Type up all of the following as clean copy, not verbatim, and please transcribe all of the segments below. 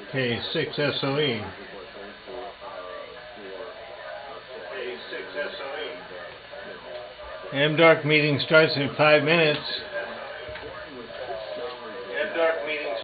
Okay, 6 SOE. MDARC meeting starts in 5 minutes. MDARC meeting.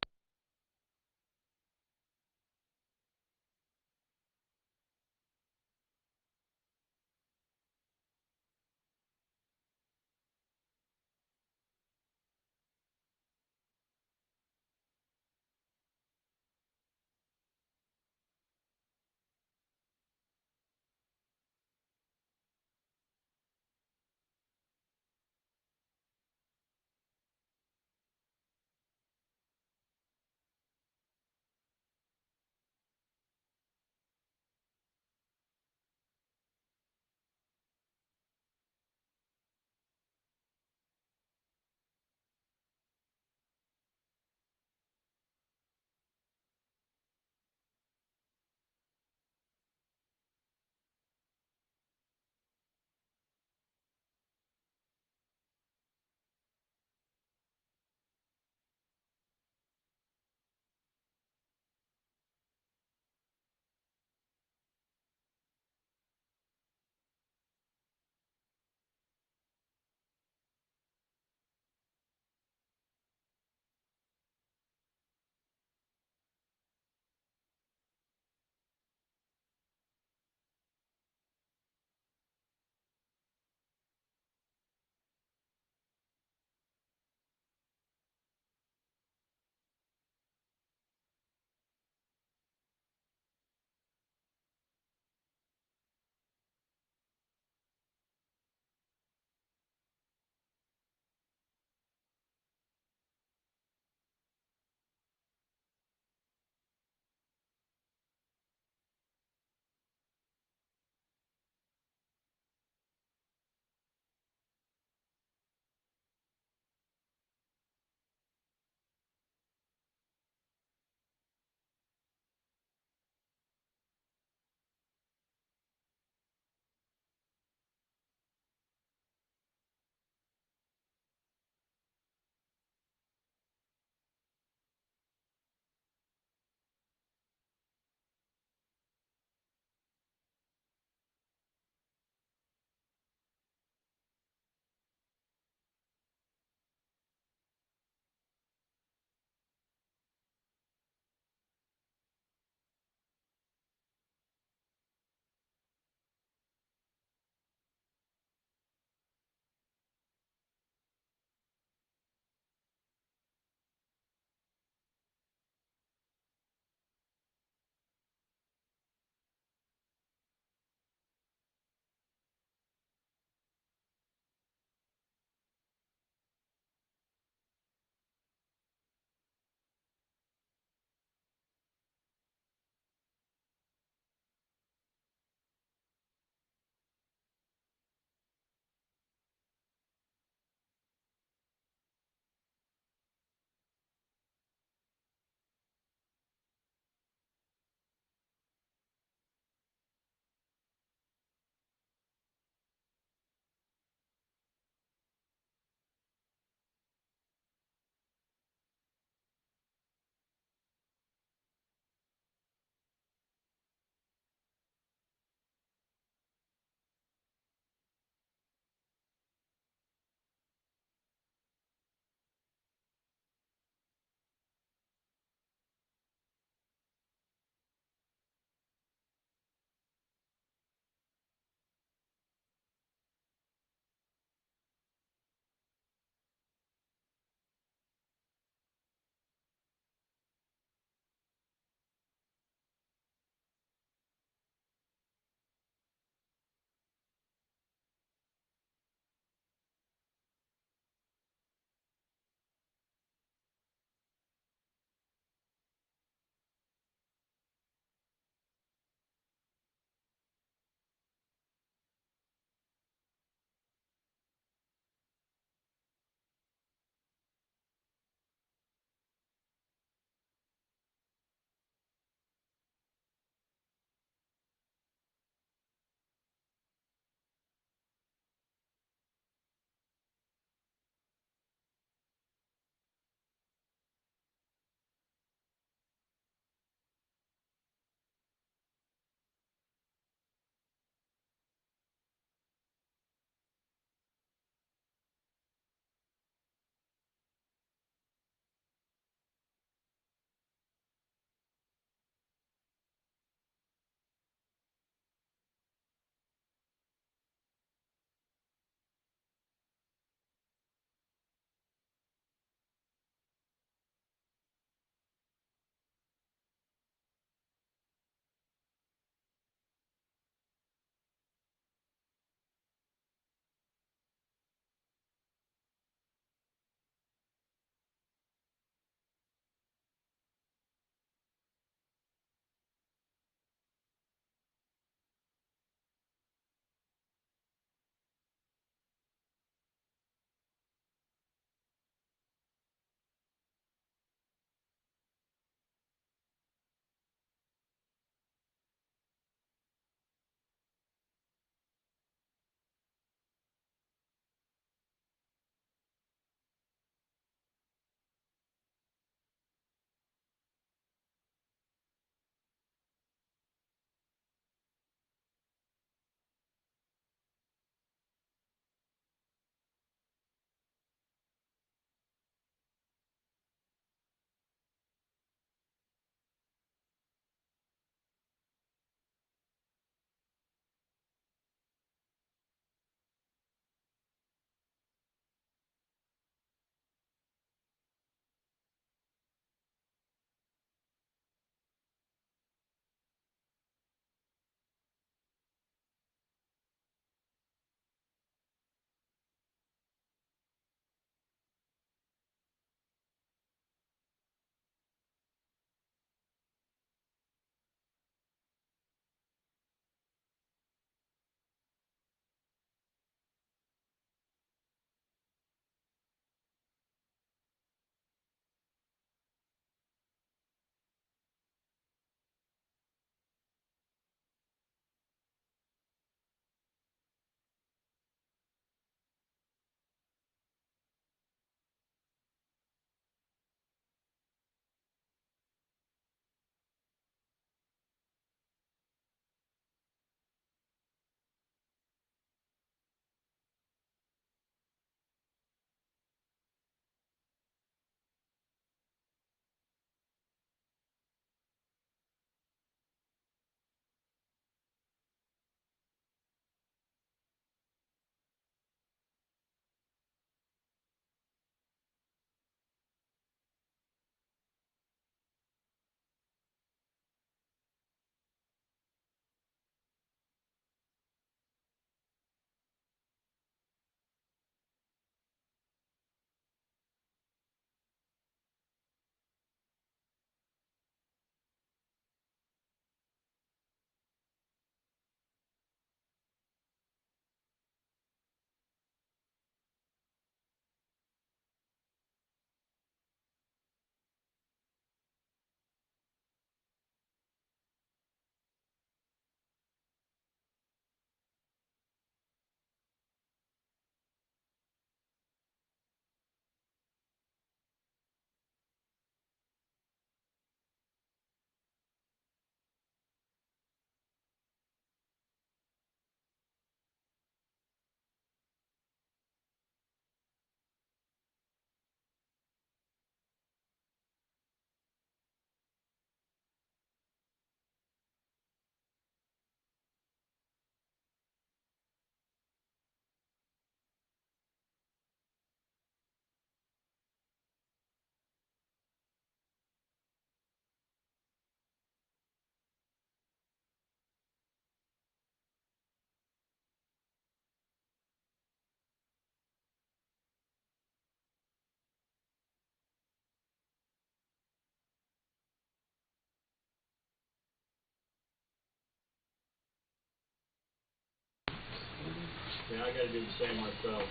I got to do the same myself.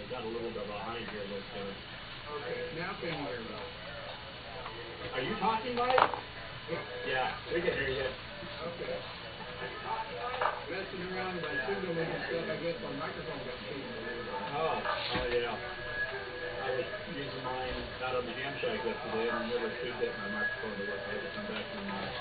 Got a little bit behind here. Okay, now can you hear me? Are you talking, Mike? Yeah, we can hear you. Okay. Messing around with my signaling and stuff, I guess my microphone got changed a little bit. Oh yeah. I was using mine out on the ham shack yesterday, and I never could get my microphone to work. I had to come back from the house.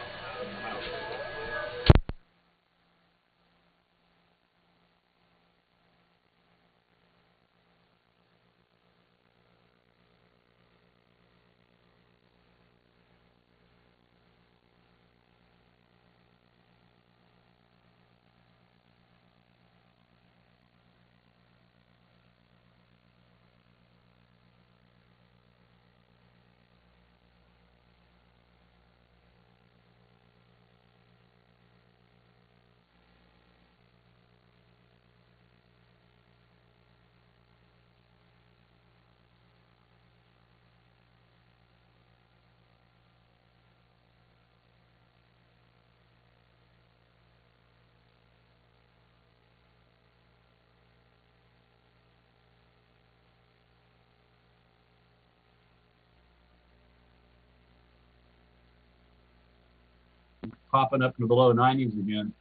Popping up in the below 90s again.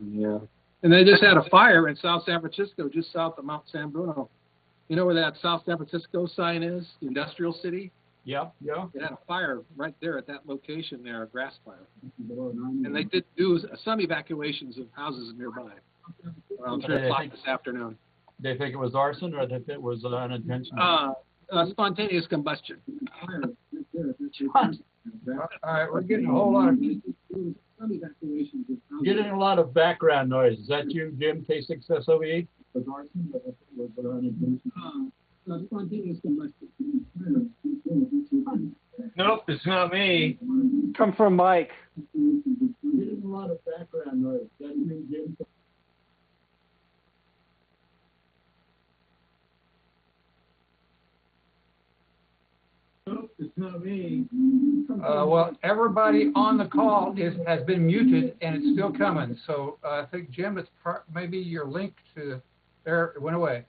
Yeah. And they just had a fire in South San Francisco, just south of Mount San Bruno. You know where that South San Francisco sign is, the industrial city? Yep, yeah. They had a fire right there at that location there, a grass fire. And they did do some evacuations of houses nearby around 3 o'clock this afternoon. They think it was arson, or they think it was unintentional? Spontaneous combustion. All right, we're getting a whole lot of Getting a lot of background noise. Is that you, Jim, K6SOE? Nope, it's not me. Come from Mike. Getting a lot of background noise. Is that you, Jim? Nope, it's not me. well, everybody on the call has been muted, and it's still coming. So I think, Jim, it's maybe your link to there went away.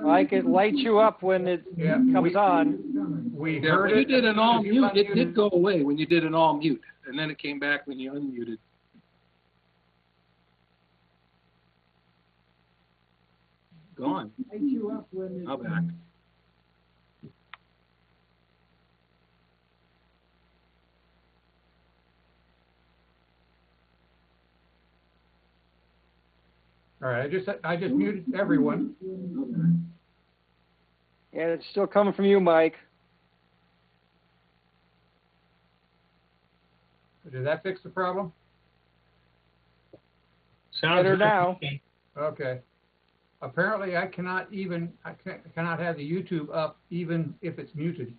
Mike, it lights you up when it comes on. We Yeah, heard when you it. did an all mute, it did go away when you did an all mute, and then it came back when you unmuted. Gone. Now back. All right, I just muted everyone. Yeah, it's still coming from you, Mike. Did that fix the problem? Sounds Better good now. to me. Okay. Apparently, I cannot have the YouTube up even if it's muted.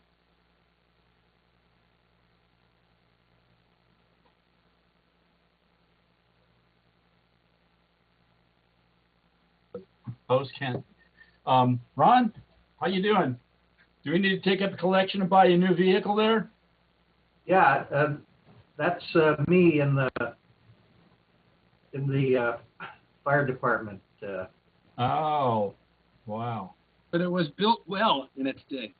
Post Kent. Ron, how you doing? Do we need to take up a collection and buy you a new vehicle there? Yeah, that's me in the fire department. Oh, wow. But it was built well in its day.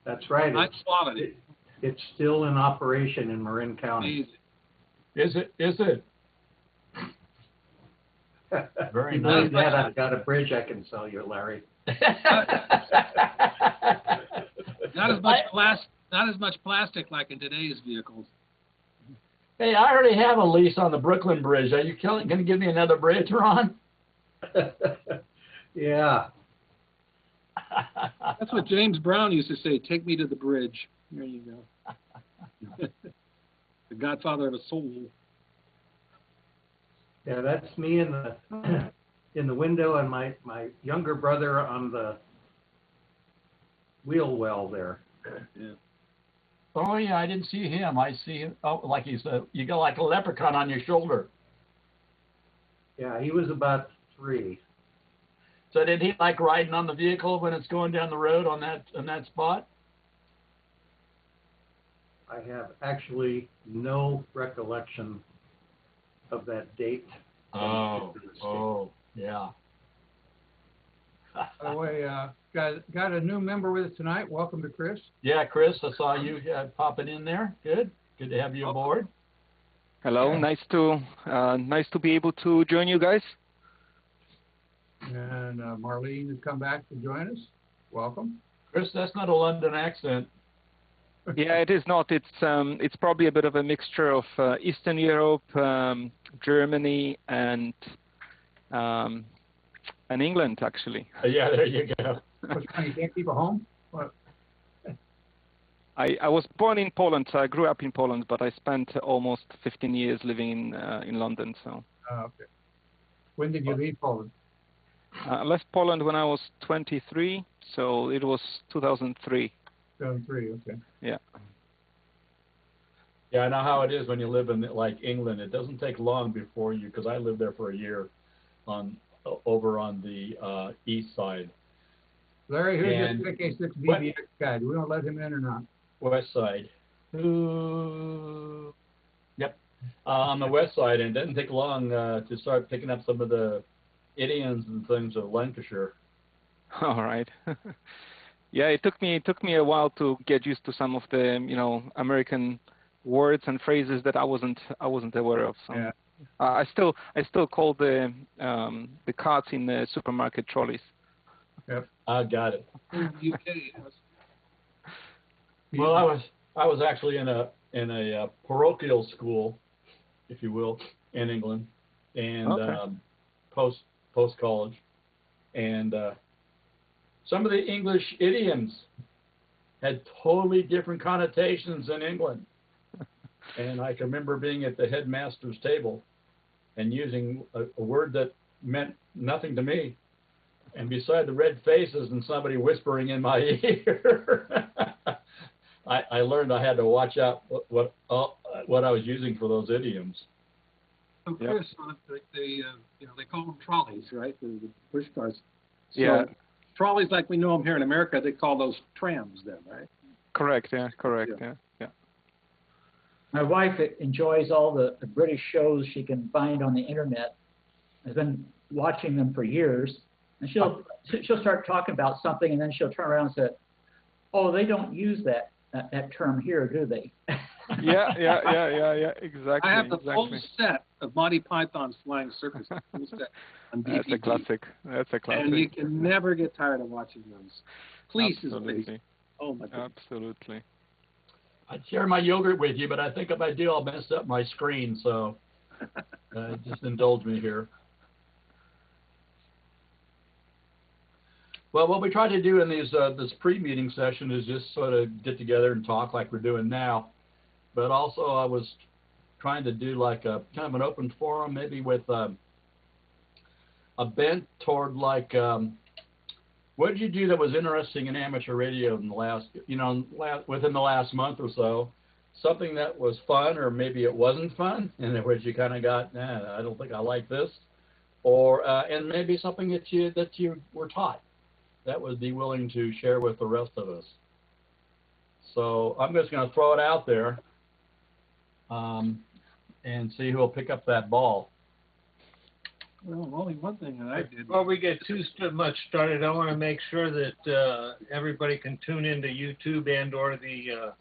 That's right. I spotted it. It's still in operation in Marin County. Amazing. Is it? Very You nice. believe that? I've got a bridge I can sell you, Larry. Not as much plastic like in today's vehicles. Hey, I already have a lease on the Brooklyn Bridge. Are you going to give me another bridge, Ron? Yeah. That's what James Brown used to say, take me to the bridge. There you go. The godfather of a soul. Yeah, that's me in the window, and my younger brother on the wheel well there. Yeah. Oh, yeah, I didn't see him. I see him. Oh, like you got like a leprechaun on your shoulder. Yeah, he was about 3. So did he like riding on the vehicle when it's going down the road on that spot? I have actually no recollection of that date. Yeah. By the way, got a new member with us tonight. Welcome to Chris. Yeah, Chris, I saw you popping in there. Good to have you aboard. Hello, nice to be able to join you guys. And Marlene has come back to join us. Welcome. Chris, that's not a London accent. Yeah, it is not. It's probably a bit of a mixture of Eastern Europe, Germany, and England, actually. Yeah, there you go. Which one, you can't keep a home? What? I was born in Poland, so I grew up in Poland, but I spent almost 15 years living in London. So. Okay. When did you leave Poland? I left Poland when I was 23, so it was 2003. 2003, okay. Yeah. Yeah, I know how it is when you live in like England. It doesn't take long before you, because I lived there for a year, over on the east side. Larry, who's your KK6 BBX guy? Do we want to let him in or not? West side. Yep. On the west side, and it doesn't take long to start picking up some of the idioms and things of Lancashire. All right. Yeah, it took me a while to get used to some of the American words and phrases that I wasn't aware of. So yeah. I still call the carts in the supermarket trolleys. Yep. I got it. UK, yes. Well, I was actually in a parochial school, if you will, in England, and Okay. post college, and some of the English idioms had totally different connotations in England. And I can remember being at the headmaster's table and using a word that meant nothing to me, and beside the red faces and somebody whispering in my ear, I learned I had to watch out what I was using for those idioms. So Chris, they call them trolleys, right? The push cars. So Yeah. trolleys like we know them here in America, they call those trams then, right? Correct. Yeah. Correct. Yeah. Yeah. My wife enjoys all the British shows she can find on the internet. Has been watching them for years, and she'll start talking about something, and then she'll turn around and say, "Oh, they don't use that term here, do they?" Yeah. Exactly. I have the full set of Monty Python's Flying Circus on DVD. That's a classic. And you can never get tired of watching those. Please is Absolutely. amazing. Oh my God. Absolutely. I'd share my yogurt with you, but I think if I do, I'll mess up my screen. So just indulge me here. Well, what we try to do in these this pre-meeting session is just sort of get together and talk like we're doing now. But also, I was trying to do like a kind of an open forum, maybe with a bent toward like, what did you do that was interesting in amateur radio in the within the last month or so? Something that was fun, or maybe it wasn't fun, and in which you kind of got, I don't think I like this, or and maybe something that you were taught that would be willing to share with the rest of us. So I'm just going to throw it out there and see who will pick up that ball. Well, only one thing that I did. Before we get too much started, I want to make sure that everybody can tune into YouTube and or the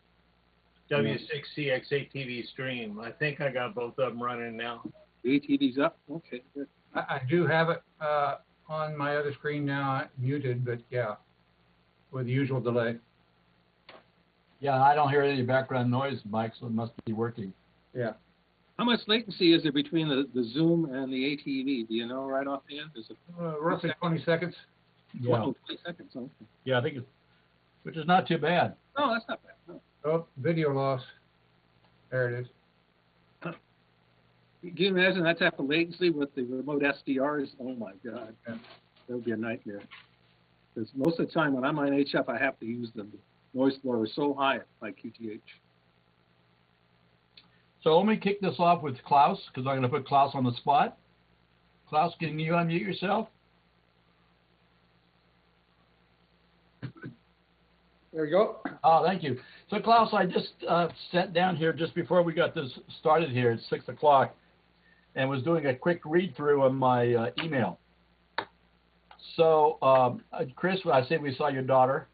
W6CX ATV stream. I think I got both of them running now. The ATV's up? Okay, good. I do have it on my other screen now, muted, but yeah, with the usual delay. Yeah, I don't hear any background noise, Mike, so it must be working. Yeah. How much latency is there between the Zoom and the ATV? Do you know right off the end? Is it Roughly 20 seconds. Yeah. 20 seconds? Okay. Yeah, I think which is not too bad. No, that's not bad. No. Oh, video loss. There it is. Can you imagine that type of latency with the remote SDRs? Oh my God, that would be a nightmare. Because most of the time when I'm on HF, I have to use the noise floor is so high like QTH. So let me kick this off with Klaus, because I'm going to put Klaus on the spot. Klaus, can you unmute yourself? There you go. Oh, thank you. So, Klaus, I just sat down here just before we got this started here at 6 o'clock and was doing a quick read-through of my email. So, Chris, I say we saw your daughter.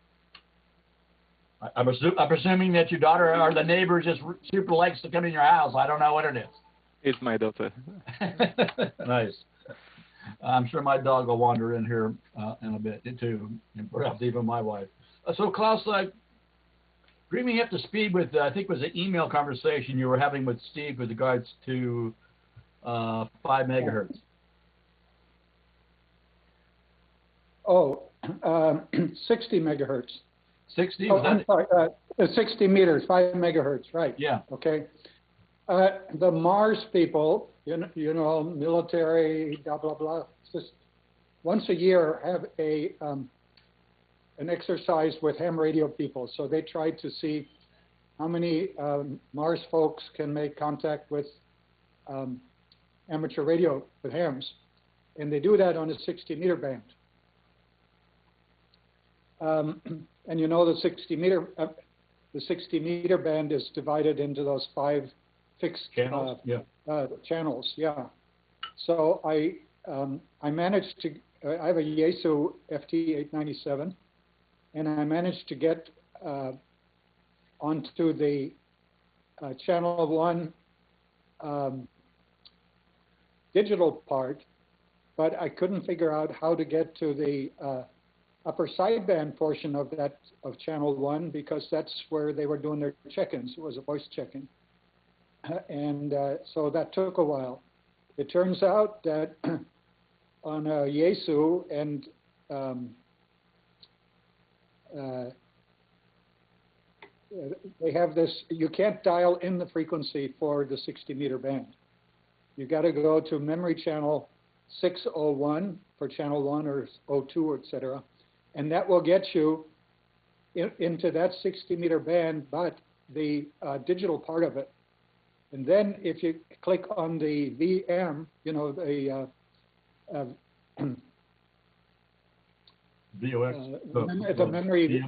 I'm presuming that your daughter or the neighbor just super likes to come in your house. I don't know what it is. It's my daughter. Nice. I'm sure my dog will wander in here in a bit too, and perhaps even my wife. So Klaus, bring me up to speed with I think it was an email conversation you were having with Steve with regards to 5 megahertz. Oh, 60 megahertz. 60? Oh, I'm sorry, 60 meters, 5 megahertz, right. Yeah. Okay. The Mars people, you know, military, blah, blah, blah, just once a year have an exercise with ham radio people. So they try to see how many Mars folks can make contact with amateur radio with hams. And they do that on a 60 meter band. And you know the 60 meter band is divided into those 5 fixed Channels. channels. Yeah. So I managed to. I have a Yaesu FT897, and I managed to get onto the channel 1 digital part, but I couldn't figure out how to get to the upper sideband portion of channel 1 because that's where they were doing their check-ins. It was a voice check-in. And so that took a while. It turns out that on a Yaesu and they have this, you can't dial in the frequency for the 60 meter band. You got to go to memory channel 601 for channel 1 or 02, or etc. And that will get you into that 60 meter band, but the digital part of it. And then if you click on the VM, you know, the the memory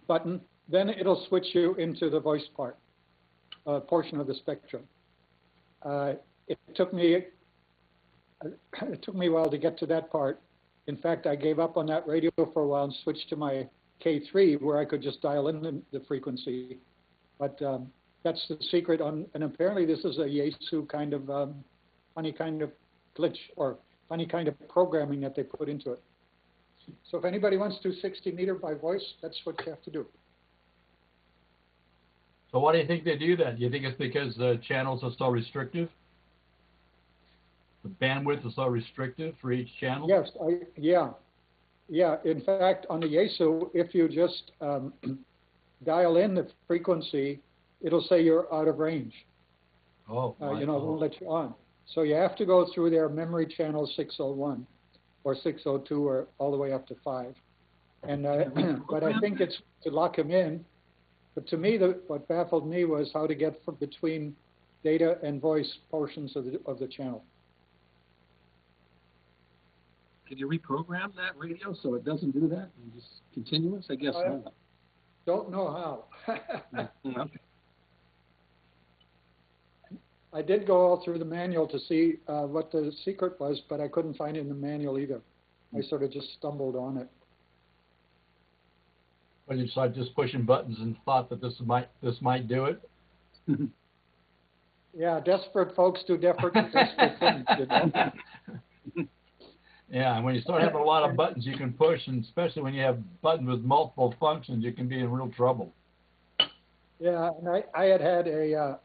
button, then it'll switch you into the voice part, portion of the spectrum. It took me a while to get to that part. In fact, I gave up on that radio for a while and switched to my K3 where I could just dial in the frequency. But that's the secret on, and apparently this is a Yaesu kind of funny kind of glitch or funny kind of programming that they put into it. So if anybody wants to do 60 meter by voice, that's what you have to do. So why do you think they do that? Do you think it's because the channels are so restrictive? The bandwidth is so restrictive for each channel? Yes, yeah. In fact, on the Yaesu, if you just dial in the frequency, it'll say you're out of range. Oh, you know, it won't let you on. So you have to go through their memory channel 601 or 602 or all the way up to 5. And but I think it's to lock them in. But to me, what baffled me was how to get from between data and voice portions of the channel. Can you reprogram that radio so it doesn't do that and just continuous? I guess not. Don't know how. Okay. I did go all through the manual to see what the secret was, but I couldn't find it in the manual either. I sort of just stumbled on it. Well, you started just pushing buttons and thought that this might do it? Yeah, desperate folks do desperate things. You know? Yeah, and when you start having a lot of buttons you can push, and especially when you have buttons with multiple functions, you can be in real trouble. Yeah, and I had a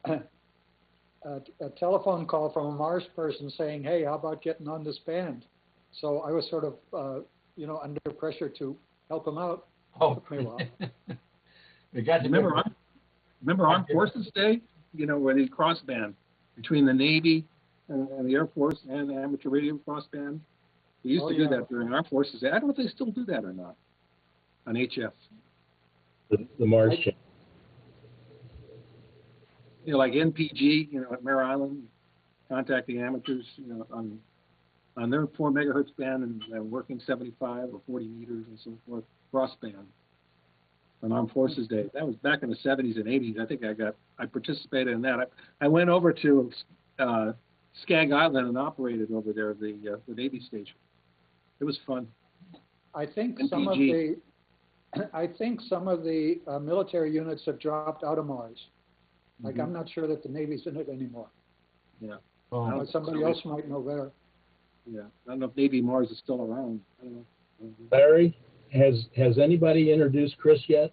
telephone call from a Mars person saying, hey, how about getting on this band? So I was sort of, you know, under pressure to help him out. Oh, took me a while. Remember Armed Forces Day? You know, where they crossband between the Navy and the Air Force and the amateur radio crossband. We used to do that during Armed Forces Day. I don't know if they still do that or not on HF. The Mars channel. You know, like NPG, you know, at Mare Island, contact the amateurs, you know, on their 4 megahertz band and working 75 or 40 meters and so forth, crossband. on Armed Forces Day. That was back in the 70s and 80s. I think I participated in that. I went over to Skag Island and operated over there, the Navy station. It was fun. I think And some PG. of the military units have dropped out of Mars. Like, I'm not sure that the Navy's in it anymore. Yeah. But somebody else might know better. Yeah. I don't know if Navy Mars is still around. I don't know. Larry, has anybody introduced Chris yet?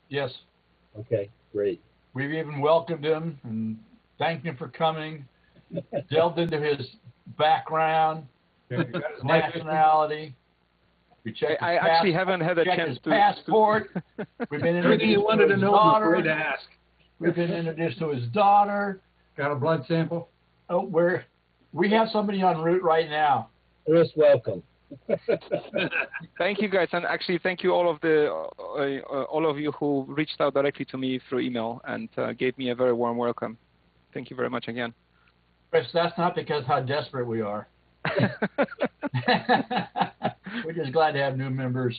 Yes, Okay, great. we've even welcomed him and thanked him for coming, delved into his background, his nationality. We checked I his actually haven't had a checked chance his to. passport. We've been Everything you introduced wanted to to his know daughter. before to ask. We've been introduced to his daughter. Got a blood sample? Oh, we have somebody en route right now. Chris, welcome. Thank you guys, and actually thank you all of you who reached out directly to me through email and gave me a very warm welcome. Thank you very much again. Chris, that's not because how desperate we are. We're just glad to have new members.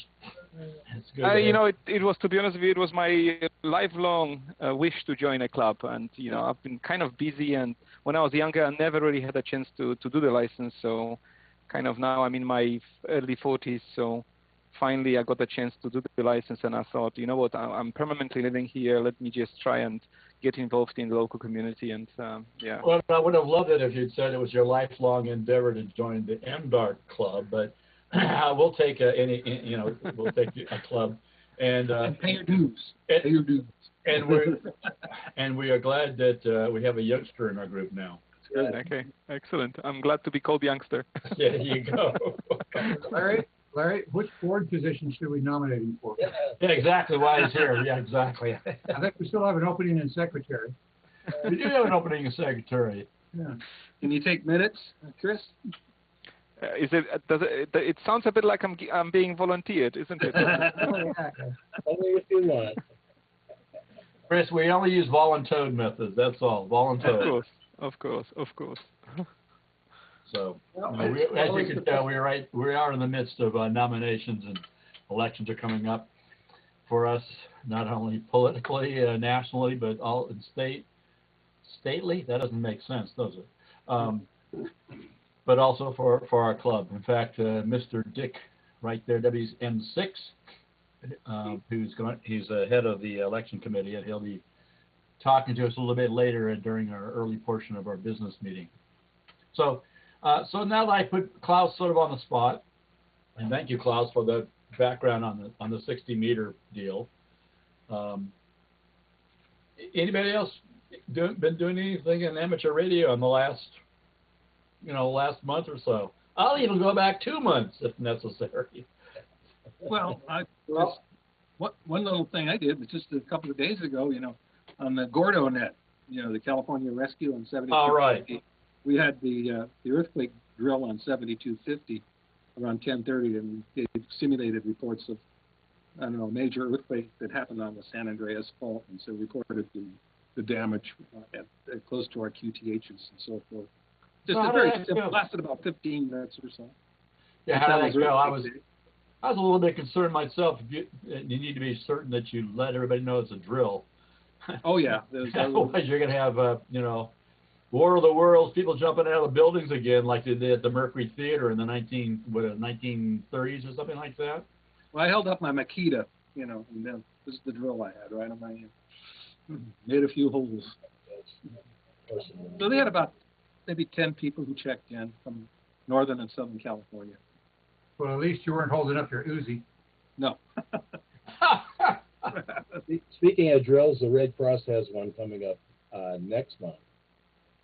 It's good. You know, it was, to be honest with you, it was my lifelong wish to join a club, and you know, I've been kind of busy, and when I was younger, I never really had a chance to do the license. So, kind of now I'm in my early 40s, so finally I got the chance to do the license, and I thought, you know what, I'm permanently living here. Let me just try and get involved in the local community, and yeah. Well, I would have loved it if you'd said it was your lifelong endeavor to join the MDARC club, but we'll take we'll take a club, and Pay your dues. Pay your dues. And we are glad that we have a youngster in our group now. Okay, excellent. I'm glad to be called youngster. There you go. Larry, which board position should we nominate him for? Yeah, exactly why he's here. Yeah, exactly. I think we still have an opening in secretary. We do have an opening in secretary. Yeah. Can you take minutes, Chris? It sounds a bit like I'm being volunteered, isn't it? Only if you want. Chris, we only use voluntoad methods. That's all. Voluntoad. Of course. So, as you can tell, we are in the midst of nominations, and elections are coming up for us, not only politically, nationally, but all in stately. That doesn't make sense, does it? But also for our club. In fact, Mr. Dick, right there, WM6, he's the head of the election committee, and he'll be talking to us a little bit later during our early portion of our business meeting. So now that I put Klaus sort of on the spot, and thank you, Klaus, for the background on the 60-meter deal. Anybody else been doing anything in amateur radio in the last month or so? I'll even go back 2 months if necessary. Well, one little thing I did was just a couple of days ago, on the Gordo net, the California Rescue on 7250. All right. We had the earthquake drill on 7250 around 10:30, and they simulated reports of, a major earthquake that happened on the San Andreas fault, and so reported the damage close to our QTHs and so forth. Just a very simple, lasted about 15 minutes or so. Yeah, how did that go? I was a little bit concerned myself. You need to be certain that you let everybody know it's a drill. Oh yeah. Otherwise, you're going to have War of the Worlds, people jumping out of the buildings again, like they did at the Mercury Theater in the 1930s or something like that. Well, I held up my Makita, and then this is the drill I had right on my hand. Made a few holes. So they had about maybe 10 people who checked in from Northern and Southern California. Well, at least you weren't holding up your Uzi. No. Speaking of drills, the Red Cross has one coming up next month.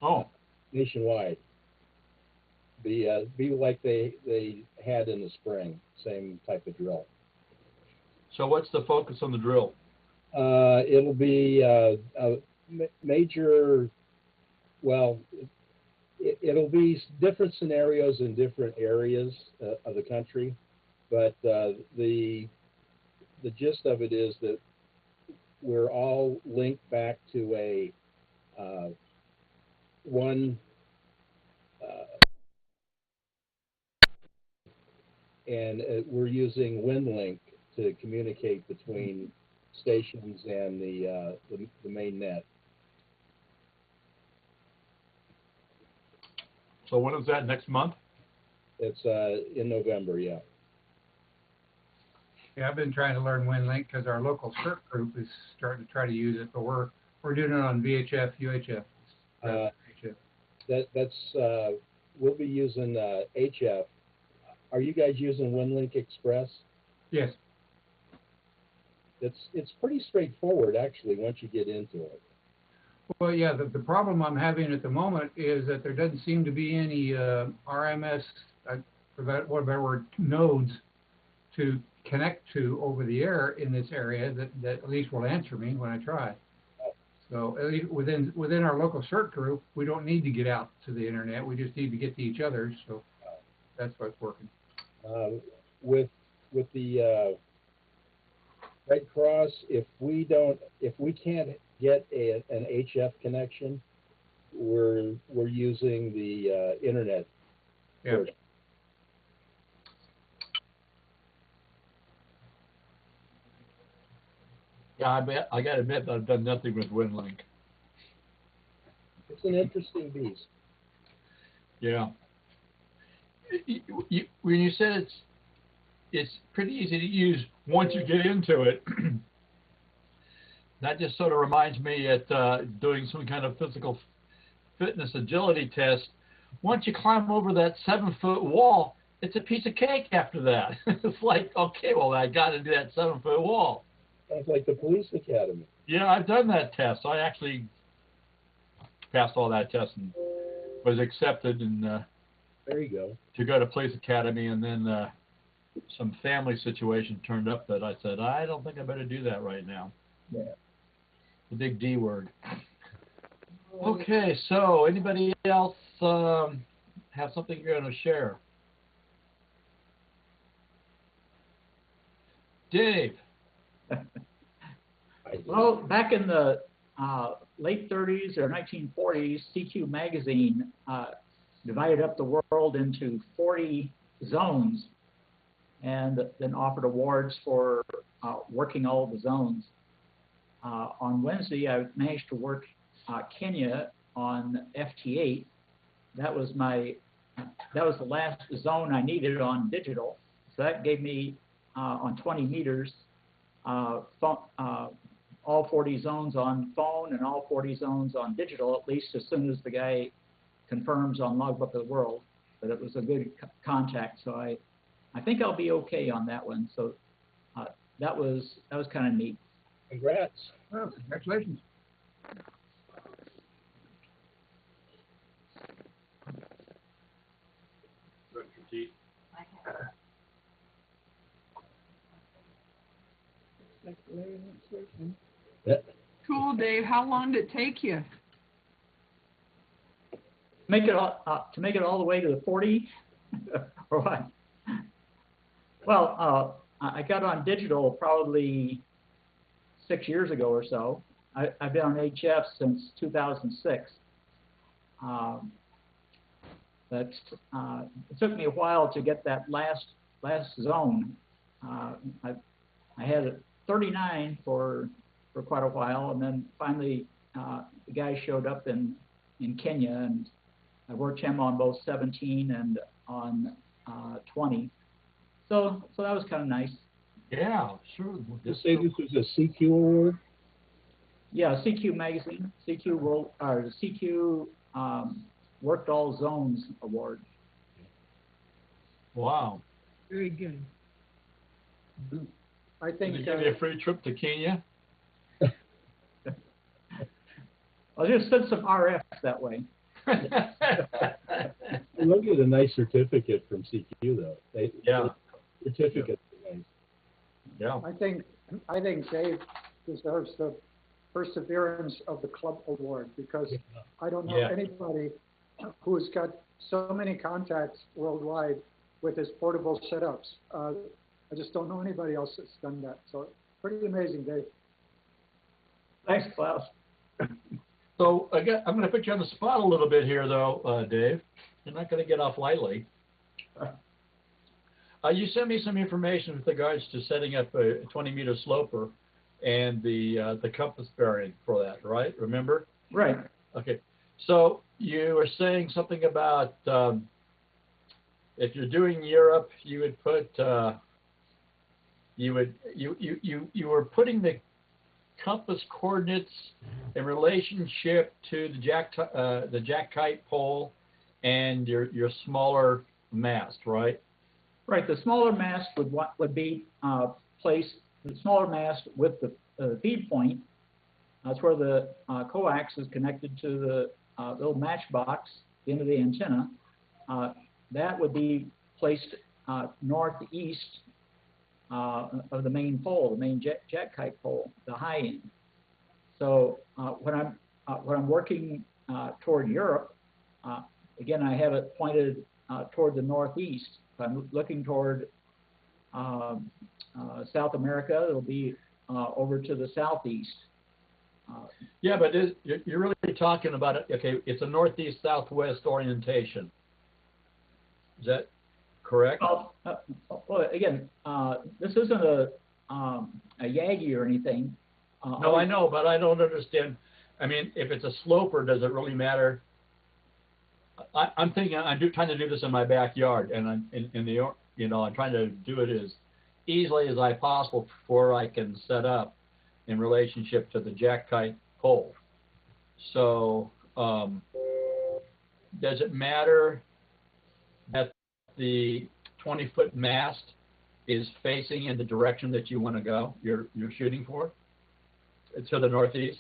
Oh. Nationwide. Be like they had in the spring, same type of drill. So what's the focus on the drill? It'll be a major, it'll be different scenarios in different areas of the country, but the gist of it is that we're all linked back to a one and we're using WinLink to communicate between stations and the main net. So when is that, next month? It's in November, yeah. Yeah, I've been trying to learn WinLink because our local CERT group is starting to try to use it, but we're doing it on VHF, UHF. That's we'll be using HF. Are you guys using WinLink Express? Yes. It's pretty straightforward actually once you get into it. Well, yeah, the problem I'm having at the moment is that there doesn't seem to be any RMS, for that whatever word, nodes to connect to over the air in this area that at least will answer me when I try. So at least within our local CERT group, we don't need to get out to the internet. We just need to get to each other. So that's what's working. With the Red Cross, if we can't get an HF connection, we're using the internet. Yeah. version. Yeah, I gotta admit that I've done nothing with WinLink. It's an interesting beast. Yeah. When you said it's pretty easy to use once you get into it, that just sort of reminds me at doing some kind of physical fitness agility test. Once you climb over that 7-foot wall, it's a piece of cake after that. It's like, okay, well, I got to do that 7-foot wall. Sounds like the police academy. Yeah, I've done that test. I actually passed all that test and was accepted and There you go. to go to police academy, and then some family situation turned up that I said, I don't think I better do that right now. Yeah. The big D word. Okay, so anybody else have something you're going to share? Dave. Well, back in the late 30s or 1940s, CQ magazine divided up the world into 40 zones and then offered awards for working all the zones. On Wednesday, I managed to work Kenya on FT8. That was the last zone I needed on digital. So that gave me on 20 meters all 40 zones on phone and all 40 zones on digital, at least as soon as the guy confirms on Logbook of the World that it was a good contact. So I think I'll be okay on that one. So that was kind of neat. Congrats. Well, congratulations. Cool, Dave. How long did it take you? Make it all, to make it all the way to the 40 or what? Well, I got on digital probably 6 years ago or so. I've been on HF since 2006. It took me a while to get that last zone. I had 39 for quite a while, and then finally the guy showed up in Kenya, and I worked him on both 17 and on 20. So that was kind of nice. Yeah, sure. Did you say this was a CQ award? Yeah, CQ magazine, CQ World, or CQ Worked All Zones award. Wow. Very good. I think Did they give you a free trip to Kenya? I'll just send some RFs that way. Look at a nice certificate from CQ though. Yeah. Certificate. Nice. Yeah. I think Dave deserves the Perseverance of the Club Award, because I don't know anybody who's got so many contacts worldwide with his portable setups. I just don't know anybody else that's done that. So pretty amazing, Dave. Thanks, Klaus. So I'm going to put you on the spot a little bit here, though, Dave. You're not going to get off lightly. You sent me some information with regards to setting up a 20-meter sloper and the compass bearing for that, right? Remember? Right. Okay. So you were saying something about if you're doing Europe, you would put you were putting the compass coordinates in relationship to the jack kite pole and your smaller mast, right? Right. The smaller mast would be placed. The smaller mast with the feed point. That's where the coax is connected to the little matchbox, the end of the antenna. That would be placed northeast of the main pole, the main jack kite pole, the high end. So when I'm working toward Europe, again I have it pointed toward the northeast. If I'm looking toward South America, it'll be over to the southeast. Yeah, but you're really talking about it. Okay, it's a northeast southwest orientation. Is that correct? Well, again, this isn't a Yagi or anything. No, I know, but I don't understand. I mean, if it's a sloper, does it really matter? I'm thinking I'm trying to do this in my backyard, and I'm I'm trying to do it as easily as I possible before I can set up in relationship to the jack kite pole. So, does it matter that the 20-foot mast is facing in the direction that you want to go? You're shooting for? To the northeast?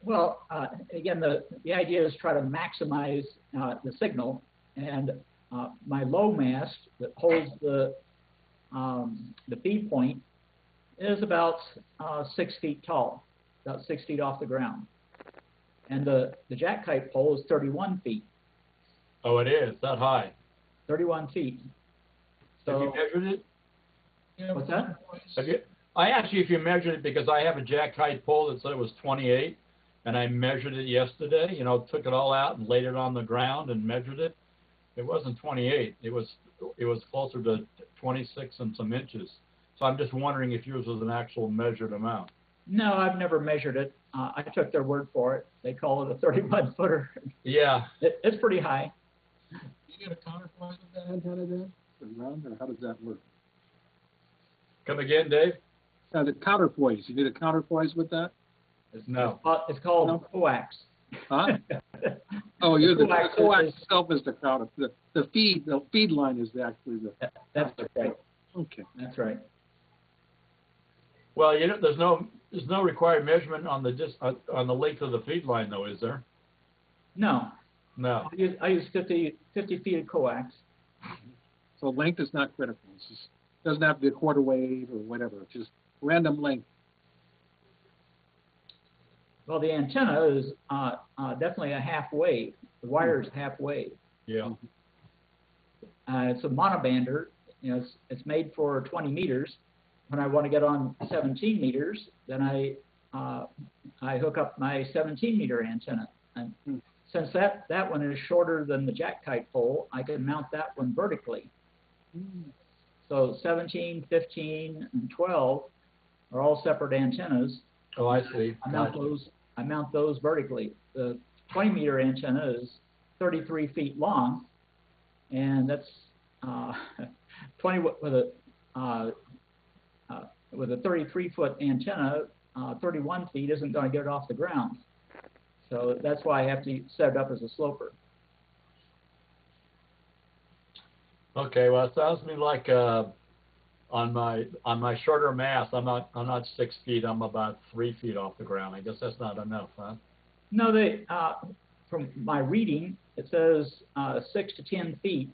Well, again, the idea is try to maximize the signal, and my low mast that holds the feed point is about 6 feet tall, about 6 feet off the ground, and the jack kite pole is 31 feet. Oh, it is that high. 31 feet. So, have you measured it? What's that? I asked you if you measured it because I have a jack kite pole that said it was 28, and I measured it yesterday. Took it all out and laid it on the ground and measured it. It wasn't 28. It was closer to 26 and some inches. So I'm just wondering if yours was an actual measured amount. No, I've never measured it. I took their word for it. They call it a 31-footer. Yeah. It's pretty high. You get a counterpoise with that antenna then? Around, or how does that work? Come again, Dave? The counterpoise. You need a counterpoise with that? No. It's called coax. Huh? Oh, the coax itself is the counter. The feed line is actually the. That's right. Okay. That's right. Well, there's no required measurement on the length of the feed line, though, is there? No. No. I use 50 feet of coax. So length is not critical. It doesn't have to be a quarter wave or whatever. It's just random length. Well, the antenna is definitely a half wave. The wire is half wave. Yeah. It's a monobander. It's made for 20 meters. When I want to get on 17 meters, then I hook up my 17-meter antenna. And since that one is shorter than the jack kite pole, I can mount that one vertically. So 17, 15, and 12 are all separate antennas. Oh, I see. I mount those vertically. The 20-meter antenna is 33 feet long, and that's 20 with a 33-foot antenna. 31 feet isn't going to get it off the ground. So that's why I have to set it up as a sloper. Okay, well, it sounds to me like on my shorter mast, I'm not 6 feet. I'm about 3 feet off the ground. I guess that's not enough, huh? No, from my reading, it says 6 to 10 feet.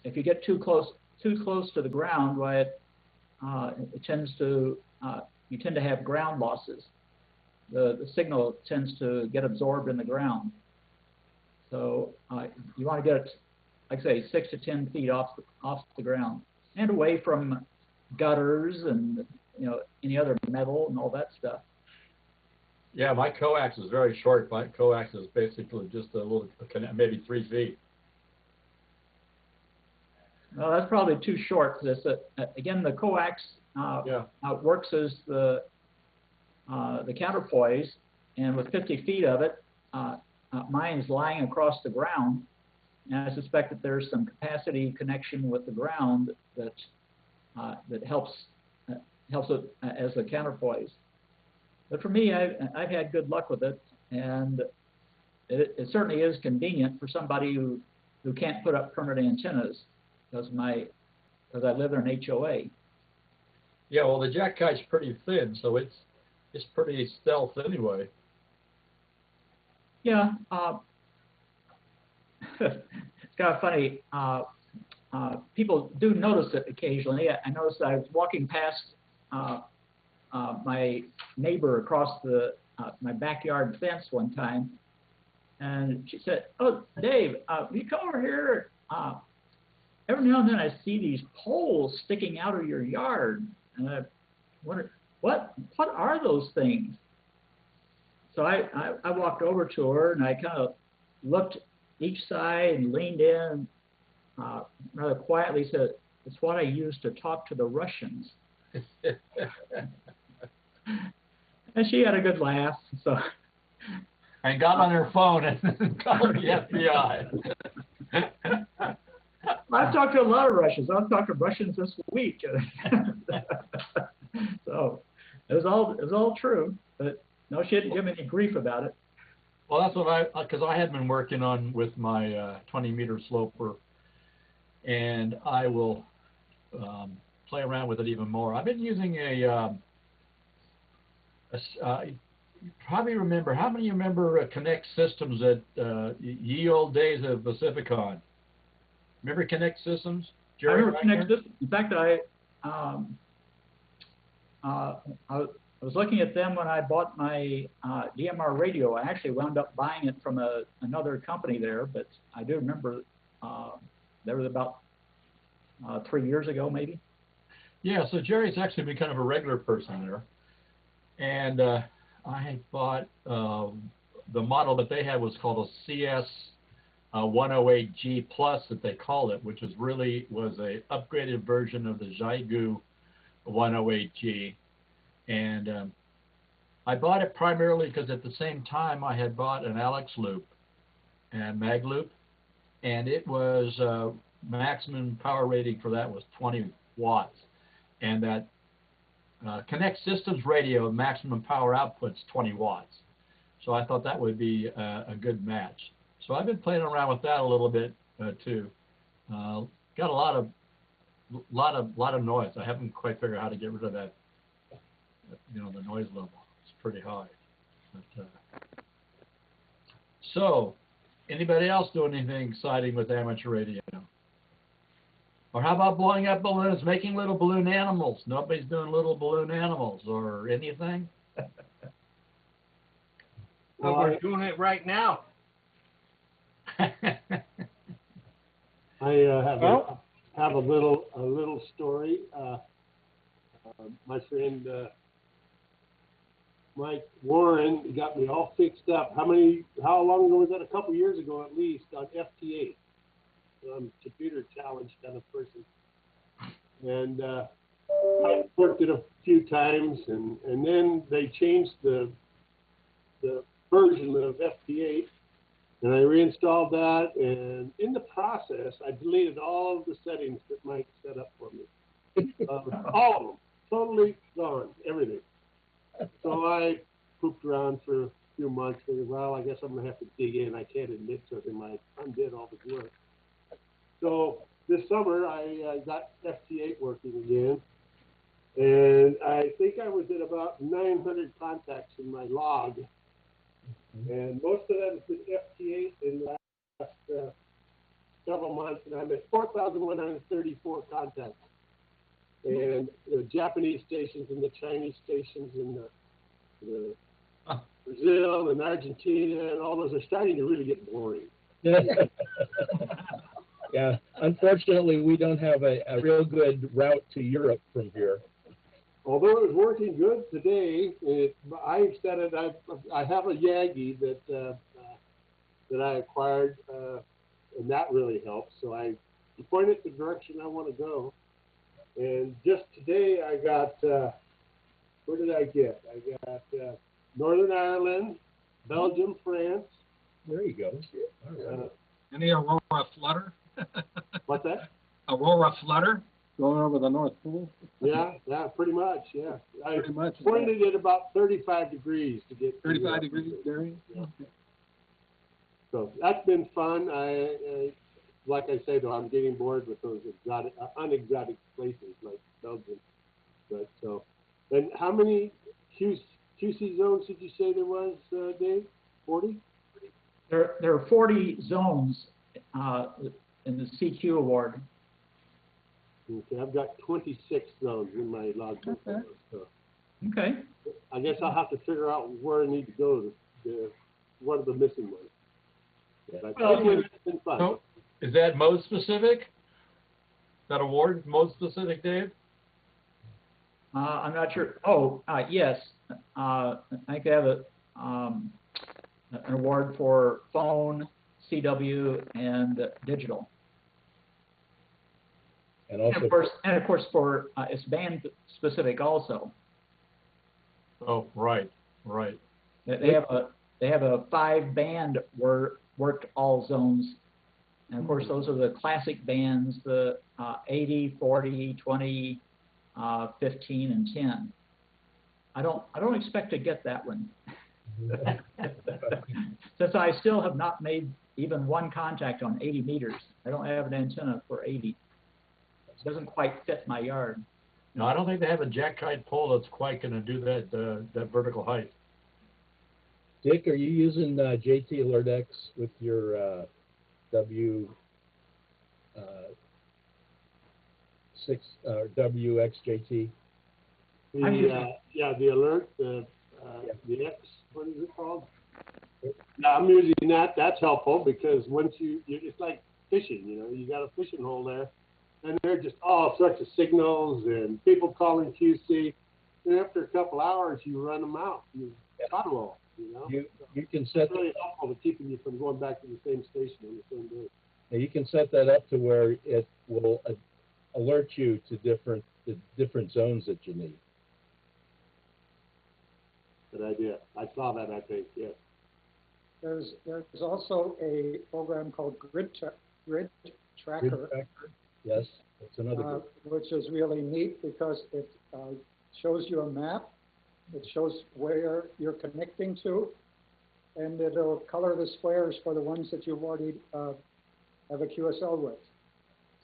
If you get too close to the ground, why it tends to you tend to have ground losses. The signal tends to get absorbed in the ground. So you want to get it, like I say, 6 to 10 feet off the ground and away from gutters and any other metal and all that stuff. Yeah, my coax is very short. My coax is basically just a little, maybe 3 feet. Well, that's probably too short. This again, the coax works as the counterpoise, and with 50 feet of it, mine's lying across the ground, and I suspect that there's some capacity connection with the ground that helps it as a counterpoise. But for me, I've had good luck with it, and it certainly is convenient for somebody who can't put up permanent antennas, because I live in an HOA. Yeah, well, the jack kite's pretty thin, so it's pretty stealth anyway. Yeah, it's kind of funny. People do notice it occasionally. I noticed I was walking past my neighbor across my backyard fence one time, and she said, "Oh, Dave, you come over here. Every now and then I see these poles sticking out of your yard, and I wondered, what are those things?" So I walked over to her, and I kind of looked each side and leaned in, rather quietly said, "It's what I use to talk to the Russians." And she had a good laugh. So I got on her phone and called the FBI. I've talked to a lot of Russians. I've talked to Russians this week. So it was all true, but no, she didn't give me any grief about it. Well, that's what because I had been working on with my 20-meter sloper, and I will play around with it even more. I've been using you probably remember, how many of you remember Connect Systems at ye old days of Pacificon? Remember Connect Systems? Jerry, I remember right Connect here? Systems. In fact, I was looking at them when I bought my DMR radio. I actually wound up buying it from another company there, but I do remember that was about 3 years ago, maybe. Yeah, so Jerry's actually been kind of a regular person there. And I bought the model that they had was called a CS 108G Plus that they called it, which was a upgraded version of the Xiegu 108G. And I bought it primarily because at the same time I had bought an Alex loop and mag loop, and it was maximum power rating for that was 20 watts, and that Connect Systems radio maximum power output's 20 watts. So I thought that would be a good match. So I've been playing around with that a little bit too. Got a lot of noise. I haven't quite figured out how to get rid of that. The noise level. It's pretty high. But, so, anybody else doing anything exciting with amateur radio? Or how about blowing up balloons, making little balloon animals? Nobody's doing little balloon animals or anything? Well, we're doing it right now. I have a little story. My friend Mike Warren got me all fixed up. How long ago was that? A couple years ago at least, on FT8. I'm a computer challenged kind of person. And I worked it a few times, and then they changed the version of FT8, and I reinstalled that, and in the process, I deleted all of the settings that Mike set up for me. All of them. Totally gone. Everything. So I pooped around for a few months, thinking, well, I guess I'm going to have to dig in. I can't admit to him I undid all the work. So this summer, I got FT8 working again, and I think I was at about 900 contacts in my log, and most of that has been FT8 in the last several months, and I'm at 4,134 contacts. And the Japanese stations and the Chinese stations and the Brazil and Argentina and all those are starting to really get boring. Yeah, unfortunately, we don't have a real good route to Europe from here. Although it was working good today, I said it. I have a Yagi that I acquired, and that really helps. So I point it the direction I want to go. And just today I got, where did I get? I got Northern Ireland, Belgium, France. There you go. All right. Any Aurora Flutter? What's that? Aurora Flutter going over the North Pole? Yeah, pretty much, yeah. Pretty much. Pointed at about 35 degrees to get 35 degrees, Barry? Yeah. So that's been fun. I like I say though, I'm getting bored with those exotic, unexotic places like Belgium. But so, and how many QC zones did you say there was, Dave? 40? There are 40 zones in the CQ award. Okay, I've got 26 zones in my logbook. Okay. So Okay. I guess I'll have to figure out where I need to go to what are the missing ones. But anyway, it's been fun. So, is that mode specific? That award mode specific, Dave? I'm not sure. Oh, yes. I think they have an award for phone, CW, and digital. And also, And of course, for it's band specific also. Oh, right. They have a 5 band worked all zones, and of course those are the classic bands, the 80, 40, 20, 15, and 10. I don't expect to get that one, since I still have not made even one contact on 80 meters. I don't have an antenna for 80. It doesn't quite fit my yard. No, I don't think they have a jack-kite pole that's quite going to do that vertical height. Dick, are you using JT Alert X with your WXJT? The alert, the X, what is it called? Yeah, I'm using that. That's helpful because once it's like fishing, you got a fishing hole there, and there are just all sorts of signals and people calling QC. And after a couple hours, you run them out. You caught them all. You can set it's really helpful to keeping you from going back to the same station on the same day. You can set that up to where it will alert you to the different zones that you need. Good idea. I saw that, I think, yes. There's also a program called Grid Tracker. Grid Tracker. Yes, that's another which is really neat because it shows you a map. It shows where you're connecting to, and it'll color the squares for the ones that you've already have a QSL with.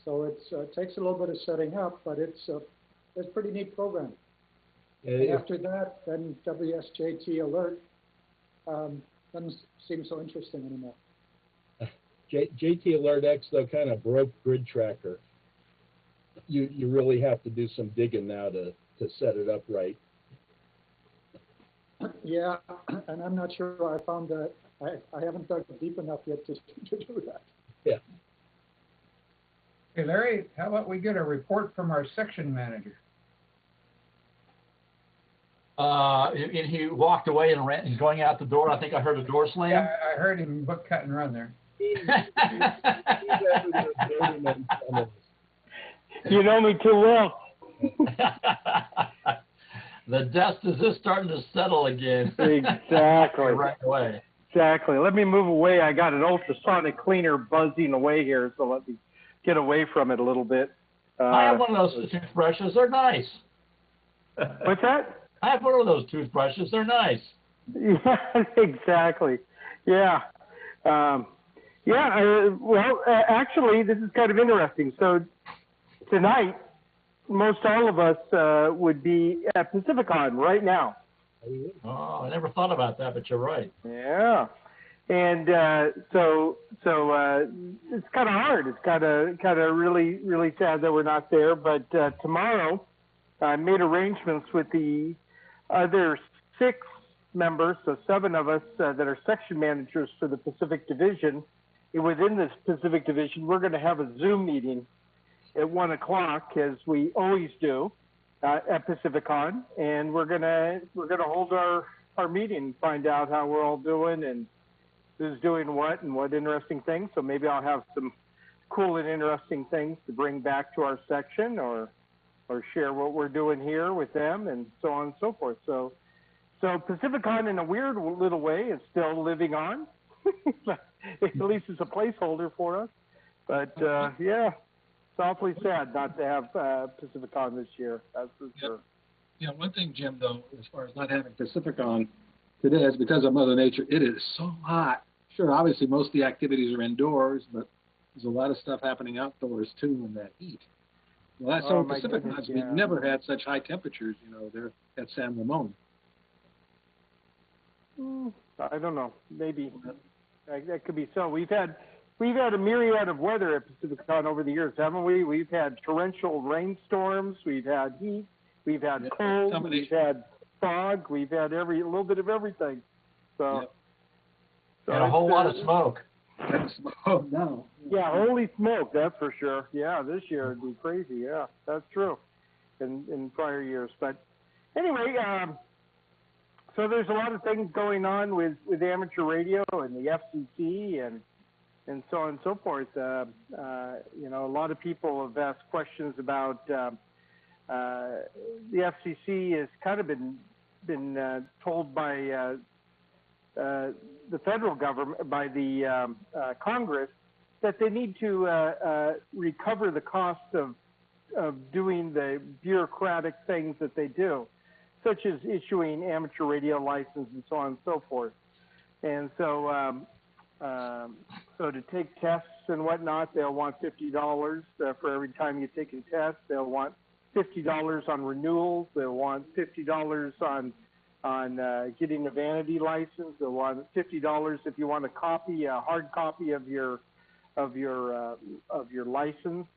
So it takes a little bit of setting up, but it's a pretty neat program. And after that, then WSJT Alert doesn't seem so interesting anymore. JT Alert X, though, kind of broke Grid Tracker. You really have to do some digging now to set it up right. Yeah, and I'm not sure I found that. I haven't dug deep enough yet to do that. Yeah. Hey, Larry, how about we get a report from our section manager? And he walked away and ran. He's going out the door. I think I heard a door slam. Yeah, I heard him book, cut, and run there. You know me too well. The dust is just starting to settle again. Exactly. Right away. Exactly. Let me move away. I got an ultrasonic cleaner buzzing away here, so let me get away from it a little bit. I have one of those toothbrushes. They're nice. What's that? I have one of those toothbrushes. They're nice. Yeah, exactly. Yeah. Actually, this is kind of interesting. So tonight, most all of us would be at Pacificon right now. Oh, I never thought about that, but you're right. Yeah. And so it's kind of hard. It's kind of really, really sad that we're not there. But tomorrow, I made arrangements with the other 6 members, so 7 of us that are section managers for the Pacific Division. And within this Pacific Division, we're going to have a Zoom meeting at 1 o'clock, as we always do at Pacificon, and we're gonna hold our meeting, find out how we're all doing and who's doing what and what interesting things. So maybe I'll have some cool and interesting things to bring back to our section, or share what we're doing here with them, and so on and so forth. So Pacificon, in a weird little way, is still living on. At least it's a placeholder for us. But yeah, it's awfully sad not to have Pacificon this year. That's for sure. Yeah, one thing, Jim, though, as far as not having Pacificon today, is because of Mother Nature. It is so hot. Sure, obviously most of the activities are indoors, but there's a lot of stuff happening outdoors too in that heat. Well, that's so Pacificons. We've never had such high temperatures, there at San Ramon. I don't know. Maybe that could be so. We've had a myriad of weather at Pacificon over the years, haven't we? We've had torrential rainstorms. We've had heat. We've had cold. We've had fog. We've had a little bit of everything. So, and a whole lot of smoke. Smoke now. Yeah, holy smoke, that's for sure. Yeah, this year it'd be crazy. Yeah, that's true. In prior years, but anyway, so there's a lot of things going on with amateur radio and the FCC and so on and so forth. A lot of people have asked questions about the FCC has kind of been told by the federal government, by the Congress, that they need to recover the cost of doing the bureaucratic things that they do, such as issuing amateur radio license and so on and so forth. And so, so to take tests and whatnot, they'll want $50 for every time you take a test. They'll want $50 on renewals. They'll want $50 on getting a vanity license. They'll want $50 if you want a hard copy of your license,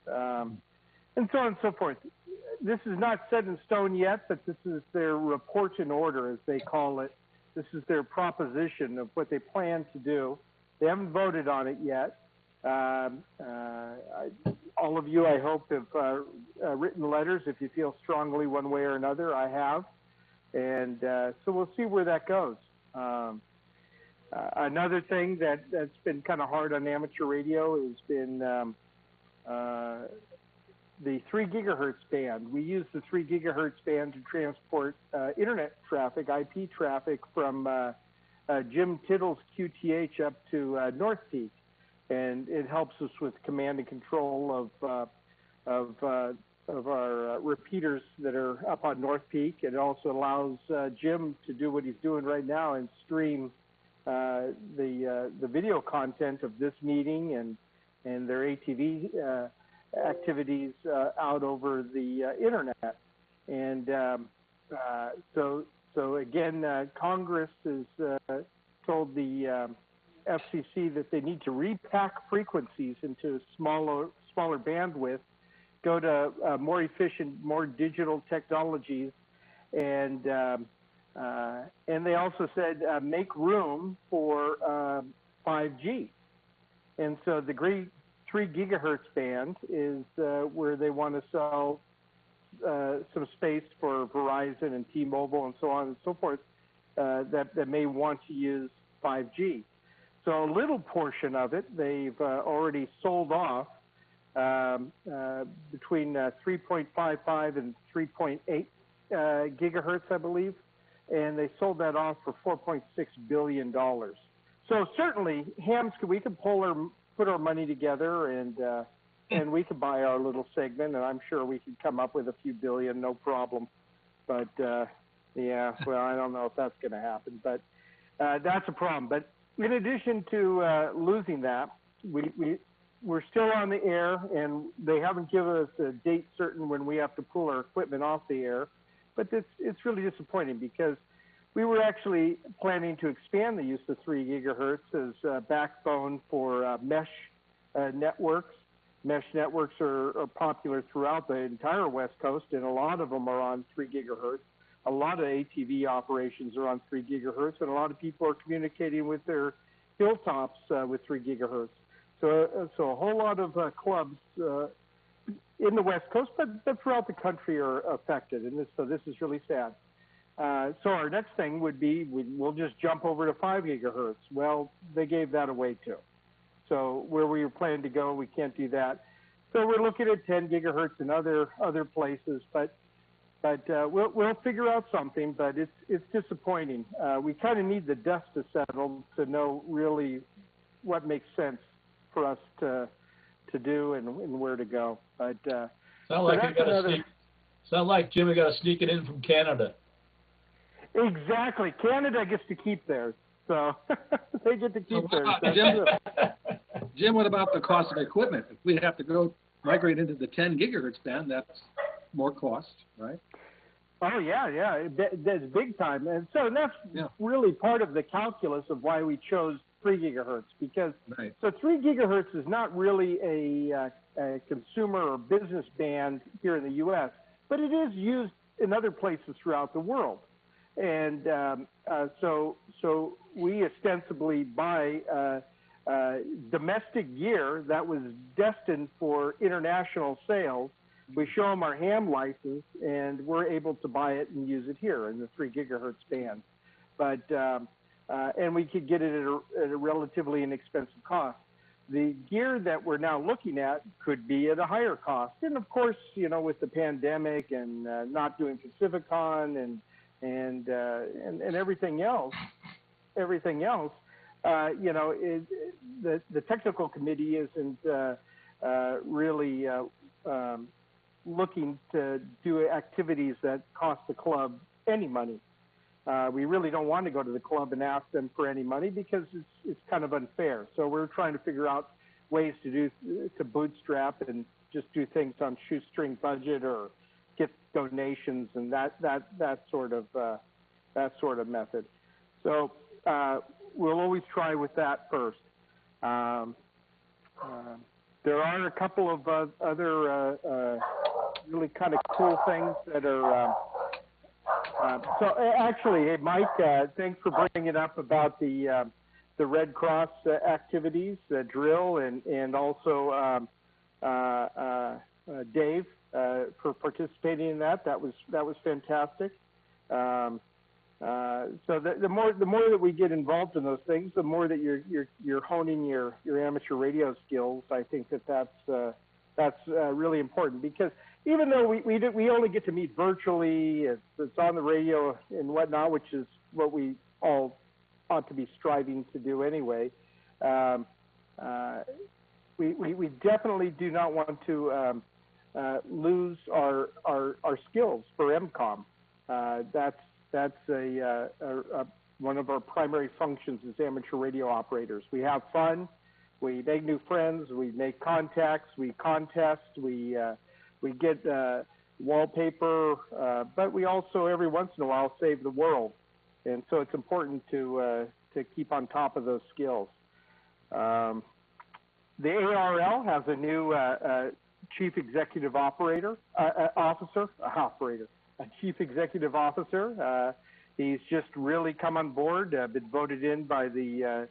and so on and so forth. This is not set in stone yet, but this is their report in order, as they call it. This is their proposition of what they plan to do. They haven't voted on it yet. All of you, I hope, have written letters if you feel strongly one way or another. I have. And so we'll see where that goes. Another thing that's been kind of hard on amateur radio has been the 3 gigahertz band. We use the 3 gigahertz band to transport internet traffic, IP traffic, from Jim Tittle's QTH up to North Peak. And it helps us with command and control of our repeaters that are up on North Peak. It also allows Jim to do what he's doing right now and stream the video content of this meeting and their ATV activities out over the internet. And so again, Congress has told the FCC that they need to repack frequencies into smaller bandwidth, go to more efficient, more digital technologies, and they also said make room for 5G. And so the 3 gigahertz band is where they want to sell some space for Verizon and T-Mobile and so on and so forth that may want to use 5G. So a little portion of it they've already sold off, between 3.55 and 3.8 gigahertz, I believe, and they sold that off for $4.6 billion. So certainly, we could put our money together and we could buy our little segment, and I'm sure we could come up with a few billion, no problem. But yeah, well, I don't know if that's going to happen, but that's a problem. But in addition to losing that, we're still on the air, and they haven't given us a date certain when we have to pull our equipment off the air. But it's really disappointing because we were actually planning to expand the use of 3 gigahertz as a backbone for mesh networks. Mesh networks are popular throughout the entire West Coast, and a lot of them are on 3 gigahertz. A lot of ATV operations are on 3 gigahertz, and a lot of people are communicating with their hilltops with 3 gigahertz. So a whole lot of clubs in the West Coast, but throughout the country are affected, and so this is really sad. So our next thing would be we'll just jump over to 5 gigahertz. Well, they gave that away too. So where we were planning to go, we can't do that. So we're looking at 10 gigahertz in other places, but we'll figure out something. But it's disappointing. We kind of need the dust to settle to know really what makes sense for us to do and where to go. But sound like Jimmy got to sneak it in from Canada. Exactly. Canada gets to keep theirs, so they get to keep theirs. Jim, what about the cost of equipment? If we have to go migrate into the 10 gigahertz band, that's more cost, right? Oh yeah, that's big time, and so that's really part of the calculus of why we chose 3 gigahertz, because so 3 gigahertz is not really a consumer or business band here in the U.S., but it is used in other places throughout the world, and so we ostensibly buy domestic gear that was destined for international sales. We show them our ham license, and we're able to buy it and use it here in the 3 gigahertz band. But and we could get it at a relatively inexpensive cost. The gear that we're now looking at could be at a higher cost, and of course, with the pandemic and not doing Pacificon and everything else, the technical committee isn't really looking to do activities that cost the club any money. We really don't want to go to the club and ask them for any money because it's kind of unfair. So we're trying to figure out ways to bootstrap and just do things on shoestring budget or get donations and that sort of method. So we'll always try with that first. There are a couple of other really kind of cool things that are. So actually, hey Mike, thanks for bringing it up about the Red Cross activities, drill, and also Dave for participating in that. That was fantastic. So the more that we get involved in those things, the more that you're honing your amateur radio skills. I think that's really important, because even though we only get to meet virtually, it's on the radio and whatnot, which is what we all ought to be striving to do anyway. We definitely do not want to lose our skills for MCOM. That's one of our primary functions as amateur radio operators. We have fun, we make new friends, we make contacts, we contest, we get wallpaper, but we also every once in a while save the world, and so it's important to keep on top of those skills. The ARL has a new chief executive officer. Chief executive officer. He's just really come on board, been voted in by the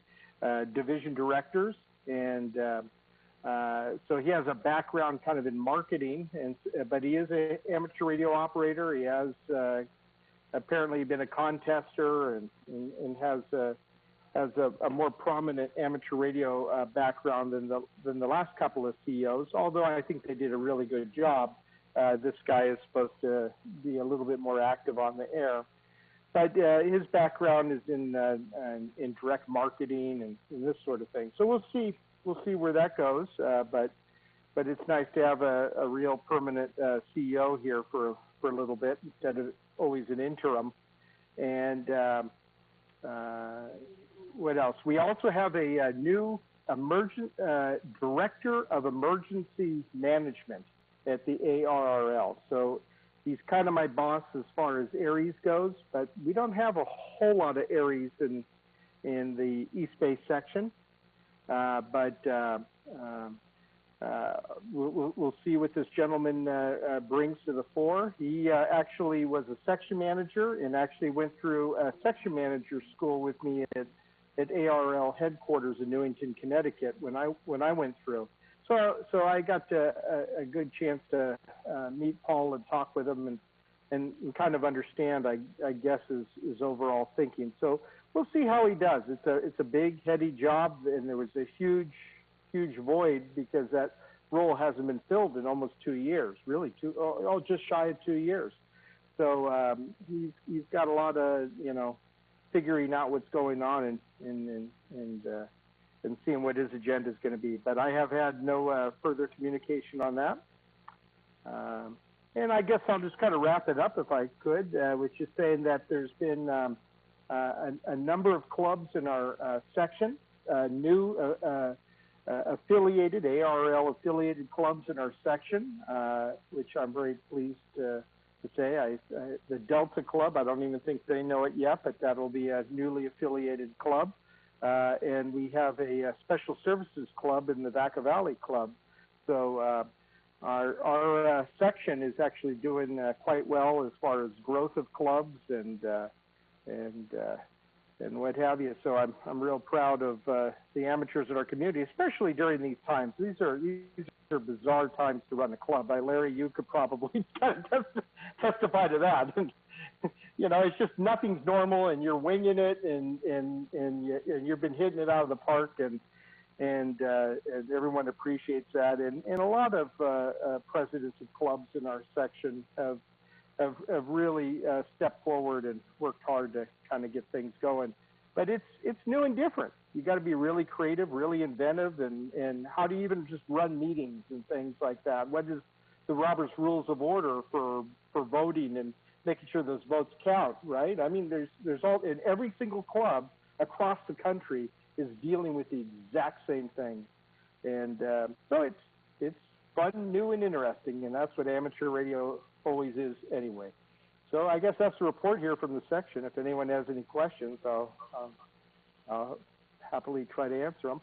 division directors, and so he has a background kind of in marketing, but he is an amateur radio operator. He has apparently been a contester and has a more prominent amateur radio background than the last couple of CEOs, although I think they did a really good job. This guy is supposed to be a little bit more active on the air, but his background is in direct marketing and this sort of thing. So we'll see where that goes. But it's nice to have a real permanent CEO here for a little bit instead of always an interim. And what else? We also have a new director of emergency management at the ARRL. So he's kind of my boss as far as Aries goes, but we don't have a whole lot of Aries in the East Bay section. But we'll see what this gentleman brings to the fore. He actually was a section manager and actually went through a section manager school with me at ARL headquarters in Newington, Connecticut when I went through. So I got a good chance to meet Paul and talk with him and kind of understand, I guess, his overall thinking. So we'll see how he does. It's a big, heady job, and there was a huge huge void because that role hasn't been filled in almost 2 years, really just shy of 2 years. So he's got a lot of, figuring out what's going on and seeing what his agenda is going to be. But I have had no further communication on that. And I guess I'll just kind of wrap it up if I could, with just saying that there's been a number of clubs in our section, new affiliated, ARL affiliated clubs in our section, which I'm very pleased to say. The Delta Club, I don't even think they know it yet, but that'll be a newly affiliated club. And we have a special services club in the Vaca Valley Club. So our section is actually doing quite well as far as growth of clubs and what have you. So I'm real proud of the amateurs in our community, especially during these times. These are bizarre times to run a club. Larry, you could probably testify to that. It's just nothing's normal, and you're winging it, and you've been hitting it out of the park, and everyone appreciates that. And a lot of presidents of clubs in our section have really stepped forward and worked hard to kind of get things going. But it's new and different. You got to be really creative, really inventive, and how do you even just run meetings and things like that? What is the Robert's Rules of Order for voting and making sure those votes count, right? I mean, there's all in every single club across the country is dealing with the exact same thing, and so it's fun, new, and interesting, and that's what amateur radio always is anyway. So I guess that's the report here from the section. If anyone has any questions, I'll happily try to answer them.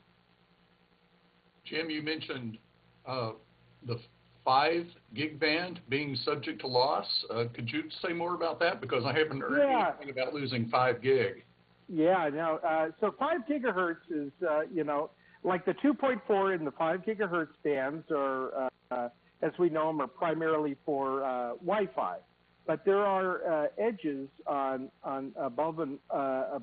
Jim, you mentioned the 5 gig band being subject to loss. Could you say more about that? Because I haven't heard anything about losing 5 gig. Yeah, no. So 5 gigahertz is, like the 2.4 and the 5 gigahertz bands are, as we know them, are primarily for Wi-Fi. But there are edges on above and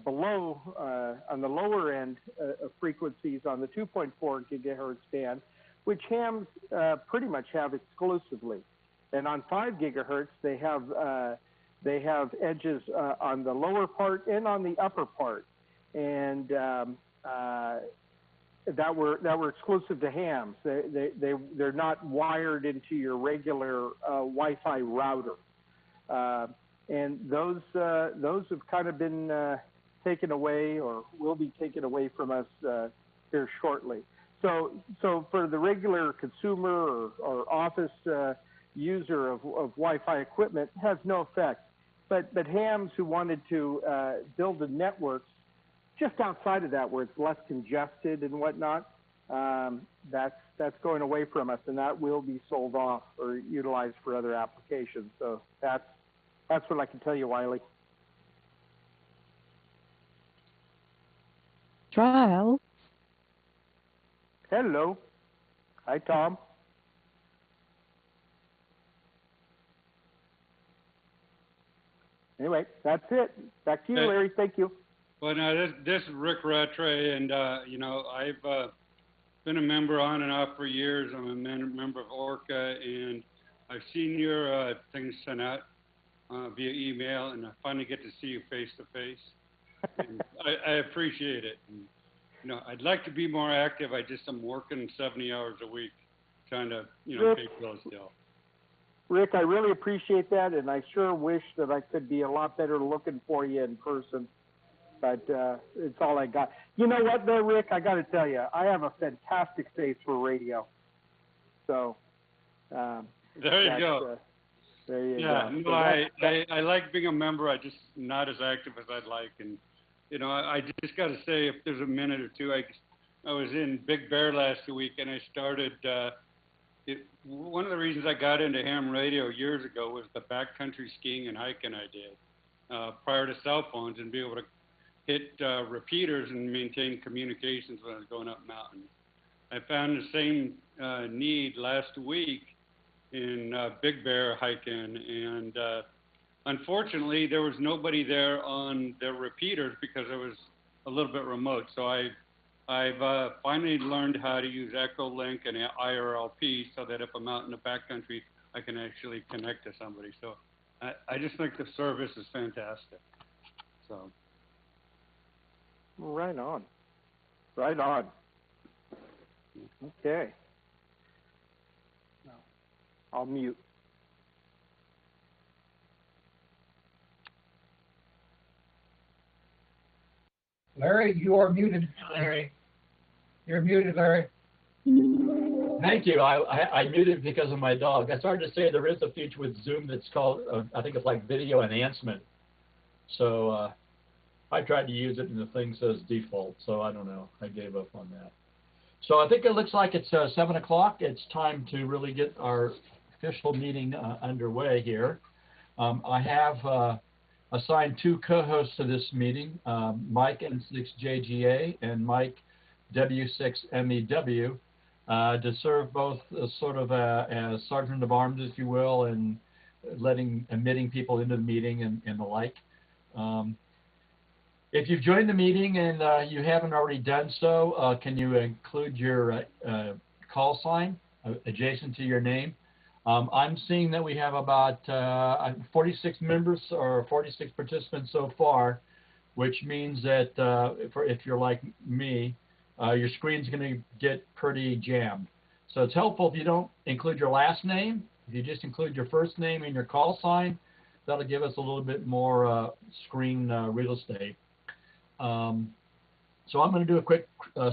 below on the lower end of frequencies on the 2.4 gigahertz band, which hams pretty much have exclusively. And on 5 gigahertz, they have edges on the lower part and on the upper part, and that were exclusive to hams. They're not wired into your regular Wi-Fi router. And those have kind of been taken away, or will be taken away from us here shortly. So for the regular consumer or office user of Wi-Fi equipment, it has no effect. But hams who wanted to build the networks just outside of that, where it's less congested and whatnot, that's going away from us, and that will be sold off or utilized for other applications. So that's what I can tell you, Wiley. Trial. Hello. Hi, Tom. Anyway, that's it. Back to you, Larry. Thank you. Well, now this is Rick Rattray, and I've been a member on and off for years. I'm a member of ORCA, and I've seen your things sent out via email, and I finally get to see you face to face. I appreciate it. And, I'd like to be more active. I'm working 70 hours a week, trying to pay bills still. Rick, I really appreciate that, and I sure wish that I could be a lot better looking for you in person. But it's all I got. You know what, though, Rick? I got to tell you, I have a fantastic face for radio. So there you go. There you go. No, I like being a member. I just not as active as I'd like, and I just got to say, if there's a minute or two, I was in Big Bear last week, and I started. One of the reasons I got into ham radio years ago was the backcountry skiing and hiking I did prior to cell phones, and be able to hit repeaters and maintain communications when I was going up mountains. I found the same need last week in Big Bear hiking, and unfortunately there was nobody there on the repeaters because it was a little bit remote. So I I've finally learned how to use Echolink and IRLP so that if I'm out in the backcountry, I can actually connect to somebody. So I just think the service is fantastic. So. Right on. Right on. Okay. I'll mute. Larry, you are muted. Larry. You're muted, Larry. Thank you. I muted because of my dog. I started to say there is a feature with Zoom that's called, I think it's like video enhancement. So I tried to use it and the thing says default. So I don't know. I gave up on that. So I think it looks like it's 7 o'clock. It's time to really get our official meeting underway here. I have assigned 2 co-hosts to this meeting, Mike N6JGA and Mike W6MEW, to serve both sort of as sergeant of arms, if you will, and admitting people into the meeting and the like. If you've joined the meeting and you haven't already done so, can you include your call sign adjacent to your name? I'm seeing that we have about 46 members or 46 participants so far, which means that if you're like me, your screen's going to get pretty jammed. So it's helpful if you don't include your last name. If you just include your first name and your call sign, that'll give us a little bit more screen real estate. So I'm going to do a quick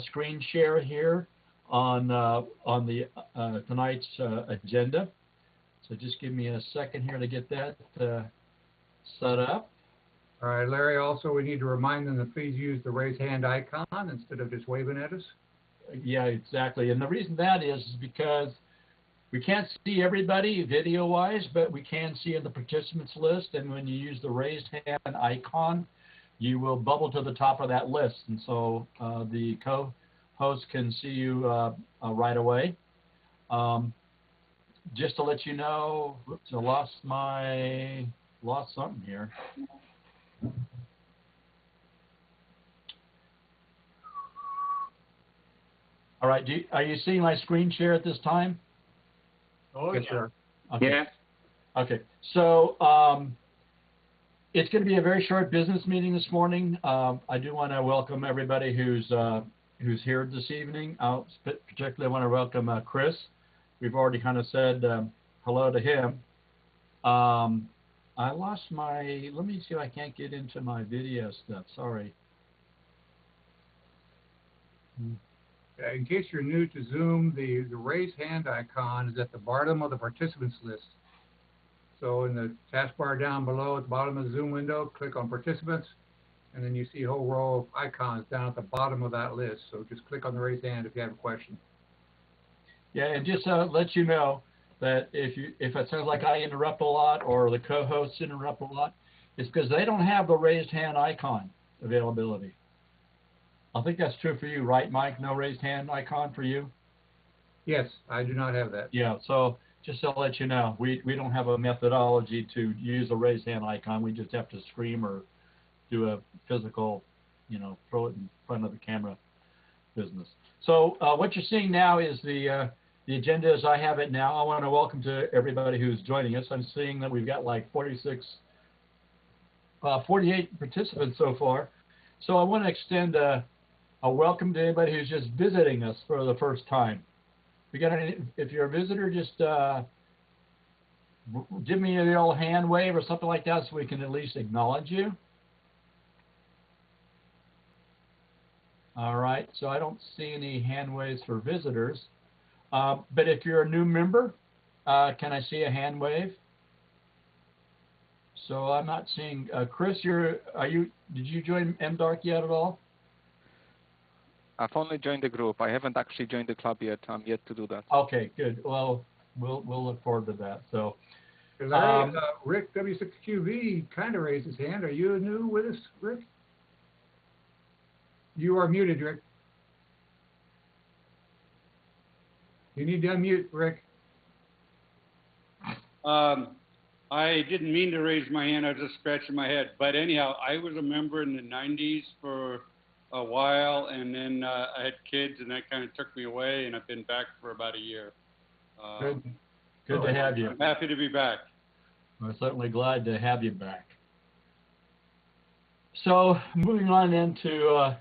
screen share here on the tonight's agenda. So just give me a second here to get that set up. All right, Larry, also we need to remind them to please use the raise hand icon instead of just waving at us. Yeah, exactly. And the reason that is because we can't see everybody video-wise, but we can see in the participants list. And when you use the raised hand icon, you will bubble to the top of that list. And so the co-host can see you right away. Just to let you know, oops, I lost something here. All right, are you seeing my screen share at this time? Oh, yes, yeah. sir. Okay. Yeah. Okay, so it's going to be a very short business meeting this morning. I do want to welcome everybody who's here this evening. I particularly want to welcome Chris. We've already kind of said hello to him. I lost my, let me see if I can't get into my video stuff, sorry. In case you're new to Zoom, the raise hand icon is at the bottom of the participants list. So in the taskbar down below at the bottom of the Zoom window, click on participants, and then you see a whole row of icons down at the bottom of that list. So just click on the raise hand if you have a question. Yeah, and just let you know that if it sounds like I interrupt a lot or the co-hosts interrupt a lot, it's because they don't have the raised hand icon availability. I think that's true for you, right, Mike? No raised hand icon for you? Yes, I do not have that. Yeah, so just to let you know, we don't have a methodology to use a raised hand icon. We just have to scream or do a physical, throw it in front of the camera business. So what you're seeing now is the agenda as I have it now. I want to welcome to everybody who's joining us. I'm seeing that we've got like 48 participants so far. So I want to extend a welcome to anybody who's just visiting us for the first time. If you're a visitor, just give me a little hand wave or something like that so we can at least acknowledge you. All right, so I don't see any hand waves for visitors. But if you're a new member, can I see a hand wave? So I'm not seeing Chris. Did you join MDARC yet at all? I've only joined the group. I haven't actually joined the club yet. I'm yet to do that. Okay, good. Well, we'll look forward to that. So, Larry, Rick W6QV kind of raised his hand. Are you new with us, Rick? You are muted, Rick. You need to unmute, Rick. I didn't mean to raise my hand. I was just scratching my head. But anyhow, I was a member in the 90s for a while, and then I had kids, and that kind of took me away, and I've been back for about a year. Good to have you. I'm happy to be back. We're certainly glad to have you back. So moving on into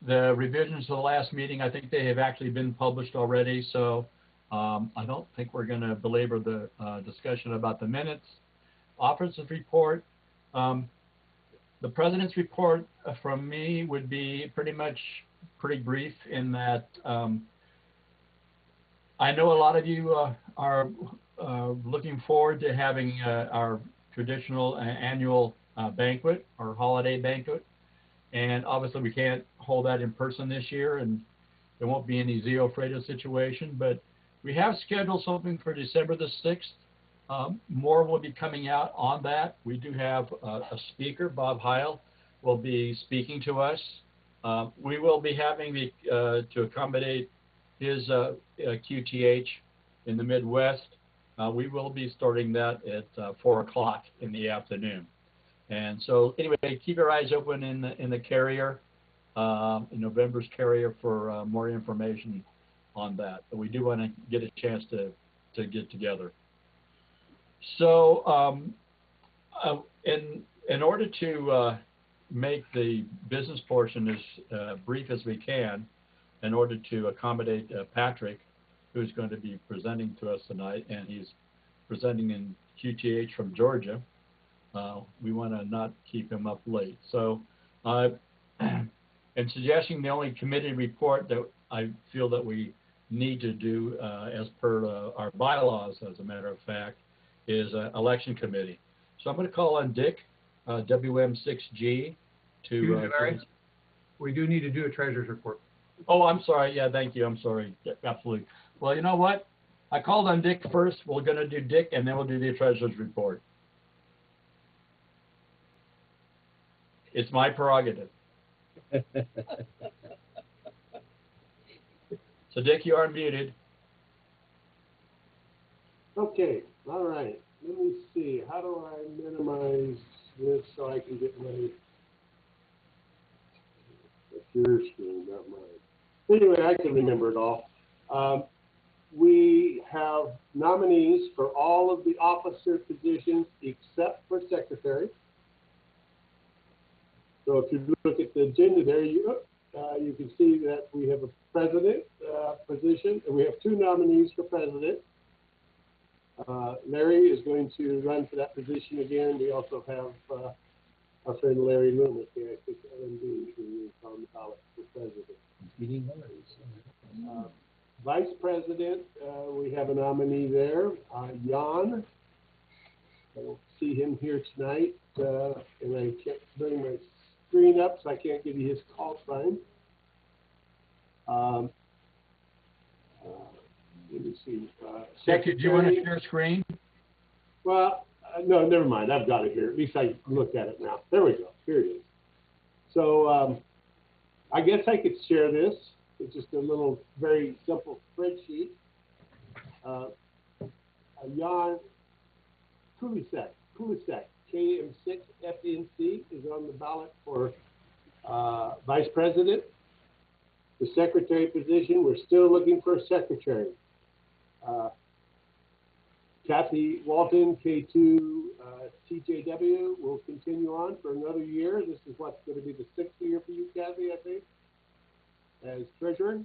the revisions to the last meeting, I think they have actually been published already, so I don't think we're going to belabor the discussion about the minutes. Officer's report. The President's report from me would be pretty brief in that I know a lot of you are looking forward to having our traditional annual banquet or holiday banquet, and obviously we can't hold that in person this year, and there won't be any Zio Fredo situation, but we have scheduled something for December the 6th. More will be coming out on that. We do have a speaker, Bob Heil, will be speaking to us. We will be having to accommodate his QTH in the Midwest. We will be starting that at 4 o'clock in the afternoon. And so anyway, keep your eyes open in the carrier, in November's carrier for more information on that. But we do want to get a chance to get together. So in order to make the business portion as brief as we can, in order to accommodate Patrick, who's going to be presenting to us tonight, and he's presenting in QTH from Georgia, we want to not keep him up late. So in suggesting the only committee report that I feel that we need to do as per our bylaws, as a matter of fact, is election committee. So I'm going to call on Dick, WM6G, to... we do need to do a treasurer's report. Oh, I'm sorry. Yeah, thank you. I'm sorry. Yeah, absolutely. Well, you know what? I called on Dick first. We're going to do Dick, and then we'll do the treasurer's report. It's my prerogative. So, Dick, you are muted. Okay, all right. Let me see. How do I minimize this so I can get my your screen, not mine. Anyway, I can remember it all. We have nominees for all of the officer positions except for secretary. So if you look at the agenda there, you can see that we have a president position, and we have 2 nominees for president. Larry is going to run for that position again. We also have our friend Larry Loomis, the LMD, who is on the ballot for president. Vice president, we have a nominee there, Jan. I don't see him here tonight, and I can't bring my screen up, so I can't give you his call sign. Let me see. Secretary, do you want to share screen? Well, no, never mind. I've got it here. At least I looked at it now. There we go. Here it is. So I guess I could share this. It's just a little, very simple spreadsheet. Jan Kulisek, KM6FNC, is on the ballot for vice president. The secretary position, we're still looking for a secretary. Kathy Walton, K2 TJW, will continue on for another year. This is what's going to be the 6th year for you, Kathy, I think, as treasurer.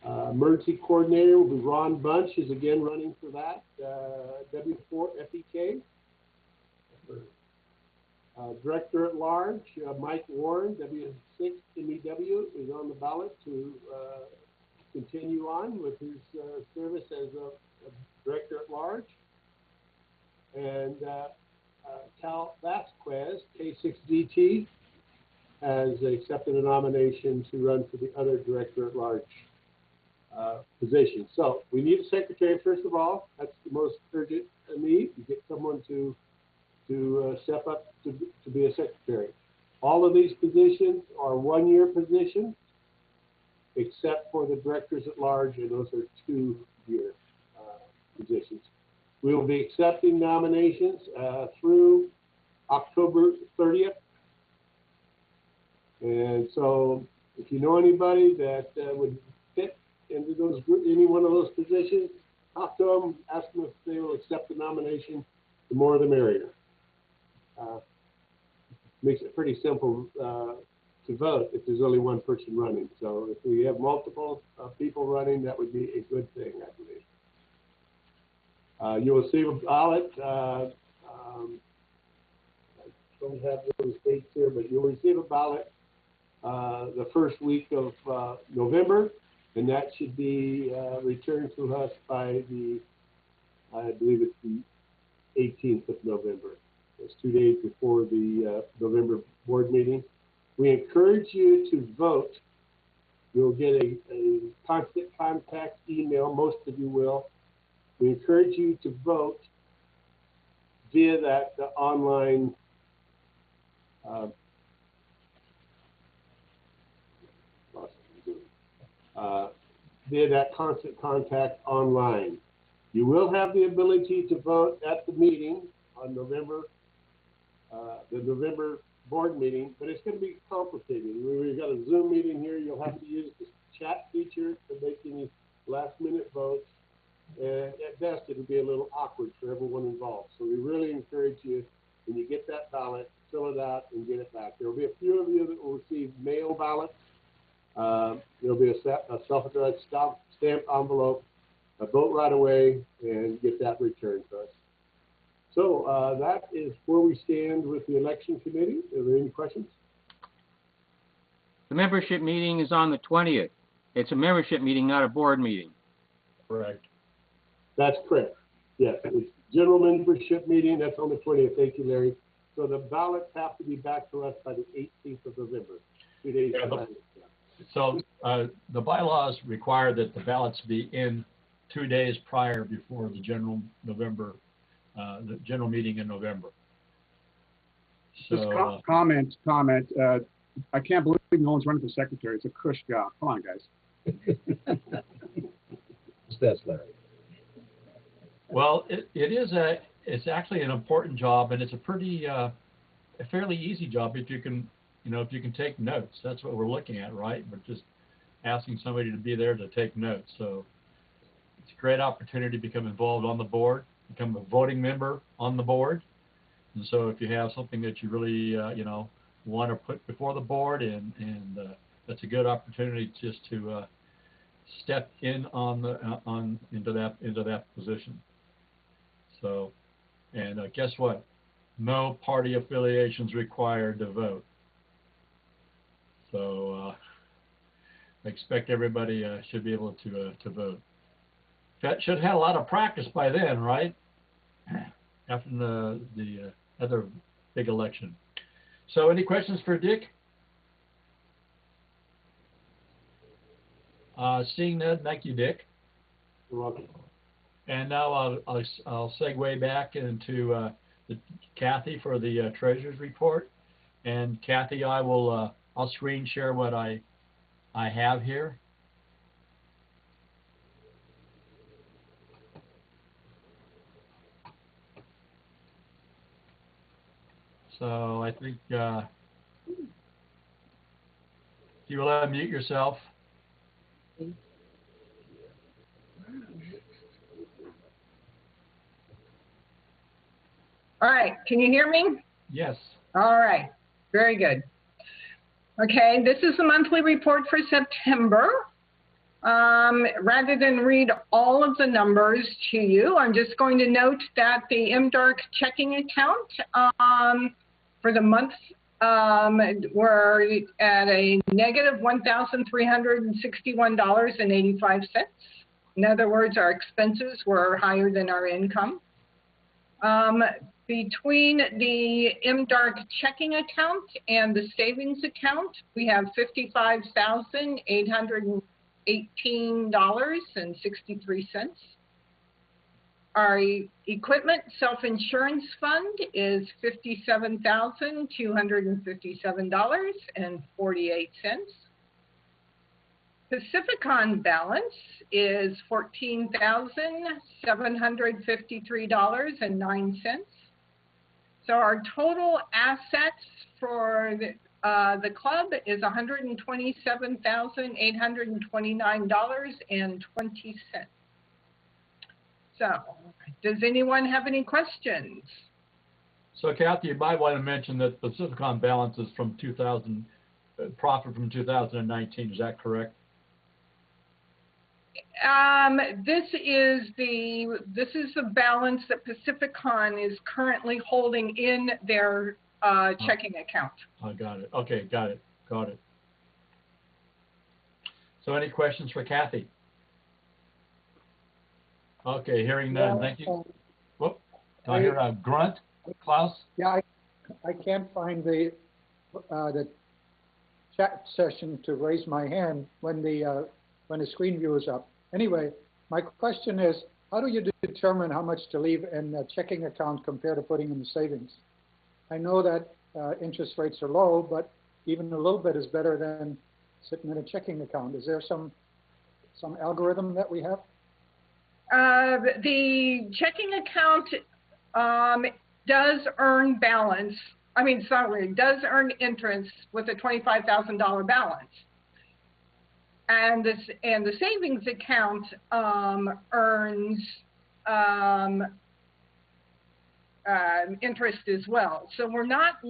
Emergency coordinator will be Ron Bunch, is again running for that, W4 FEK. Director at large, Mike Warren, W6 MEW, is on the ballot to continue on with his service as a director at large. And Cal Vasquez, K6DT, has accepted a nomination to run for the other director at large position. So we need a secretary, first of all. That's the most urgent need. You get someone to step up to be a secretary. All of these positions are 1-year positions, except for the directors at large, and those are 2-year positions. We will be accepting nominations through October 30th. And so if you know anybody that would fit into any one of those positions, talk to them, ask them if they will accept the nomination. The more the merrier. Makes it pretty simple to vote if there's only one person running. So if we have multiple people running, that would be a good thing, I believe. You will receive a ballot. I don't have those dates here, but you'll receive a ballot the first week of November, and that should be returned to us by I believe it's the 18th of November. It's 2 days before the November board meeting. We encourage you to vote. You'll get a constant contact email, most of you will. We encourage you to vote via that online via that constant contact online. You will have the ability to vote at the meeting on November, the November board meeting, but it's going to be complicated. We've got a Zoom meeting here. You'll have to use the chat feature to make any last-minute votes. And at best, it'll be a little awkward for everyone involved. So we really encourage you, when you get that ballot, fill it out and get it back. There will be a few of you that will receive mail ballots. There'll be a self-addressed stamped envelope. Vote right away and get that returned to us. So that is where we stand with the election committee. Are there any questions? The membership meeting is on the 20th. It's a membership meeting, not a board meeting. Correct. That's correct. Yes, it's general membership meeting. That's on the 20th. Thank you, Larry. So the ballots have to be back to us by the 18th of November. 2 days. So the bylaws require that the ballots be in 2 days prior before the general meeting in November. So, Just comment. I can't believe no one's running for secretary. It's a cush job. Come on, guys. That's Larry. Well, it's actually an important job, and it's a fairly easy job if you can, if you can take notes. That's what we're looking at, right? We're just asking somebody to be there to take notes. So it's a great opportunity to become involved on the board, become a voting member on the board. And so if you have something that you really, want to put before the board, and that's a good opportunity just to step in into that position. So, and guess what? No party affiliations required to vote. So I expect everybody should be able to vote. Should have had a lot of practice by then, right? After the other big election. So any questions for Dick? Seeing none, thank you, Dick. You're welcome. And now I'll segue back into Kathy for the treasurer's report. And Kathy, I'll screen share what I have here. So I think if you will unmute yourself. All right, can you hear me? Yes. All right, very good. Okay, this is the monthly report for September. Rather than read all of the numbers to you, I'm just going to note that the MDARC checking account for the month we're at a negative $1,361.85. In other words, our expenses were higher than our income. Between the MDARC checking account and the savings account, we have $55,818.63. Our equipment self-insurance fund is $57,257.48. Pacificon balance is $14,753.09. So our total assets for The club is $127,829.20. So, does anyone have any questions? So Kathy, you might want to mention that Pacificon balance is from 2000, profit from 2019. Is that correct? This is the balance that Pacificon is currently holding in their checking account. I got it. Okay, got it. Got it. So any questions for Kathy? Okay, hearing none. Thank you. Whoop. Do I hear a grunt? Klaus? Yeah, I can't find the chat session to raise my hand when the screen view is up. Anyway, my question is, how do you determine how much to leave in the checking account compared to putting in the savings? I know that interest rates are low, but even a little bit is better than sitting in a checking account. Is there some algorithm that we have? The checking account does earn balance. Does earn interest with a $25,000 balance. And the savings account earns interest as well. So we're not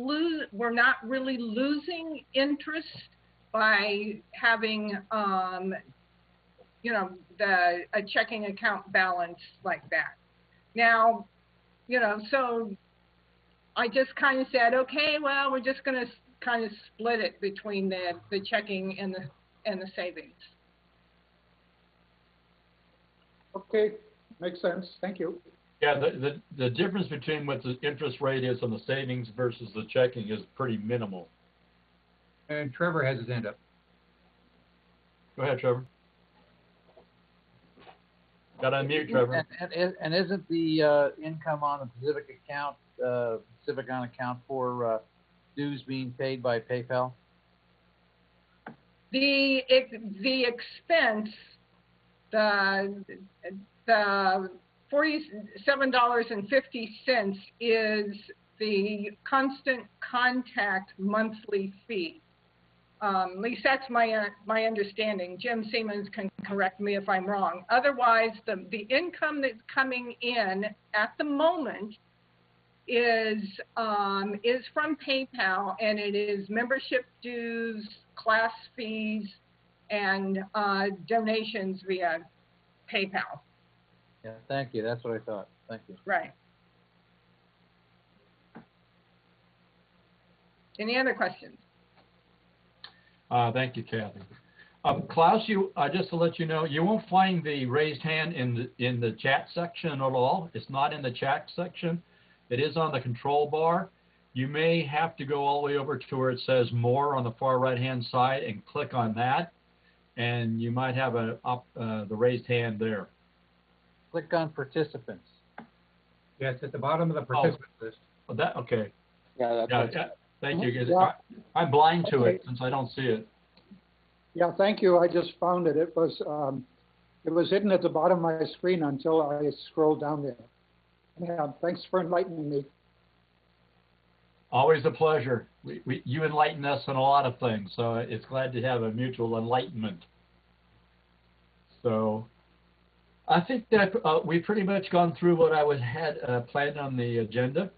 really losing interest by having a checking account balance like that. Now, so I just kind of said, okay, well, we're just going to kind of split it between the checking and the savings. Okay, makes sense. Thank you. Yeah, the difference between what the interest rate is on the savings versus the checking is pretty minimal. And Trevor has his hand up. Go ahead, Trevor. Got to unmute, Trevor. And isn't the income on the Pacificon account for dues being paid by PayPal? The expense, the $47.50 is the constant contact monthly fee. At least that's my understanding. Jim Siemens can correct me if I'm wrong. Otherwise, the income that's coming in at the moment is from PayPal, and it is membership dues, class fees, and donations via PayPal. Yeah, thank you. That's what I thought. Thank you. Right. Any other questions? Thank you, Kathy. Klaus, just to let you know, you won't find the raised hand in the chat section at all. It's not in the chat section. It is on the control bar. You may have to go all the way over to where it says more on the far right-hand side and click on that, and you might have the raised hand there. Click on participants. Yeah, it's at the bottom of the participant list. Oh, okay. Yeah, that's yeah, thank you. Yeah. I'm blind to Okay. it since I don't see it. Yeah, thank you. I just found it. It was hidden at the bottom of my screen until I scrolled down there. Yeah, thanks for enlightening me. Always a pleasure. You enlighten us on a lot of things, so it's glad to have a mutual enlightenment. So I think that we've pretty much gone through what I had planned on the agenda,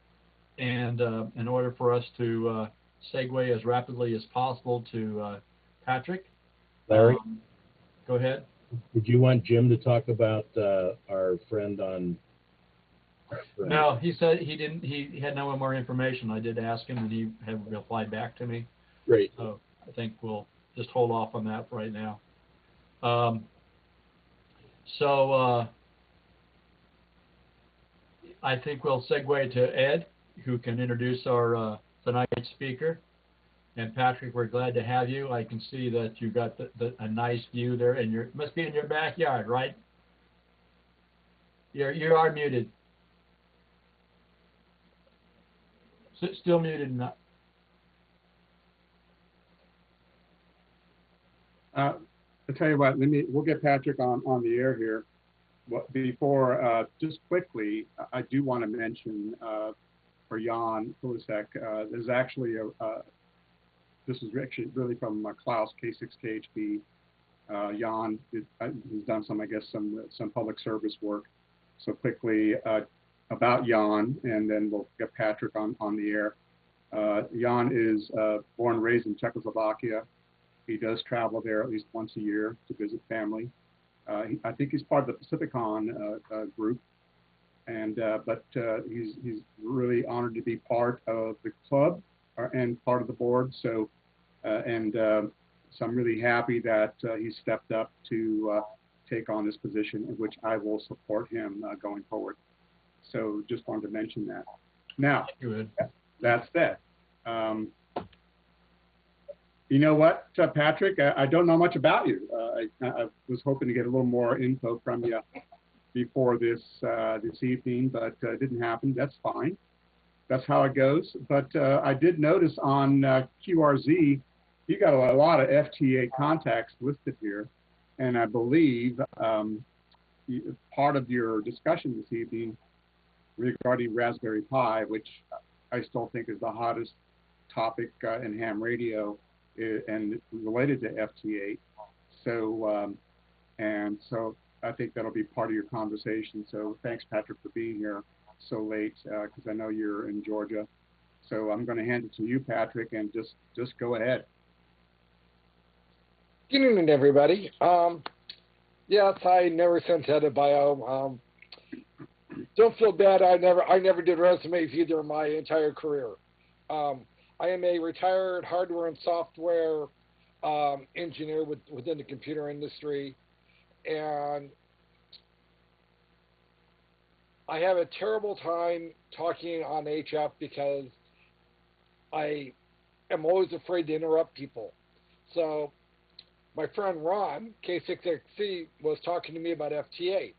and in order for us to segue as rapidly as possible to Patrick. Larry? Go ahead. Did you want Jim to talk about our friend on? No, he said he didn't. He had no more information. I did ask him, and he hadn't replied back to me. Great. So I think we'll just hold off on that right now. I think we'll segue to Ed, who can introduce our tonight's speaker. And Patrick, we're glad to have you. I can see that you got a nice view there, and you must be in your backyard, right? You are muted. Still muted. Not. I'll tell you what. We'll get Patrick on the air here. Before, just quickly, I do want to mention for Jan Kulisek, there's actually this is actually really from Klaus, K6KHB. Jan has done some, I guess, some public service work. So quickly about Jan, and then we'll get Patrick on the air. Jan is born and raised in Czechoslovakia. He does travel there at least once a year to visit family. I think he's part of the Pacificon group, and but he's really honored to be part of the club and part of the board. So so I'm really happy that he stepped up to take on this position, in which I will support him going forward. So just wanted to mention that. Now, that said, you know what, Patrick, I don't know much about you. I was hoping to get a little more info from you before this evening, but it didn't happen. That's fine. That's how it goes. But I did notice on QRZ, you got a lot of FTA contacts listed here. And I believe part of your discussion this evening regarding Raspberry Pi, which I still think is the hottest topic in ham radio and related to FT8. So, so I think that'll be part of your conversation. So thanks, Patrick, for being here so late, because I know you're in Georgia. So I'm going to hand it to you, Patrick, and just go ahead. Good evening, everybody. Yes, I never sent out a bio. Don't feel bad. I never did resumes either in my entire career. I am a retired hardware and software engineer within the computer industry, and I have a terrible time talking on HF because I am always afraid to interrupt people. So my friend Ron, K6XC, was talking to me about FT8.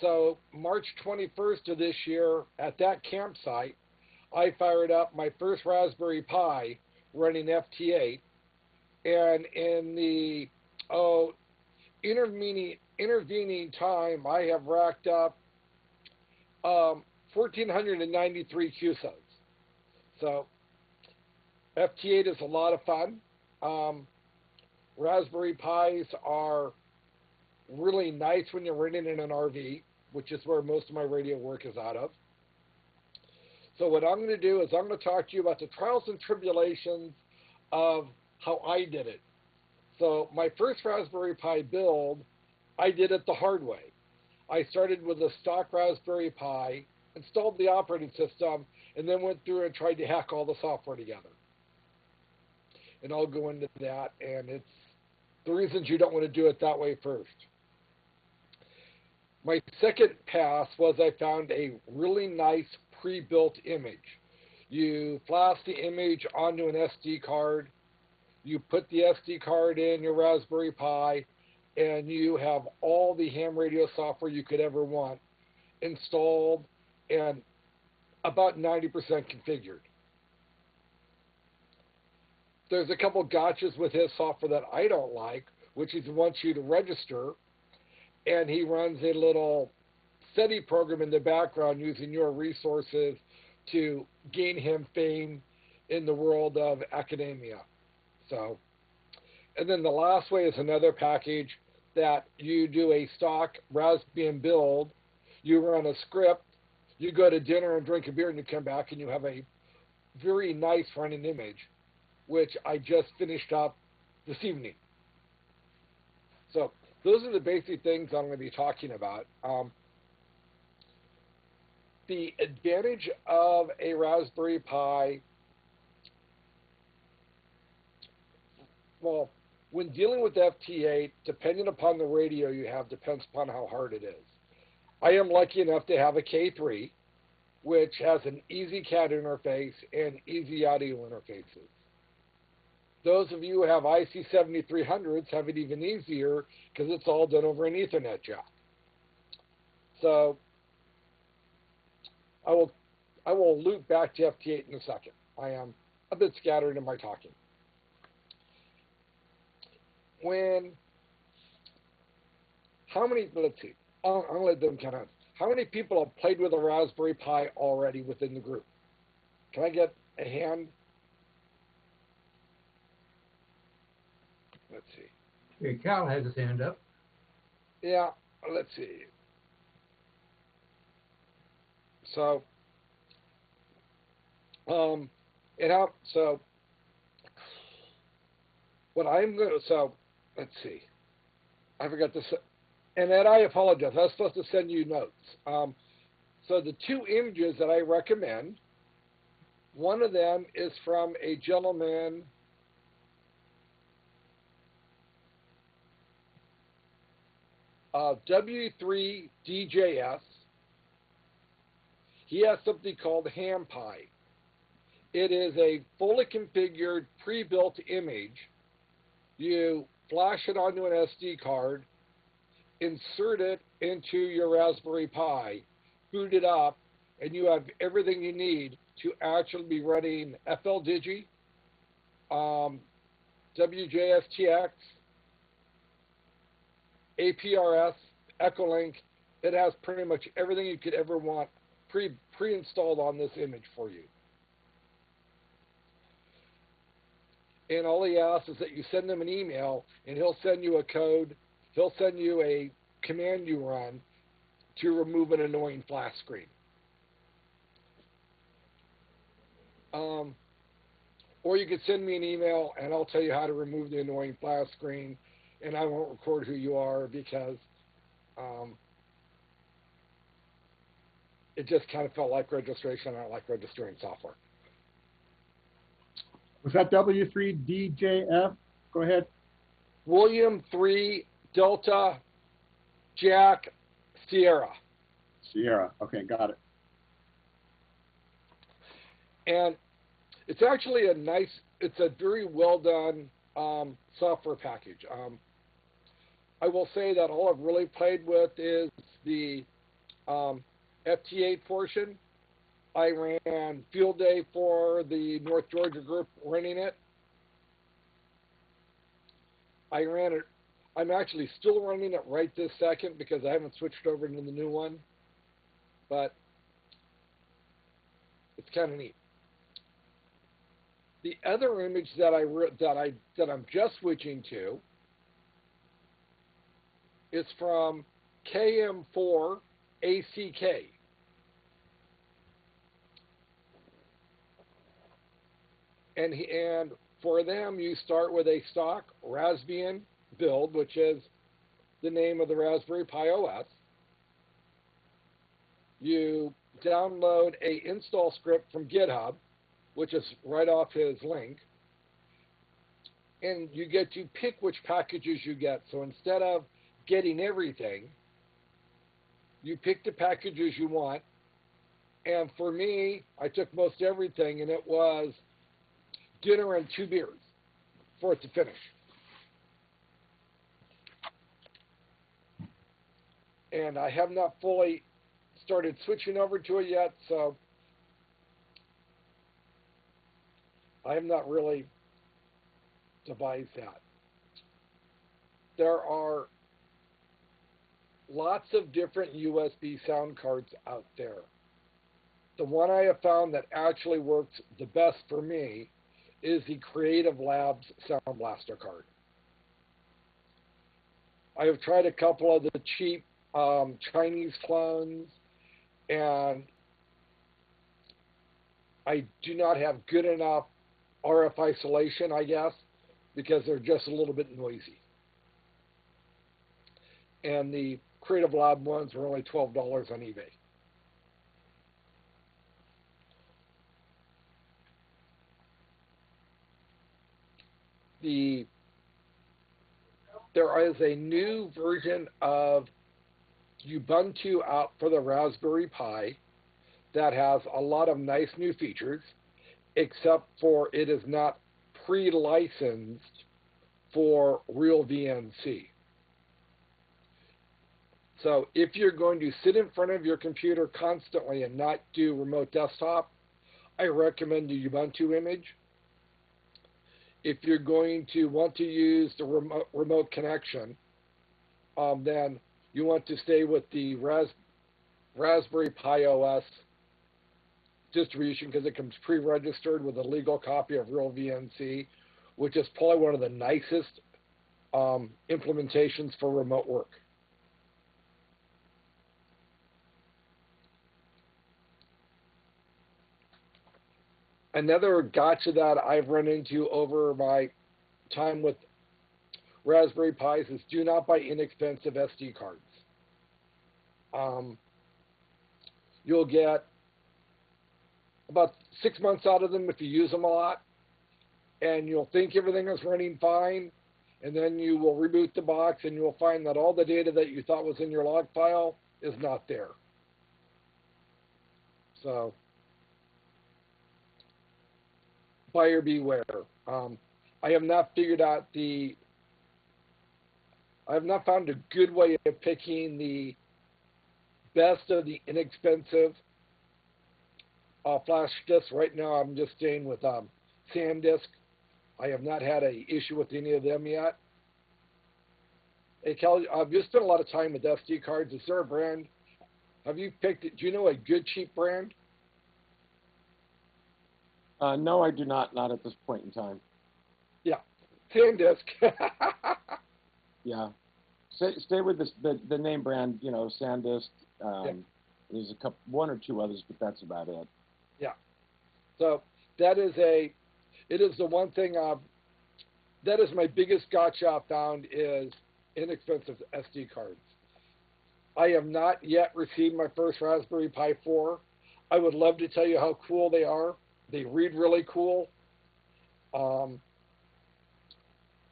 So March 21st of this year, at that campsite, I fired up my first Raspberry Pi running FT8, and in the intervening time, I have racked up 1,493 QSOs. So FT8 is a lot of fun. Raspberry Pis are really nice when you're running in an RV, which is where most of my radio work is out of. So what I'm going to do is I'm going to talk to you about the trials and tribulations of how I did it. So my first Raspberry Pi build, I did it the hard way. I started with a stock Raspberry Pi, installed the operating system, and then went through and tried to hack all the software together. And I'll go into that, and it's the reasons you don't want to do it that way first. My second pass was I found a really nice pre-built image. You flash the image onto an SD card, you put the SD card in your Raspberry Pi, and you have all the ham radio software you could ever want installed and about 90% configured. There's a couple gotchas with his software that I don't like, which is he wants you to register, and he runs a little SETI program in the background using your resources to gain him fame in the world of academia. So, and then the last way is another package that you do a stock Raspbian build, you run a script, you go to dinner and drink a beer, and you come back and you have a very nice running image, which I just finished up this evening. So those are the basic things I'm going to be talking about. The advantage of a Raspberry Pi, well, when dealing with FT8, depending upon the radio you have, depends upon how hard it is. I am lucky enough to have a K3, which has an easy CAD interface and easy audio interfaces. Those of you who have IC7300s have it even easier because it's all done over an Ethernet jack. So I will loop back to FT8 in a second. I am a bit scattered in my talking. Let's see, I'm going to let them count out. How many people have played with a Raspberry Pi already within the group? Can I get a hand? let's see. Okay, Cal has his hand up. Yeah, let's see. So, so what I'm going to, so let's see. I forgot to say, and Ed, I apologize. I was supposed to send you notes. So the two images that I recommend, one of them is from a gentleman W3DJS. He has something called Ham Pie. It is a fully configured, pre-built image. You flash it onto an SD card, insert it into your Raspberry Pi, boot it up, and you have everything you need to actually be running FLDigi, WJSTX, APRS, Echolink. It has pretty much everything you could ever want pre-installed on this image for you. And all he asks is that you send him an email, and he'll send you a code. He'll send you a command you run to remove an annoying flash screen. Or you could send me an email, and I'll tell you how to remove the annoying flash screen, and I won't record who you are because it just kind of felt like registration. I don't like registering software. Was that W3DJF? Go ahead. William 3 Delta Jack Sierra. Sierra. Okay, got it. And it's actually it's a very well done software package. I will say that all I've really played with is the FT8 portion. I ran Field Day for the North Georgia group running it. I ran it. I'm actually still running it right this second because I haven't switched over into the new one. But it's kind of neat. The other image that I'm just switching to is from KM4 ACK. And for them, you start with a stock Raspbian build, which is the name of the Raspberry Pi OS. You download a install script from GitHub, which is right off his link, and you get to pick which packages you get. So instead of getting everything, you pick the packages you want. And for me, I took most everything, and it was dinner and 2 beers for it to finish. And I have not fully started switching over to it yet, so I have not really devised that. There are lots of different USB sound cards out there. The one I have found that actually works the best for me is the Creative Labs Sound Blaster card. I have tried a couple of the cheap Chinese clones, and I do not have good enough RF isolation, I guess, because they're just a little bit noisy. And the Creative Lab ones were only $12 on eBay. There is a new version of Ubuntu out for the Raspberry Pi that has a lot of nice new features, except for it is not pre-licensed for real VNC. So if you're going to sit in front of your computer constantly and not do remote desktop, I recommend the Ubuntu image. If you're going to want to use the remote connection, then you want to stay with the Raspberry Pi OS distribution because it comes pre-registered with a legal copy of real VNC, which is probably one of the nicest implementations for remote work. Another gotcha that I've run into over my time with Raspberry Pis is do not buy inexpensive SD cards. You'll get about 6 months out of them if you use them a lot, and you'll think everything is running fine, and then you will reboot the box and you'll find that all the data that you thought was in your log file is not there. So, buyer beware. I have not found a good way of picking the best of the inexpensive flash disks. Right now I'm just staying with SanDisk. I have not had an issue with any of them yet. Hey, Kelly, you spent a lot of time with SD cards. Is there a brand? Have you picked it? Do you know a good, cheap brand? No, I do not at this point in time. Yeah, SanDisk. Yeah. Stay with the name brand, SanDisk. Yeah. There's one or two others, but that's about it. Yeah. So it is the one thing, that is my biggest gotcha I've found is inexpensive SD cards. I have not yet received my first Raspberry Pi 4. I would love to tell you how cool they are. They read really cool.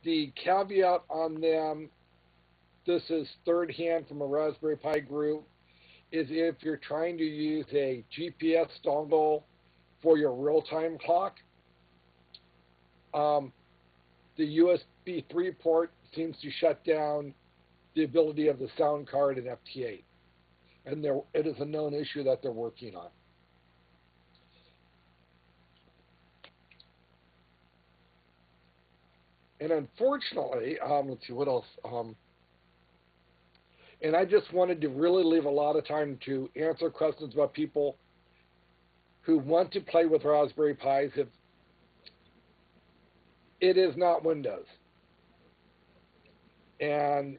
The caveat on them, this is third hand from a Raspberry Pi group, is if you're trying to use a GPS dongle for your real-time clock, the USB 3 port seems to shut down the ability of the sound card in FT8. And it is a known issue that they're working on. And unfortunately, let's see, what else? And I just wanted to really leave a lot of time to answer questions about people who want to play with Raspberry Pis. If it is not Windows. And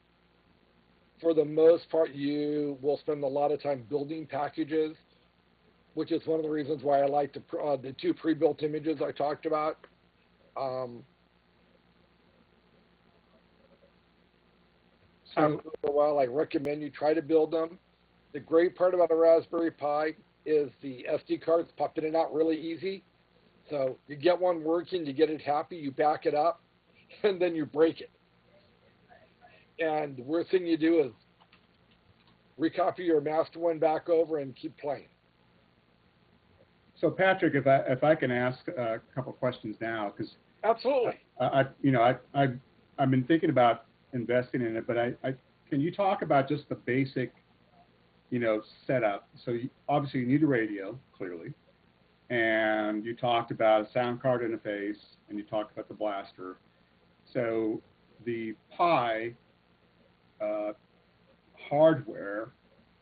for the most part, you will spend a lot of time building packages, which is one of the reasons why I like the two pre-built images I talked about. After a while, I recommend you try to build them. The great part about a Raspberry Pi is the SD cards pop in and out really easy. So you get one working, you get it happy, you back it up, and then you break it. And the worst thing you do is recopy your master one back over and keep playing. So Patrick, if I can ask a couple questions now, because absolutely, I've been thinking about investing in it, but can you talk about just the basic, setup? So obviously you need a radio, clearly, and you talked about a sound card interface, and you talked about the blaster. So the Pi hardware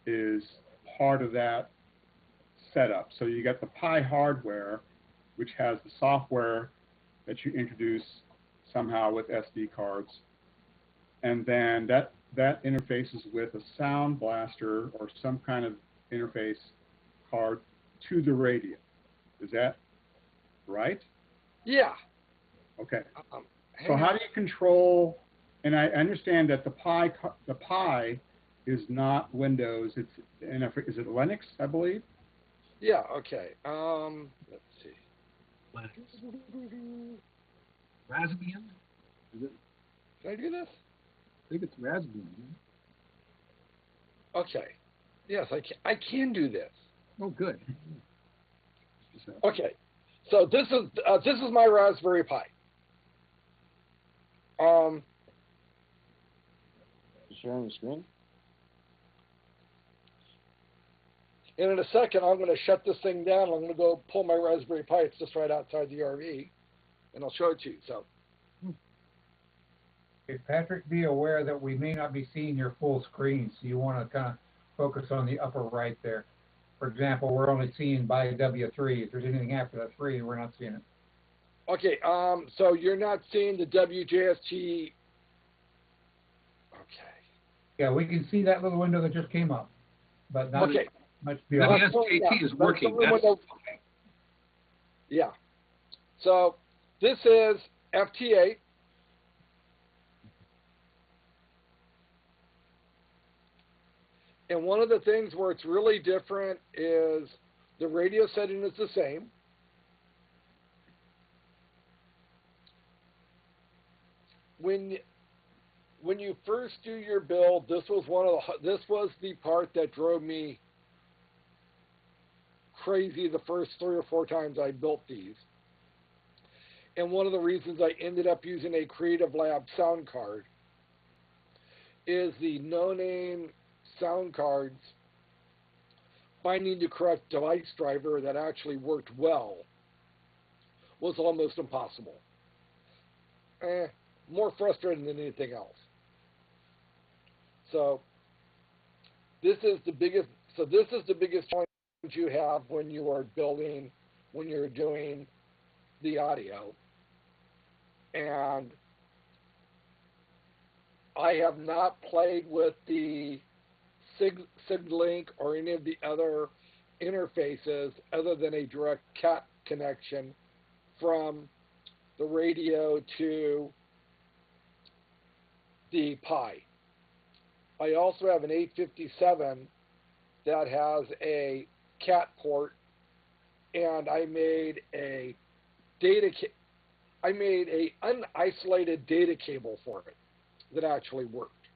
is part of that setup. So you got the Pi hardware, which has the software that you introduce somehow with SD cards, and then that interfaces with a sound blaster or some kind of interface card to the radio. Is that right? Yeah. Okay. So how do you control? And I understand that the Pi is not Windows. Is it Linux, I believe? Yeah. Okay. Let's see. Raspbian? Is it? Can I do this? I think it's Raspbian. Okay. Yes, I can do this. Oh, good. Okay. So this is my Raspberry Pi. Sharing the screen. And in a second, I'm going to shut this thing down. I'm going to go pull my Raspberry Pi. It's just right outside the RV, and I'll show it to you. So. Okay, Patrick, be aware that we may not be seeing your full screen, so you want to kind of focus on the upper right there. For example, we're only seeing by W3. If there's anything after that 3, we're not seeing it. Okay, so you're not seeing the WJST Yeah, we can see that little window that just came up, but not Okay. much The beyond. SKT is working. That's That's, Yeah. So this is FT8. And one of the things where it's really different is the radio setting is the same. When you first do your build, this was the part that drove me crazy the first 3 or 4 times I built these. And one of the reasons I ended up using a Creative Lab sound card is the no-name sound cards finding the correct device driver that actually worked well was almost impossible. More frustrating than anything else. So this is the biggest challenge you have when you are building, when you're doing the audio. And I have not played with the SigLink or any of the other interfaces other than a direct cat connection from the radio to the Pi. I also have an 857 that has a cat port, and I made a unisolated data cable for it that actually worked.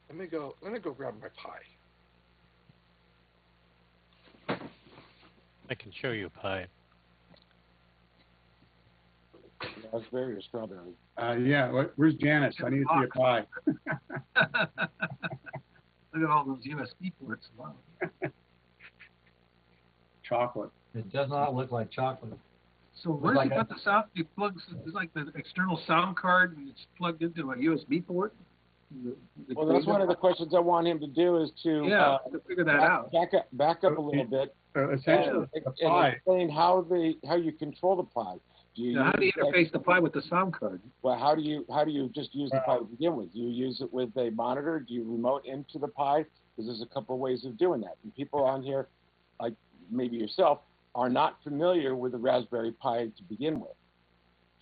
Let me go grab my Pi. I can show you a pie. Raspberry or strawberry? Yeah, where's Janice? I need to see a pie. look at all those USB ports. Wow. Chocolate. It does not look like chocolate. So where's he got the sound? He plugs, it's like the external sound card, and it's plugged into a USB port. Well, that's one of the questions I want him to do is to figure that out. Back up a little bit. Essentially, and explain how you control the Pi. How do you interface the Pi with the sound card? Well, how do you just use the Pi to begin with? Do you use it with a monitor? Do you remote into the Pi? Because there's a couple of ways of doing that. And people on here, like maybe yourself, are not familiar with the Raspberry Pi to begin with.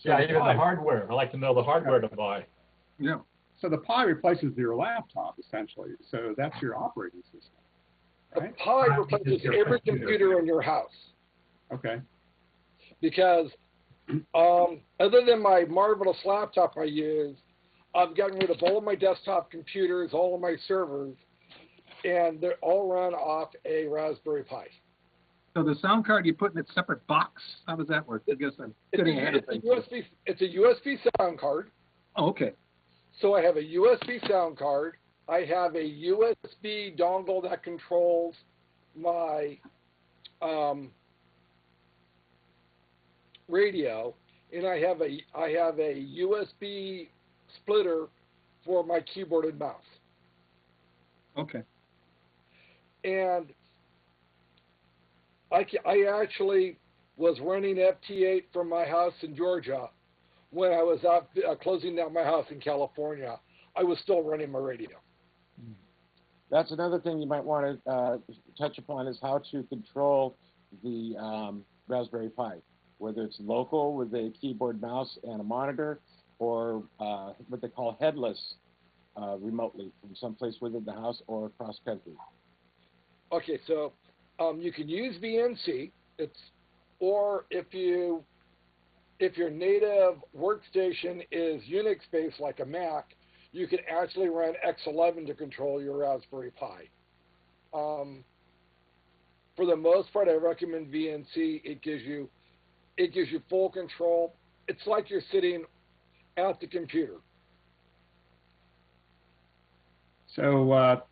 So yeah, even the hardware. I like to know the hardware to buy. Yeah. So the Pi replaces your laptop essentially. So that's your operating system. Right? The Pi replaces every computer in your house. Okay. Because other than my marvelous laptop I use, I've gotten rid of all of my desktop computers, all of my servers, and they're all run off a Raspberry Pi. So the sound card you put in a separate box? How does that work? I guess I'm getting ahead of things. It's a USB sound card. Oh, okay. So I have a USB sound card. I have a USB dongle that controls my radio, and I have a USB splitter for my keyboard and mouse. Okay. And I actually was running FT8 from my house in Georgia when I was out closing down my house in California. I was still running my radio. That's another thing you might want to touch upon is how to control the Raspberry Pi, whether it's local with a keyboard, mouse, and a monitor, or what they call headless remotely from someplace within the house or across country. Okay, so you can use VNC. Or if your native workstation is Unix-based like a Mac, you can actually run X11 to control your Raspberry Pi. For the most part, I recommend VNC. It gives you full control. It's like you're sitting at the computer. So,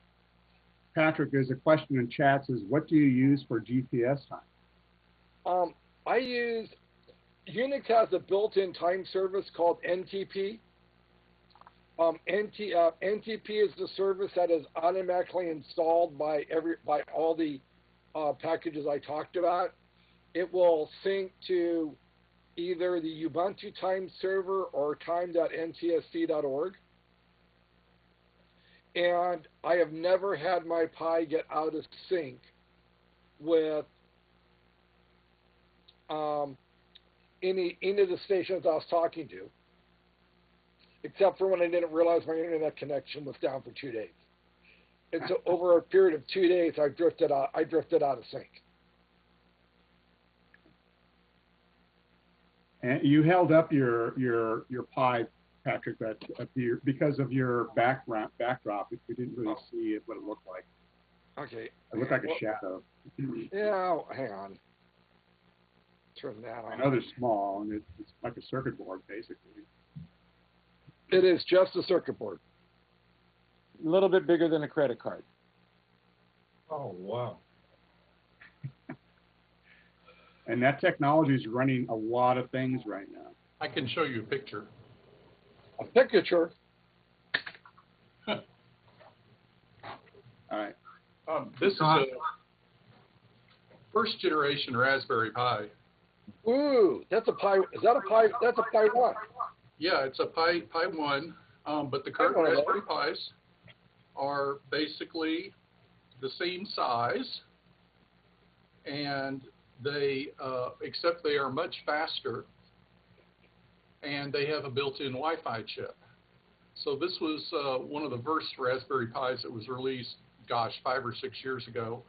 Patrick, there's a question in chat says, what do you use for GPS time? Unix has a built-in time service called NTP. NTP is the service that is automatically installed by all the packages I talked about. It will sync to either the Ubuntu Time server or time.ntsc.org. And I have never had my Pi get out of sync with any of the stations I was talking to, except for when I didn't realize my internet connection was down for 2 days. And so over a period of 2 days, I drifted out of sync. And you held up your Pi, Patrick, that appeared because of your backdrop. We didn't really see what it looked like. Okay. It looked like a shadow. Yeah, hang on. Turn that on. I know they're small, and it's like a circuit board, basically. It is just a circuit board. A little bit bigger than a credit card. Oh, wow. And that technology is running a lot of things right now. I can show you a picture. A picture? All right. This is a first generation Raspberry Pi. Ooh, that's a Pi. Is that a Pi? That's a Pi 1. Yeah, it's a Pi 1, but the current Raspberry Pis are basically the same size, and they, except they are much faster, and they have a built-in Wi-Fi chip. So this was one of the first Raspberry Pis that was released, gosh, 5 or 6 years ago.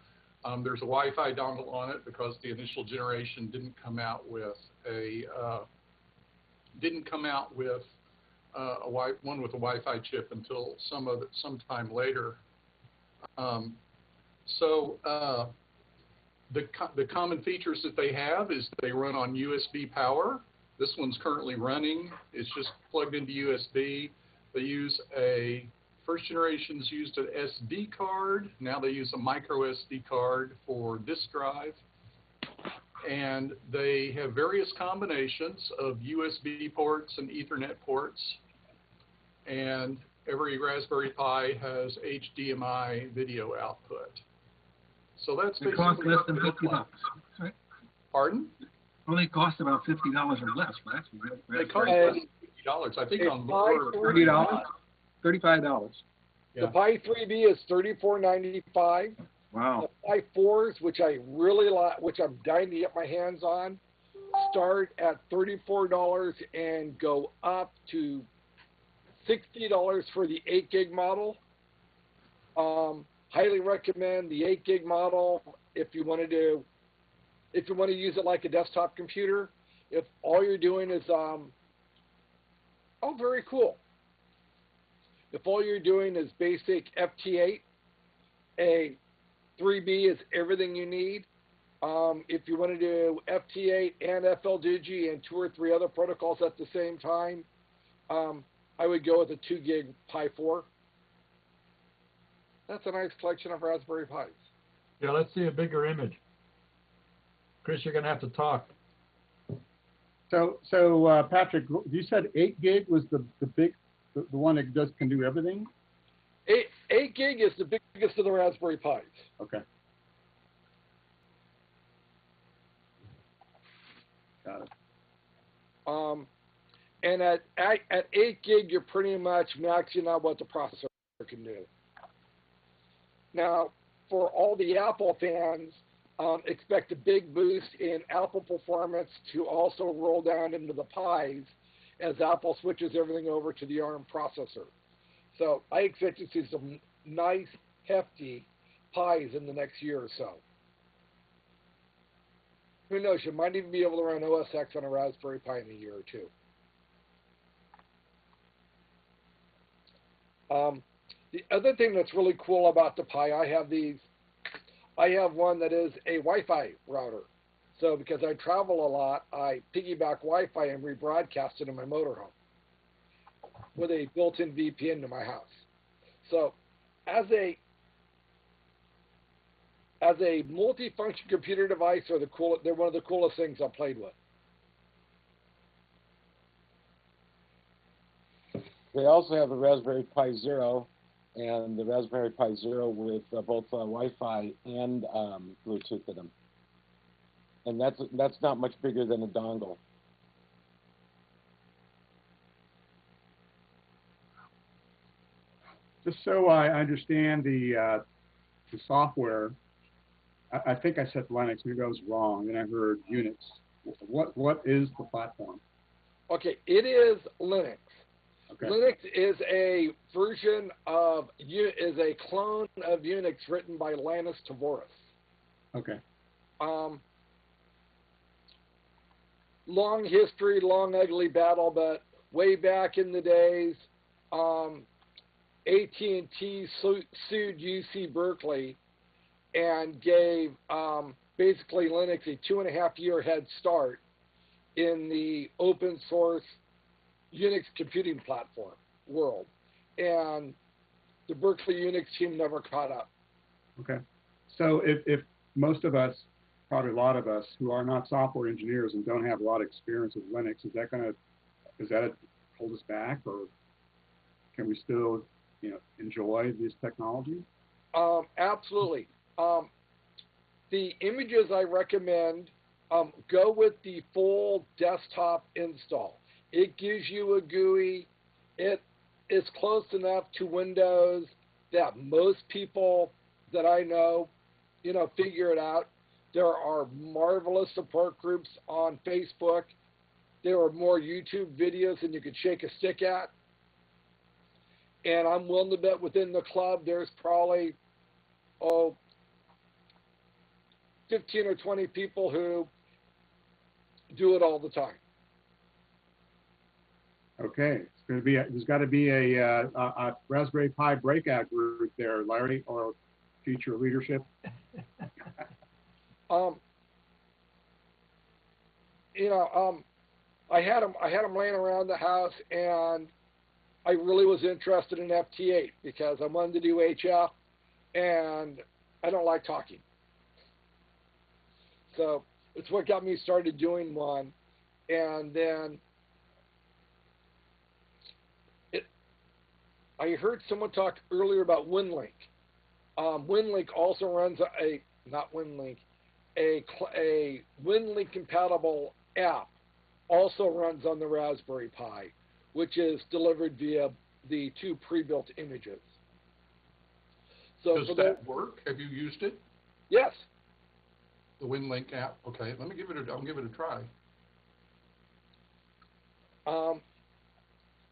There's a Wi-Fi dongle on it because the initial generation didn't come out with one with a Wi-Fi chip until sometime later. The common features that they have is they run on USB power. This one's currently running. It's just plugged into USB. They use first generations used an SD card. Now they use a micro SD card for disk drive. And they have various combinations of USB ports and Ethernet ports. And every Raspberry Pi has HDMI video output. So that's It basically costs less what than they look $50, like. right? Pardon? Only cost about $50 or less, right? They cost less than $50. I think on more. $30? $35. The Pi 3B is $34.95. Wow. The Pi 4s, which I really like, which I'm dying to get my hands on, start at $34 and go up to $60 for the 8 gig model. Highly recommend the 8 gig model if you want to use it like a desktop computer. If all you're doing is very cool. If all you're doing is basic FT8, a 3B is everything you need. If you want to do FT8 and FLDigi and 2 or 3 other protocols at the same time, I would go with a 2 gig Pi 4. That's a nice collection of Raspberry Pis. Yeah, let's see a bigger image. Chris, you're going to have to talk. So Patrick, you said 8 gig was the one that can do everything? 8 gig is the biggest of the Raspberry Pis. Okay. Got it. And at 8 gig, you're pretty much maxing out what the processor can do. Now, for all the Apple fans, expect a big boost in Apple performance to also roll down into the Pis as Apple switches everything over to the ARM processor. So I expect to see some nice, hefty Pis in the next year or so. Who knows, you might even be able to run OS X on a Raspberry Pi in a year or two. The other thing that's really cool about the Pi, I have one that is a Wi-Fi router. So because I travel a lot, I piggyback Wi-Fi and rebroadcast it in my motorhome with a built-in VPN to my house. So as a multifunction computer device, they're one of the coolest things I've played with. They also have the Raspberry Pi Zero and the Raspberry Pi Zero with both Wi-Fi and Bluetooth in them. And that's not much bigger than a dongle. Just so I understand the software, I think I said Linux, maybe I was wrong, and I heard Unix. What is the platform? Okay, it is Linux. Okay. Linux is a version of, is a clone of Unix written by Linus Torvalds. Okay. Long history, long ugly battle, but way back in the days, AT&T sued UC Berkeley and gave basically Linux a 2.5-year head start in the open source Unix computing platform world. And the Berkeley Unix team never caught up. Okay. So if most of us, probably a lot of us who are not software engineers and don't have a lot of experience with Linux, is that hold us back, or can we still, enjoy this technology? Absolutely. The images I recommend, go with the full desktop install. It gives you a GUI. It is close enough to Windows that most people that I know, figure it out. There are marvelous support groups on Facebook. There are more YouTube videos than you could shake a stick at. And I'm willing to bet within the club there's probably, 15 or 20 people who do it all the time. Okay, there's got to be a Raspberry Pi breakout group there, Larry, or future leadership. I had them laying around the house, and I really was interested in FT8 because I wanted to do HF, and I don't like talking. So it's what got me started doing one, and then I heard someone talk earlier about WinLink. WinLink also runs a WinLink compatible app also runs on the Raspberry Pi, which is delivered via the 2 pre-built images. So does that work? Have you used it? Yes. The WinLink app. Okay, I'll give it a try.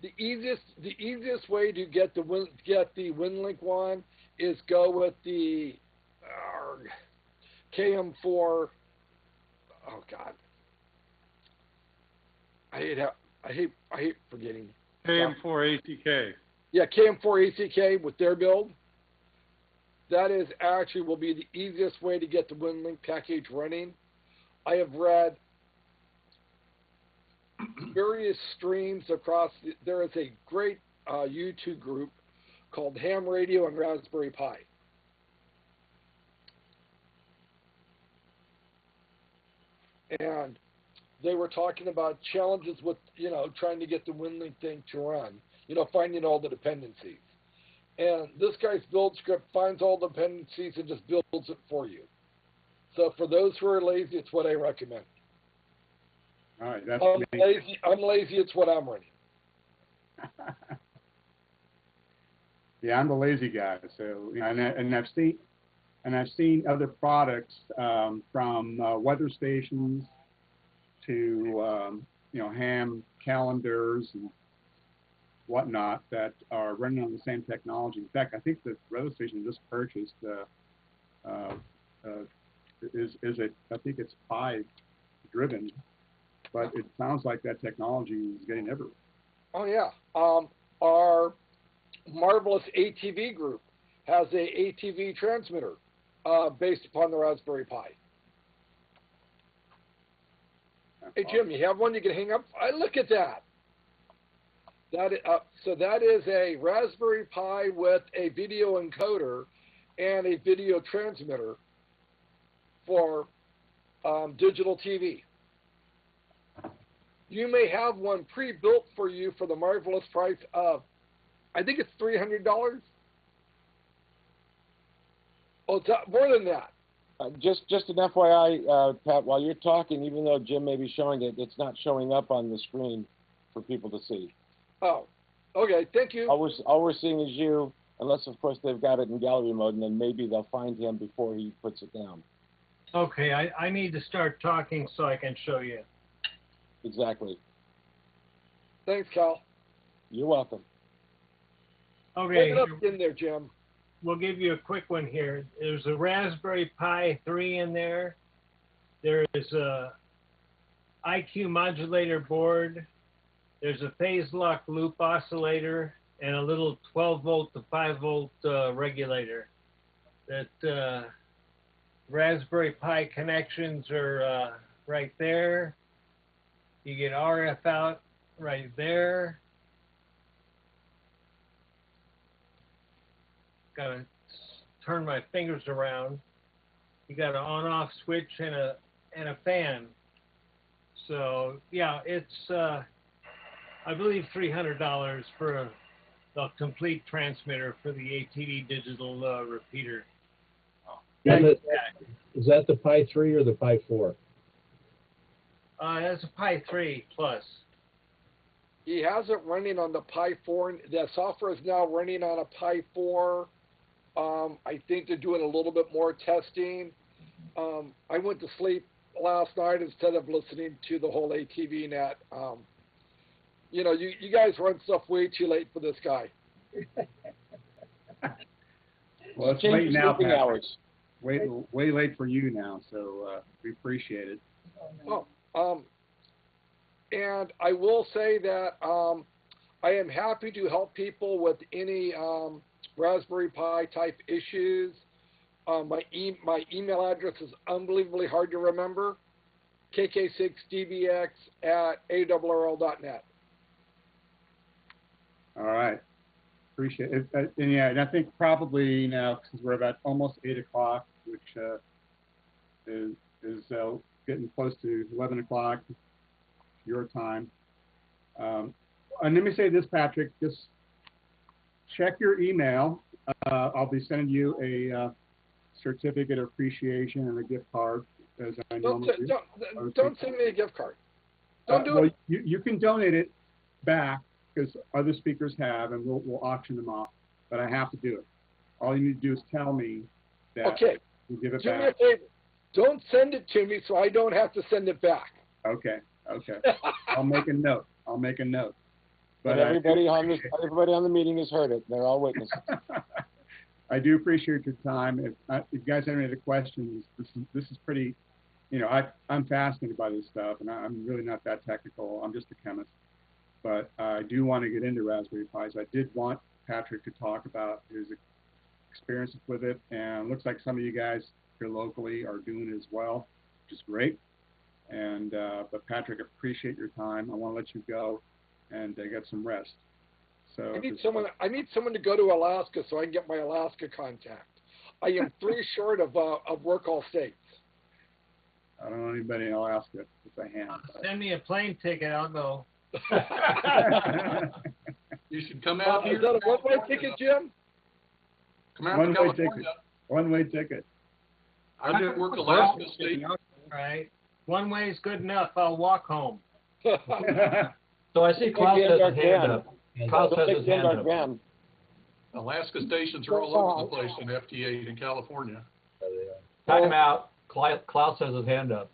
The easiest way to get the WinLink one is go with the KM4. Oh God, I hate forgetting. KM4 ACK. Yeah, KM4 ACK with their build. That is actually will be the easiest way to get the WinLink package running. I have read various streams across. There is a great YouTube group called Ham Radio and Raspberry Pi. And they were talking about challenges with, trying to get the WinLink thing to run, finding all the dependencies. And this guy's build script finds all the dependencies and just builds it for you. So for those who are lazy, it's what I recommend. All right, that's I'm lazy, it's what I'm running. Yeah, I'm the lazy guy. So, and I've seen other products from weather stations to ham calendars and whatnot that are running on the same technology. In fact, I think the weather station just purchased I think it's Pi driven, but it sounds like that technology is getting everywhere. Oh yeah, our marvelous ATV group has a ATV transmitter based upon the Raspberry Pi. Hey Jim, you have one you can hang up? Look at that. So that is a Raspberry Pi with a video encoder and a video transmitter for digital TV. You may have one pre-built for you for the marvelous price of, I think it's $300. Oh, it's more than that. Just an FYI, Pat, while you're talking, even though Jim may be showing it, it's not showing up on the screen for people to see. Oh, okay. Thank you. All we're seeing is you, unless of course they've got it in gallery mode, and then maybe they'll find him before he puts it down. Okay, I need to start talking so I can show you. Exactly. Thanks, Cal. You're welcome. Okay, Pick it up in there, Jim. we'll give you a quick one here. There's a Raspberry Pi 3 in there. There is a IQ modulator board. There's a phase lock loop oscillator and a little 12 volt to 5 volt regulator. That Raspberry Pi connections are right there. You get RF out right there. Gotta turn my fingers around. You got an on-off switch and a fan. So yeah, it's I believe $300 for a complete transmitter for the ATD digital repeater. Is that the Pi 3 or the Pi 4? That's a Pi 3 Plus. He has it running on the Pi 4. The software is now running on a Pi 4. I think they're doing a little bit more testing. I went to sleep last night instead of listening to the whole ATV net. You know, you guys run stuff way too late for this guy. Well, it's late now, Patrick. Way late for you now, so we appreciate it. And I will say that I am happy to help people with any Raspberry Pi type issues. My email address is unbelievably hard to remember, kk6dbx@arl.net. All right. Appreciate it. And yeah, and I think probably now, since we're about almost 8 o'clock, which is getting close to 11 o'clock your time. And let me say this, Patrick, just check your email. I'll be sending you a certificate of appreciation and a gift card, as I normally do. Don't send me a gift card. Don't do it. You can donate it back, because other speakers have, and we'll auction them off. But I have to do it. All you need to do is tell me that you give it do back. Me a favor. Don't send it to me so I don't have to send it back. Okay. I'll make a note. But everybody on the meeting has heard it. They're all witnesses. I do appreciate your time. If you guys have any other questions, this is pretty. You know, I'm fascinated by this stuff, and I'm really not that technical. I'm just a chemist. But I do want to get into Raspberry Pis. I did want Patrick to talk about his experiences with it, and it looks like some of you guys here locally are doing it as well, which is great. And but Patrick, appreciate your time. I want to let you go and get some rest. So I need someone to go to Alaska so I can get my Alaska contact. I am 3 short of work all states. I don't know anybody in Alaska with a hand. Send me a plane ticket, I'll go. You should come out here. Is that a one-way ticket, Jim? Come out to California. One-way ticket. I did work Alaska State. Right. One way is good enough. I'll walk home. So I see Klaus has his hand up. Klaus has his hand up. Alaska stations are all over the place in FT8 in California. Time out. Klaus has his hand up.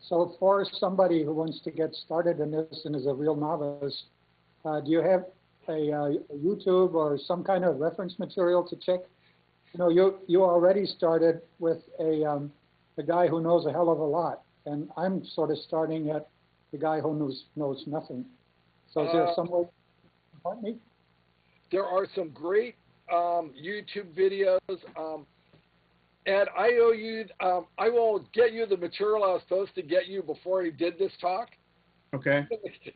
So for somebody who wants to get started in this and is a real novice, do you have a YouTube or some kind of reference material to check? You know, you already started with a guy who knows a hell of a lot, and I'm sort of starting at the guy who knows nothing. So is there some way to help me? There are some great YouTube videos. And I owe you, I will get you the material I was supposed to get you before he did this talk. Okay.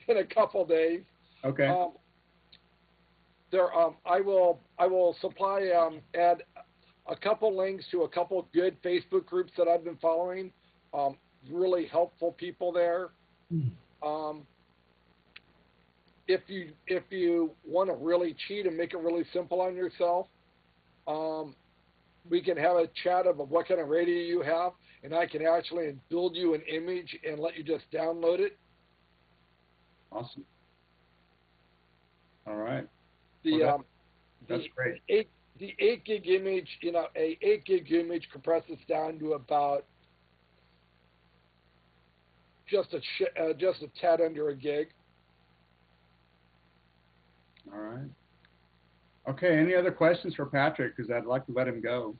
In a couple days. Okay. I will supply, add a couple links to a couple good Facebook groups that I've been following. Really helpful people there. If you want to really cheat and make it really simple on yourself, we can have a chat about what kind of radio you have, and I can actually build you an image and let you just download it. Awesome. All right. That's great. The 8 gig image, a 8 gig image compresses down to about just a tad under a gig. All right. Okay, any other questions for Patrick? Because I'd like to let him go.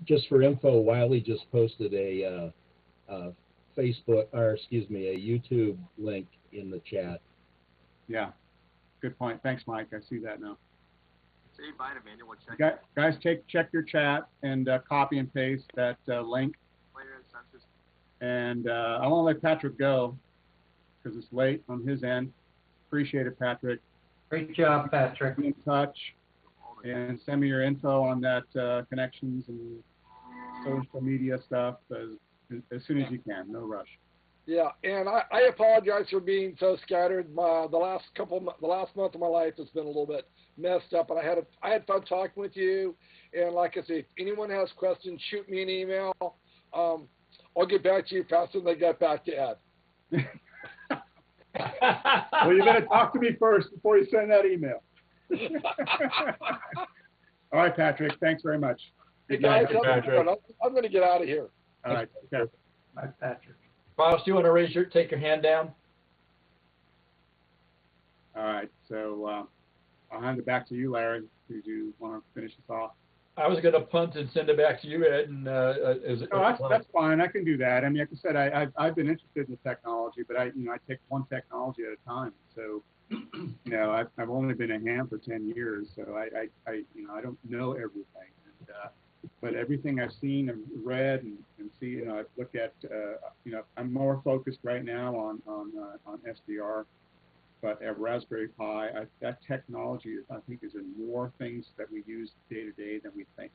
Just for info, Wiley just posted a Facebook, or excuse me, a YouTube link in the chat. Yeah, good point. Thanks, Mike. I see that now. Say bye to Manuel. We'll check. Guys, check your chat and copy and paste that link. And I want to let Patrick go because it's late on his end. Appreciate it, Patrick. Great job, Patrick. Be in touch and send me your info on that connections and social media stuff as soon as you can. No rush. Yeah, and I apologize for being so scattered. The last month of my life has been a little bit messed up, but I had fun talking with you. And like I say, if anyone has questions, shoot me an email. I'll get back to you faster than I get back to Ed. Well, you better talk to me first before you send that email. All right, Patrick. Thanks very much. Hey guys, I'm going to get out of here. All right. Okay. Bye, Patrick. Miles, do you want to take your hand down? All right. So I'll hand it back to you, Larry. Do you want to finish this off? I was going to punt and send it back to you, Ed. And that's fine. I can do that. I mean, like I said, I've been interested in the technology, but I take one technology at a time. So, I've only been a ham for 10 years, so I don't know everything. And, but everything I've seen and read and see, I've looked at, I'm more focused right now on SDR. But at Raspberry Pi, that technology, I think, is in more things that we use day to day than we think.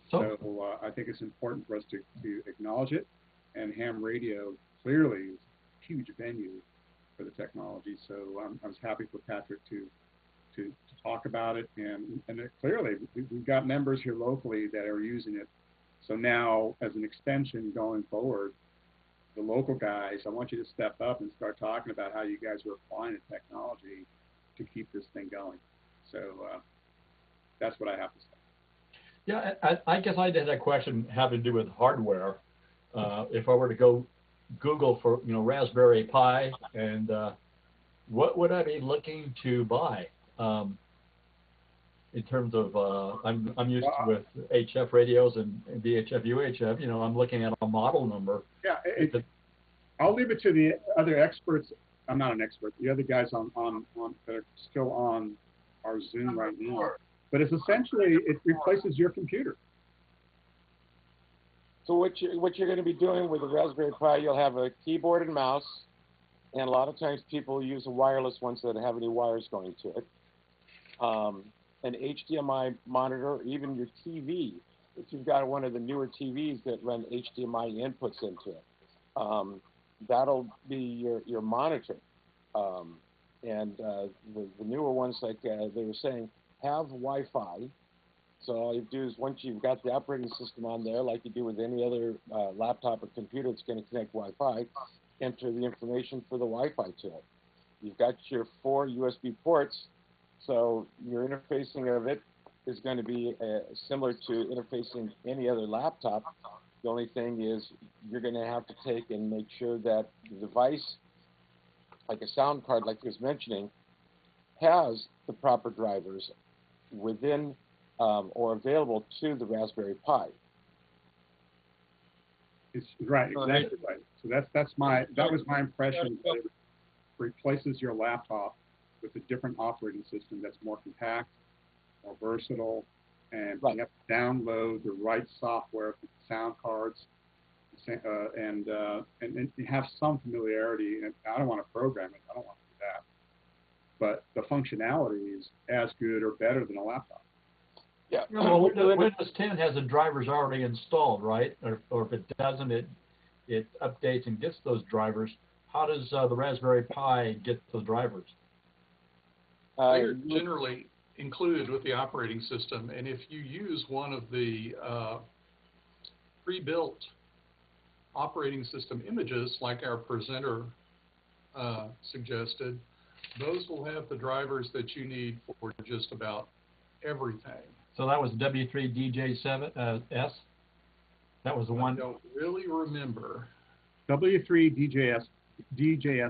So I think it's important for us to acknowledge it. And ham radio clearly is a huge venue for the technology. So I was happy for Patrick to talk about it. And clearly, we've got members here locally that are using it. So now, as an extension going forward, the local guys, I want you to step up and start talking about how you guys are applying the technology to keep this thing going. So that's what I have to say. Yeah, I guess I had a question having to do with hardware. If I were to go Google for Raspberry Pi, and what would I be looking to buy in terms of I'm used to with HF radios and VHF, UHF. I'm looking at a model number. Yeah, I'll leave it to the other experts. I'm not an expert. The other guys on that are still on our Zoom right now. But it's essentially it replaces your computer. So what you're going to be doing with the Raspberry Pi, you'll have a keyboard and mouse, and a lot of times people use a wireless one so they don't have any wires going to it. An HDMI monitor, even your TV. If you've got one of the newer TVs that run HDMI inputs into it, that'll be your monitor. And the newer ones, like they were saying, have Wi-Fi. So all you do is once you've got the operating system on there, like you do with any other laptop or computer that's going to connect Wi-Fi, enter the information for the Wi-Fi to it. You've got your 4 USB ports, so your interfacing of it is going to be similar to interfacing any other laptop. The only thing is you're going to have to take and make sure that the device, like a sound card like he was mentioning, has the proper drivers within or available to the Raspberry Pi. It's right, exactly right. So that was my impression, that it replaces your laptop with a different operating system that's more compact, more versatile, and you have to download the right software for the sound cards, and have some familiarity. And I don't want to program it. I don't want to do that. But the functionality is as good or better than a laptop. Yeah. Well, Windows 10 has the drivers already installed, right? Or if it doesn't, it updates and gets those drivers. How does the Raspberry Pi get those drivers? They're generally included with the operating system, and if you use one of the pre-built operating system images, like our presenter suggested, Those will have the drivers that you need for just about everything. So that was W3DJ7 S. That was the one. I don't really remember. W3DJS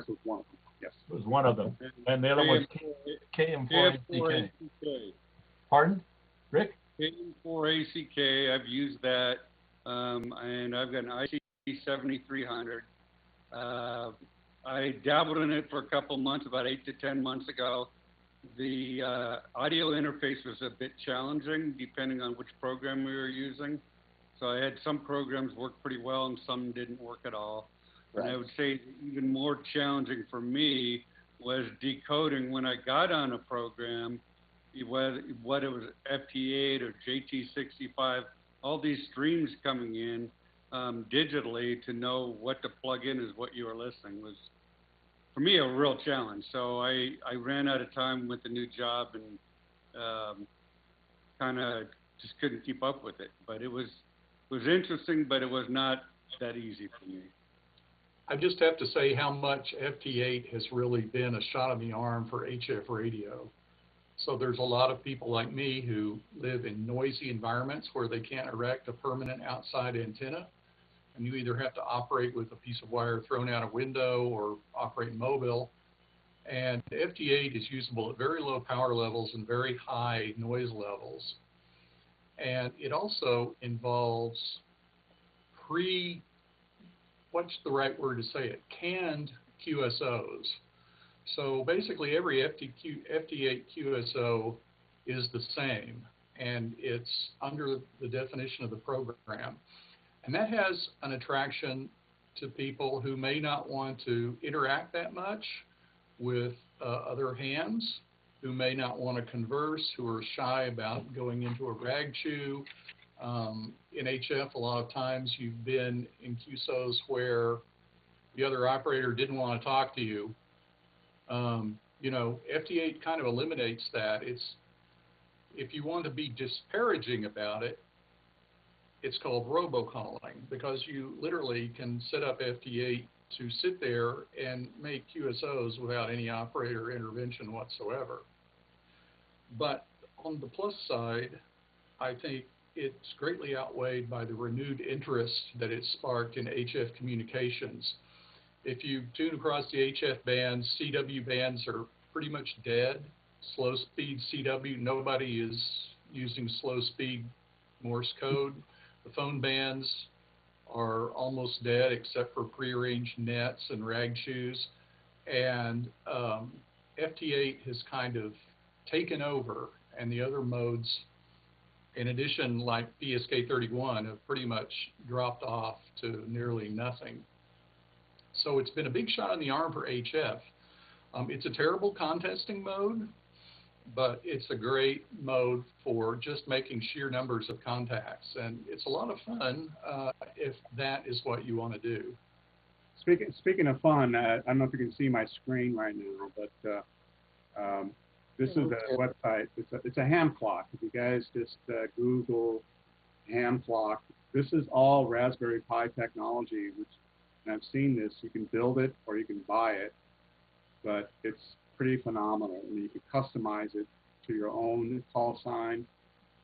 was one of them. Yes, it was one of them, and the other was KM4ACK. Pardon, Rick? KM4ACK. I've used that, and I've got an IC7300. I dabbled in it for a couple months, about 8 to 10 months ago. The audio interface was a bit challenging depending on which program we were using. So I had some programs work pretty well and some didn't work at all. Right. And I would say even more challenging for me was decoding when I got on a program, what it was FT8 or JT65, all these streams coming in digitally to know what to plug in as what you were listening was, for me, a real challenge. So I ran out of time with the new job and kind of just couldn't keep up with it. But it was interesting, but it was not that easy for me. I just have to say how much FT8 has really been a shot in the arm for HF radio. So there's a lot of people like me who live in noisy environments where they can't erect a permanent outside antenna. And you either have to operate with a piece of wire thrown out a window or operate mobile. And FT8 is usable at very low power levels and very high noise levels. And it also involves what's the right word to say it, canned QSOs. So basically every FT8 QSO is the same, and it's under the definition of the program. And that has an attraction to people who may not want to interact that much with other hams, who may not want to converse, who are shy about going into a rag chew. In HF, a lot of times you've been in QSOs where the other operator didn't want to talk to you. You know, FT8 kind of eliminates that. If you want to be disparaging about it, it's called robocalling, because you literally can set up FT8 to sit there and make QSOs without any operator intervention whatsoever. But on the plus side, I think it's greatly outweighed by the renewed interest that it sparked in HF communications. If you tune across the HF bands, CW bands are pretty much dead. Slow speed CW, nobody is using slow speed Morse code. The phone bands are almost dead except for prearranged nets and rag chews. And FT8 has kind of taken over, and the other modes, in addition, like PSK31, have pretty much dropped off to nearly nothing. So it's been a big shot in the arm for HF. It's a terrible contesting mode, but it's a great mode for just making sheer numbers of contacts. And it's a lot of fun if that is what you want to do. Speaking of fun, I don't know if you can see my screen right now, but this is a website. It's a ham clock. If you guys just Google ham clock, this is all Raspberry Pi technology, and I've seen this. You can build it or you can buy it, but it's pretty phenomenal. I mean, you can customize it to your own call sign,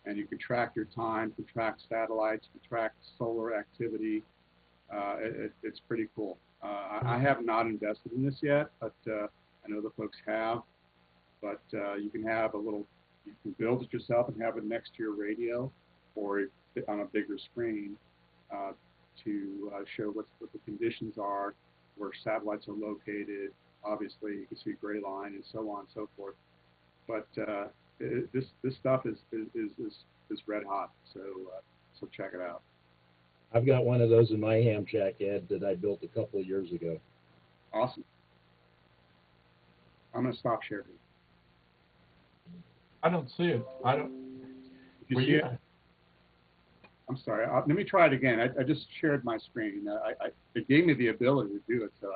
and you can track your time, you can track satellites, you can track solar activity. It's pretty cool. I have not invested in this yet, but I know the folks have. But you can have you can build it yourself and have it next to your radio or on a bigger screen to show what the conditions are, where satellites are located. Obviously, you can see gray line and so on and so forth. But this stuff is red hot. So check it out. I've got one of those in my ham shack, Ed, that I built a couple of years ago. Awesome. I'm going to stop sharing. I don't see it. I don't. You see it? I'm sorry. Let me try it again. I just shared my screen. It gave me the ability to do it, so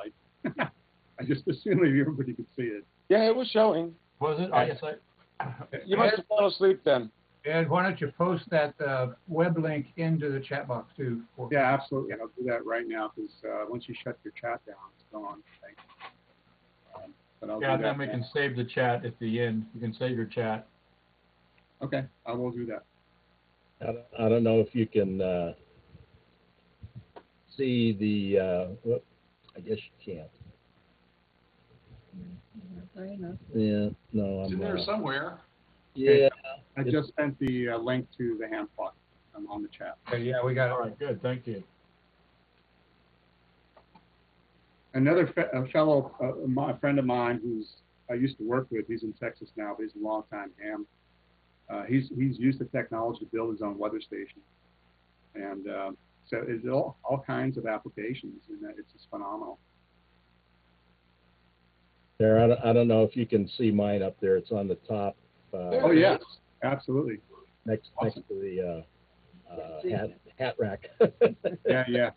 I just assumed everybody could see it. Yeah, it was showing. Was it? I guess you must have fallen asleep then. Ed, why don't you post that web link into the chat box too? Yeah, absolutely. I'll do that right now, because once you shut your chat down, it's gone. But I'll Yeah, do then that we now. can save the chat at the end. You can save your chat. Okay, I will do that. I don't know if you can see the, I guess you can't. Yeah, no, It's I'm in there somewhere. Yeah. I just sent the link to the hand plot on the chat. Okay, yeah, we got it. All right, good, thank you. Another fellow, a friend of mine who's I used to work with, he's in Texas now, but he's a long-time ham. He's used the technology to build his own weather station. And so it's all kinds of applications, and it's just phenomenal. There, I don't know if you can see mine up there. It's on the top. Oh, yeah, absolutely. Next to the hat rack. Yeah.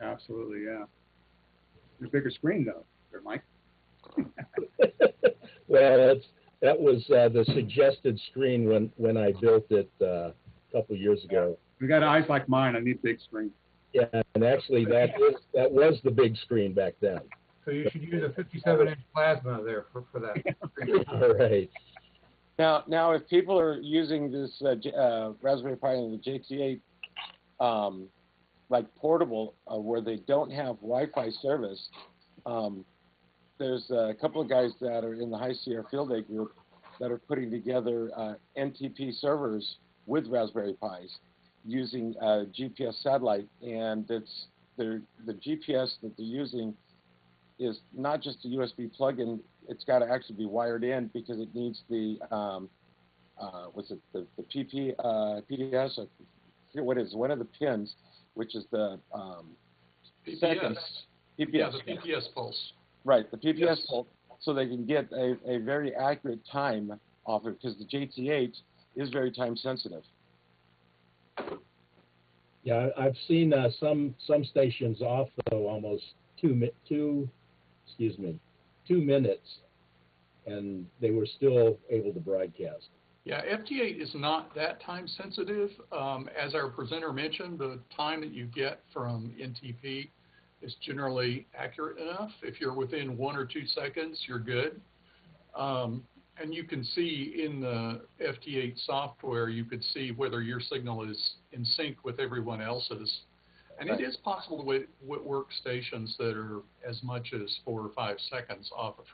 Absolutely, yeah. A bigger screen, though, there, Mike. Well, that was the suggested screen when I built it a couple years ago. We got eyes like mine. I need big screen. Yeah, and actually that was the big screen back then. So you should use a 57-inch plasma there for that. All right. Now, if people are using this Raspberry Pi and the JT8 like portable, where they don't have Wi-Fi service, there's a couple of guys that are in the High Sierra Field Day group that are putting together NTP servers with Raspberry Pis using GPS satellite, and the GPS that they're using is not just a USB plug-in. It's got to actually be wired in because it needs the the PDS or what is one of the pins, which is the PPS. second PPS. Yeah, the PPS pulse. Right, the PPS Yes. pulse, so they can get a very accurate time off it, because the JT8 is very time sensitive. Yeah, I've seen some stations off though almost 2 minutes, and they were still able to broadcast. Yeah, FT8 is not that time sensitive. As our presenter mentioned, the time that you get from NTP is generally accurate enough. If you're within 1 or 2 seconds, you're good. And you can see in the FT8 software, you could see whether your signal is in sync with everyone else's. And it is possible to work stations that are as much as 4 or 5 seconds off of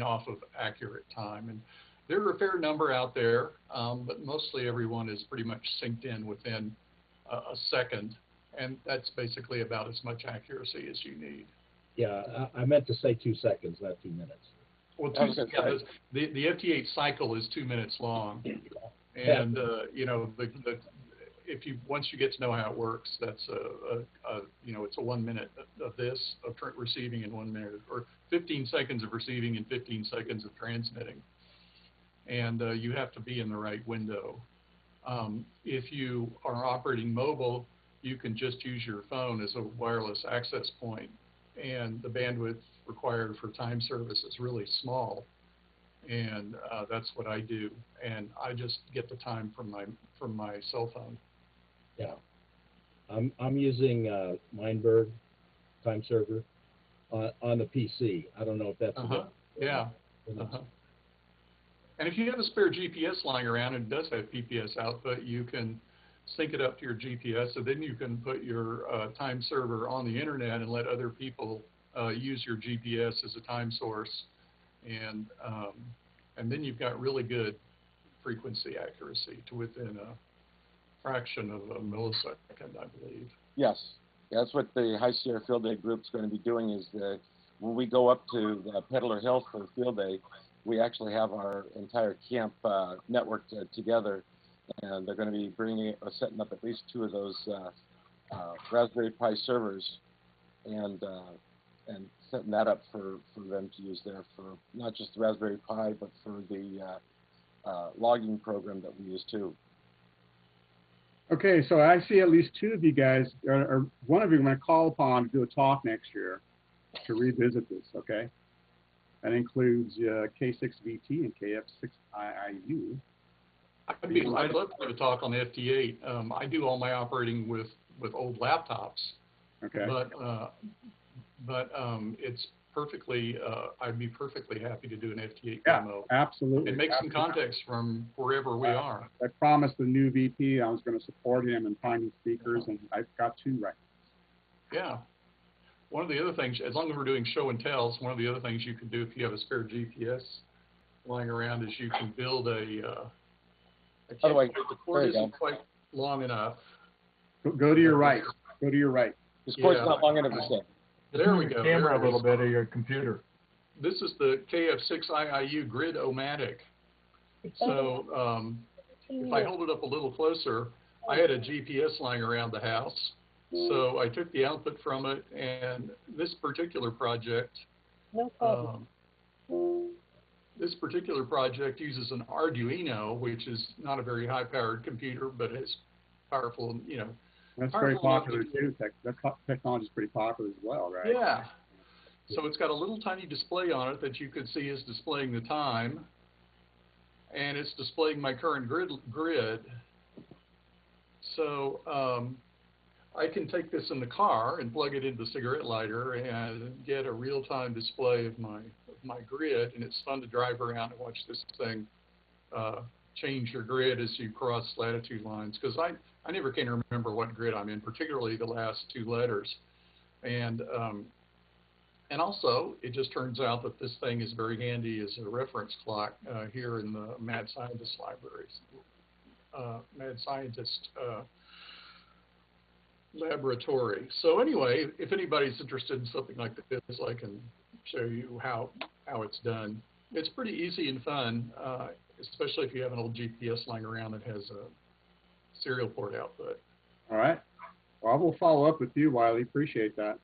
off of accurate time. And there are a fair number out there, but mostly everyone is pretty much synced in within a second. And that's basically about as much accuracy as you need. Yeah, I meant to say 2 seconds, not 2 minutes. Well, the FT8 cycle is 2 minutes long, and if you once you get to know how it works, that's it's a 1 minute of this receiving in 1 minute, or 15 seconds of receiving and 15 seconds of transmitting, and you have to be in the right window. If you are operating mobile, you can just use your phone as a wireless access point, and the bandwidth required for time service is really small, and that's what I do, and I just get the time from my cell phone. Yeah, I'm using Mindberg time server on the PC. I don't know if that's Yeah. And if you have a spare GPS lying around and it does have PPS output, you can sync it up to your GPS, so then you can put your time server on the internet and let other people use your GPS as a time source, and then you've got really good frequency accuracy to within a fraction of a millisecond, I believe. Yes, that's what the High Sierra Field Day group is going to be doing. Is when we go up to Peddler Hill for Field Day, we actually have our entire camp networked together, and they're going to be setting up at least 2 of those Raspberry Pi servers, and setting that up for them to use there for not just the Raspberry Pi, but for the logging program that we use too. Okay, so I see at least 2 of you guys, or one of you I'm going to call upon to do a talk next year to revisit this, okay? That includes K6VT and KF6IIU. I'd love to talk on the FT8. I do all my operating with old laptops. Okay. But it's perfectly, I'd be perfectly happy to do an FT8 Yeah, demo. absolutely. And make some contacts from wherever we are. I promised the new VP I was going to support him in finding speakers, and I've got 2 right. Yeah. One of the other things, as long as we're doing show and tells, one of the other things you can do if you have a spare GPS lying around is you can build a By the way, the cord isn't quite long enough. Go to your right. Go to your right. This cord's not long enough to say. There we go. Camera a little bit of your computer. This is the KF6IIU Grid-O-Matic. So if I hold it up a little closer, I had a GPS lying around the house. So I took the output from it, and this particular project, uses an Arduino, which is not a very high-powered computer, but it's powerful, you know. That's very popular too. That technology is pretty popular as well, right? Yeah. So it's got a little tiny display on it that you could see is displaying the time, and it's displaying my current grid. So I can take this in the car and plug it into the cigarette lighter and get a real-time display of my grid, and it's fun to drive around and watch this thing change your grid as you cross latitude lines, because I never can remember what grid I'm in, particularly the last 2 letters. And also, it just turns out that this thing is very handy as a reference clock here in the Mad Scientist libraries. Mad Scientist laboratory. So anyway, if anybody's interested in something like this, I can show you how it's done. It's pretty easy and fun, especially if you have an old GPS lying around that has a serial port output. All right. Well, we'll follow up with you, Wiley. Appreciate that.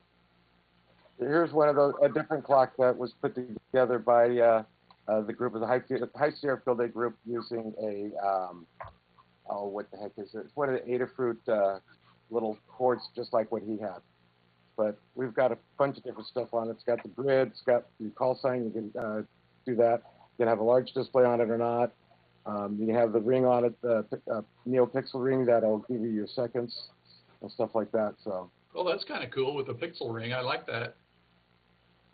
Here's one of those, a different clock that was put together by the group of the High Sierra Field Day group using a, what the heck is it? It's one of the Adafruit little cords, just like what he had. But we've got a bunch of different stuff on it. It's got the grid, it's got the call sign, you can do that. You can have a large display on it or not. You can have the ring on it, the NeoPixel ring that'll give you your seconds and stuff like that. So. Well, that's kind of cool with a pixel ring. I like that.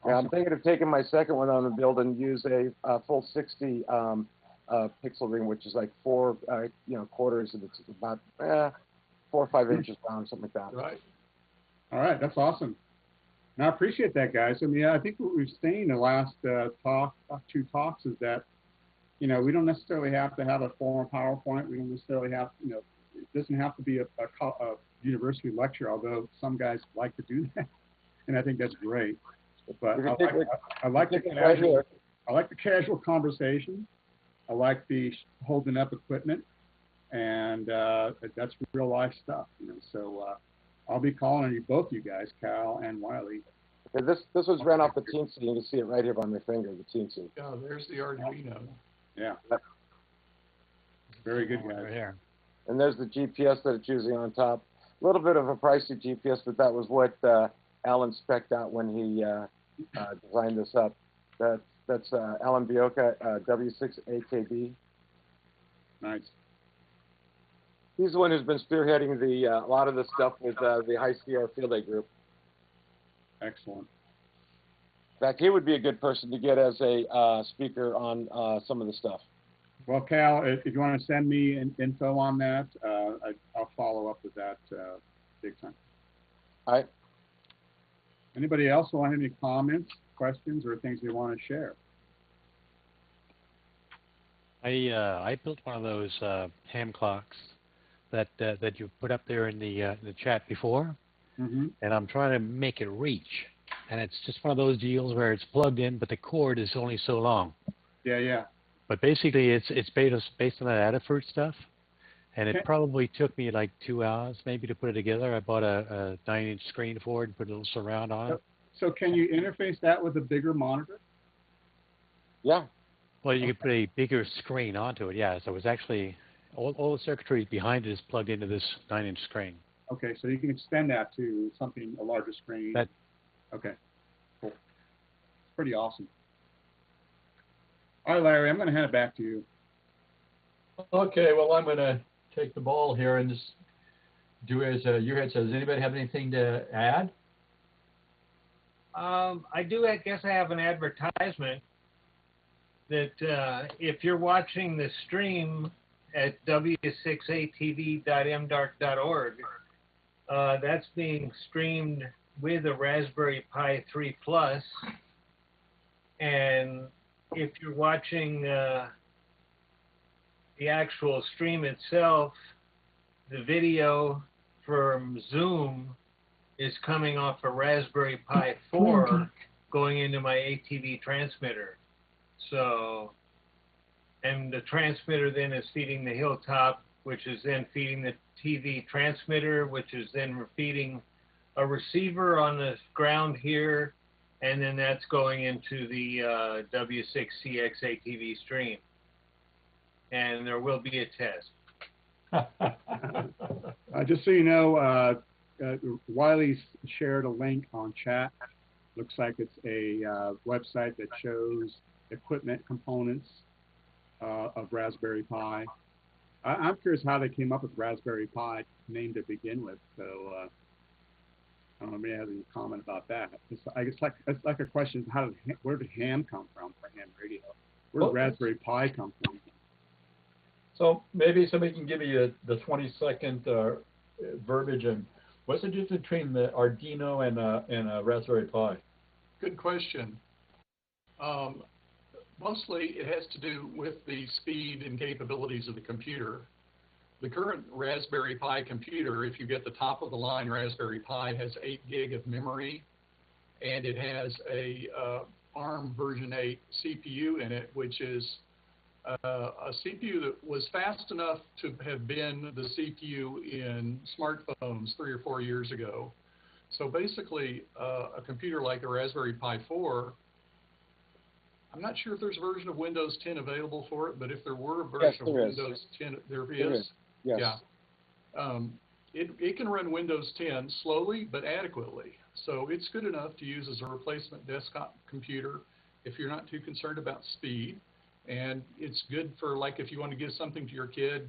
Yeah, I'm thinking of taking my second one on the build and use a full 60 pixel ring, which is like 4 quarters, and it's about 4 or 5 inches down, something like that. Right. All right, that's awesome. And I appreciate that, guys. I mean, I think what we've seen in the last 2 talks is that, you know, we don't necessarily have to have a formal PowerPoint. We don't necessarily have, you know, it doesn't have to be a university lecture, although some guys like to do that, and I think that's great. But I like the casual conversation. I like the holding up equipment, and that's real life stuff, you know. So I'll be calling on you, both you guys, Cal and Wiley. Okay, this was run off the Teensy. You can see it right here by my finger, the Teensy. Yeah, there's the Arduino. Yeah. Very good, guys. Right here. And there's the GPS that it's using on top. A little bit of a pricey GPS, but that was what Alan spec'd out when he designed this up. That's Alan Bioka, W6AKB. Nice. He's the one who's been spearheading a lot of the stuff with the High Sierra Field Day group. Excellent. In fact, he would be a good person to get as a speaker on some of the stuff. Well, Cal, if you want to send me info on that, I'll follow up with that big time. All right. Anybody else want any comments, questions, or things they want to share? I built one of those ham clocks that you put up there in the chat before, and I'm trying to make it reach. And it's just one of those deals where it's plugged in, but the cord is only so long. Yeah, yeah. But basically, it's based on that Adafruit stuff, and it probably took me like 2 hours maybe to put it together. I bought a 9-inch screen for it and put a little surround on it. So can you interface that with a bigger monitor? Yeah. Well, you could put a bigger screen onto it, yeah. So it's actually, all the circuitry behind it is plugged into this 9-inch screen. Okay, so you can extend that to something, a larger screen. Okay, cool. Pretty awesome. All right, Larry, I'm going to hand it back to you. Okay, well, I'm going to take the ball here and just do as your head says. Does anybody have anything to add? I do, I guess I have an advertisement that if you're watching the stream at w6atv.mdarc.org, that's being streamed with a Raspberry Pi 3 Plus. And if you're watching the actual stream itself, the video from Zoom is coming off a Raspberry Pi 4 going into my ATV transmitter. So, and the transmitter then is feeding the Hilltop, which is then feeding the TV transmitter, which is then feeding a receiver on the ground here, and then that's going into the W6CX ATV stream. And there will be a test. Just so you know, Wiley's shared a link on chat. Looks like it's a website that shows equipment components of Raspberry Pi. I'm curious how they came up with Raspberry Pi name to begin with. So I don't know if anybody has any comment about that. I guess it's like a question: where did ham come from for ham radio? Where did Raspberry Pi come from? So maybe somebody can give you the 20-second verbiage and what's the difference between the Arduino and a Raspberry Pi? Good question. Mostly it has to do with the speed and capabilities of the computer. The current Raspberry Pi computer, if you get the top of the line Raspberry Pi, has 8 gig of memory, and it has a ARM version 8 CPU in it, which is a CPU that was fast enough to have been the CPU in smartphones 3 or 4 years ago. So basically, a computer like a Raspberry Pi 4, I'm not sure if there's a version of Windows 10 available for it, but if there were a version of Windows 10, there is. Yes. Yeah. It can run Windows 10 slowly but adequately. So it's good enough to use as a replacement desktop computer if you're not too concerned about speed. And it's good for, like, if you want to give something to your kid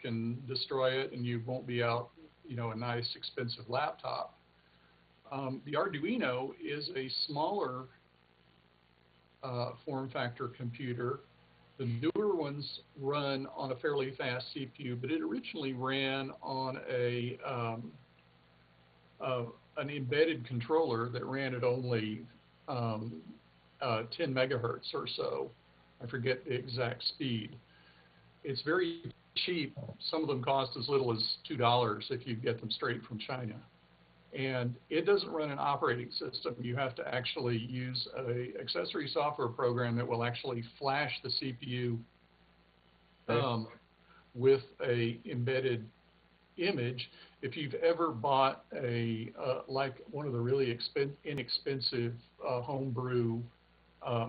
can destroy it and you won't be out, a nice expensive laptop. The Arduino is a smaller form factor computer. The newer ones run on a fairly fast CPU, but it originally ran on an embedded controller that ran at only 10 megahertz or so. I forget the exact speed. It's very cheap. Some of them cost as little as $2 if you get them straight from China. And it doesn't run an operating system. You have to actually use an accessory software program that will actually flash the CPU with a embedded image. If you've ever bought like one of the really inexpensive homebrew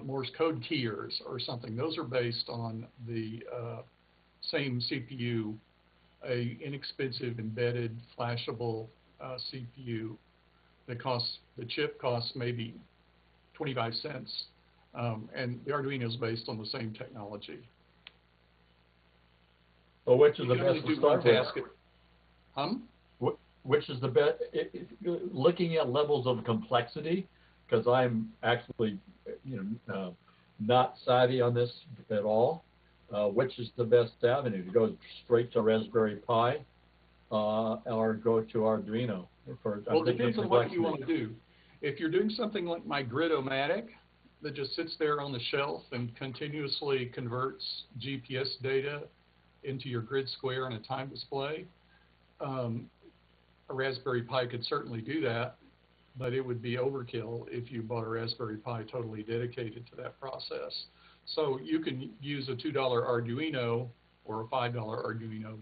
Morse code keyers or something, those are based on the same CPU, a inexpensive embedded flashable CPU that the chip costs maybe 25 cents, and the Arduino is based on the same technology. Well, which is the best to start with? Which is the best? Looking at levels of complexity, because I'm actually, not savvy on this at all. Which is the best avenue to go straight to Raspberry Pi? Or go to Arduino? Well, it depends on what you want to do. If you're doing something like my Grid-O-Matic that just sits there on the shelf and continuously converts GPS data into your grid square on a time display, a Raspberry Pi could certainly do that, but it would be overkill if you bought a Raspberry Pi totally dedicated to that process. So you can use a $2 Arduino or a $5 Arduino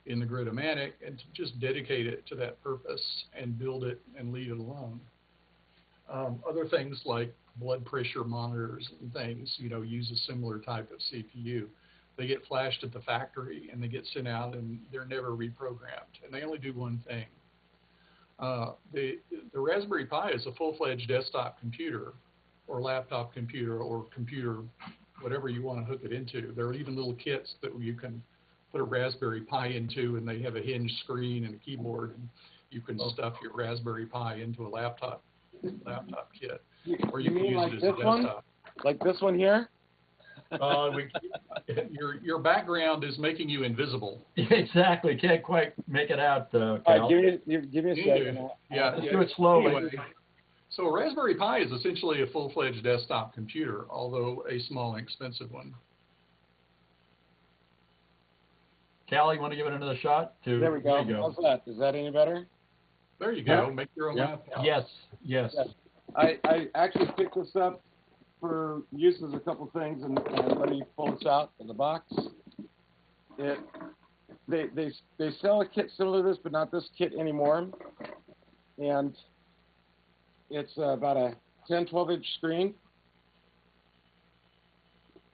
in the Grid-O-Matic and just dedicate it to that purpose and build it and leave it alone. Other things like blood pressure monitors and things, use a similar type of CPU. They get flashed at the factory and they get sent out and they're never reprogrammed, and they only do one thing. The Raspberry Pi is a full-fledged desktop computer or laptop computer or computer, whatever you want to hook it into. There are even little kits that you can put a Raspberry Pi into, and they have a hinged screen and a keyboard, and you can stuff your Raspberry Pi into a laptop laptop kit, or You you can mean use like it as this a one? desktop. Like this one here? Your background is making you invisible. Exactly. Can't quite make it out, All Cal. right, give me a second. Yeah, Let's do it slowly. Anyway, so a Raspberry Pi is essentially a full-fledged desktop computer, although a small and expensive one. Cal, you want to give it another shot? There we go. How's that? Is that any better? There you go. Make your own laptop. Yes. I actually picked this up for use as a couple things, and let me pull this out of the box. They sell a kit similar to this, but not this kit anymore. And it's about a 10, 12-inch screen.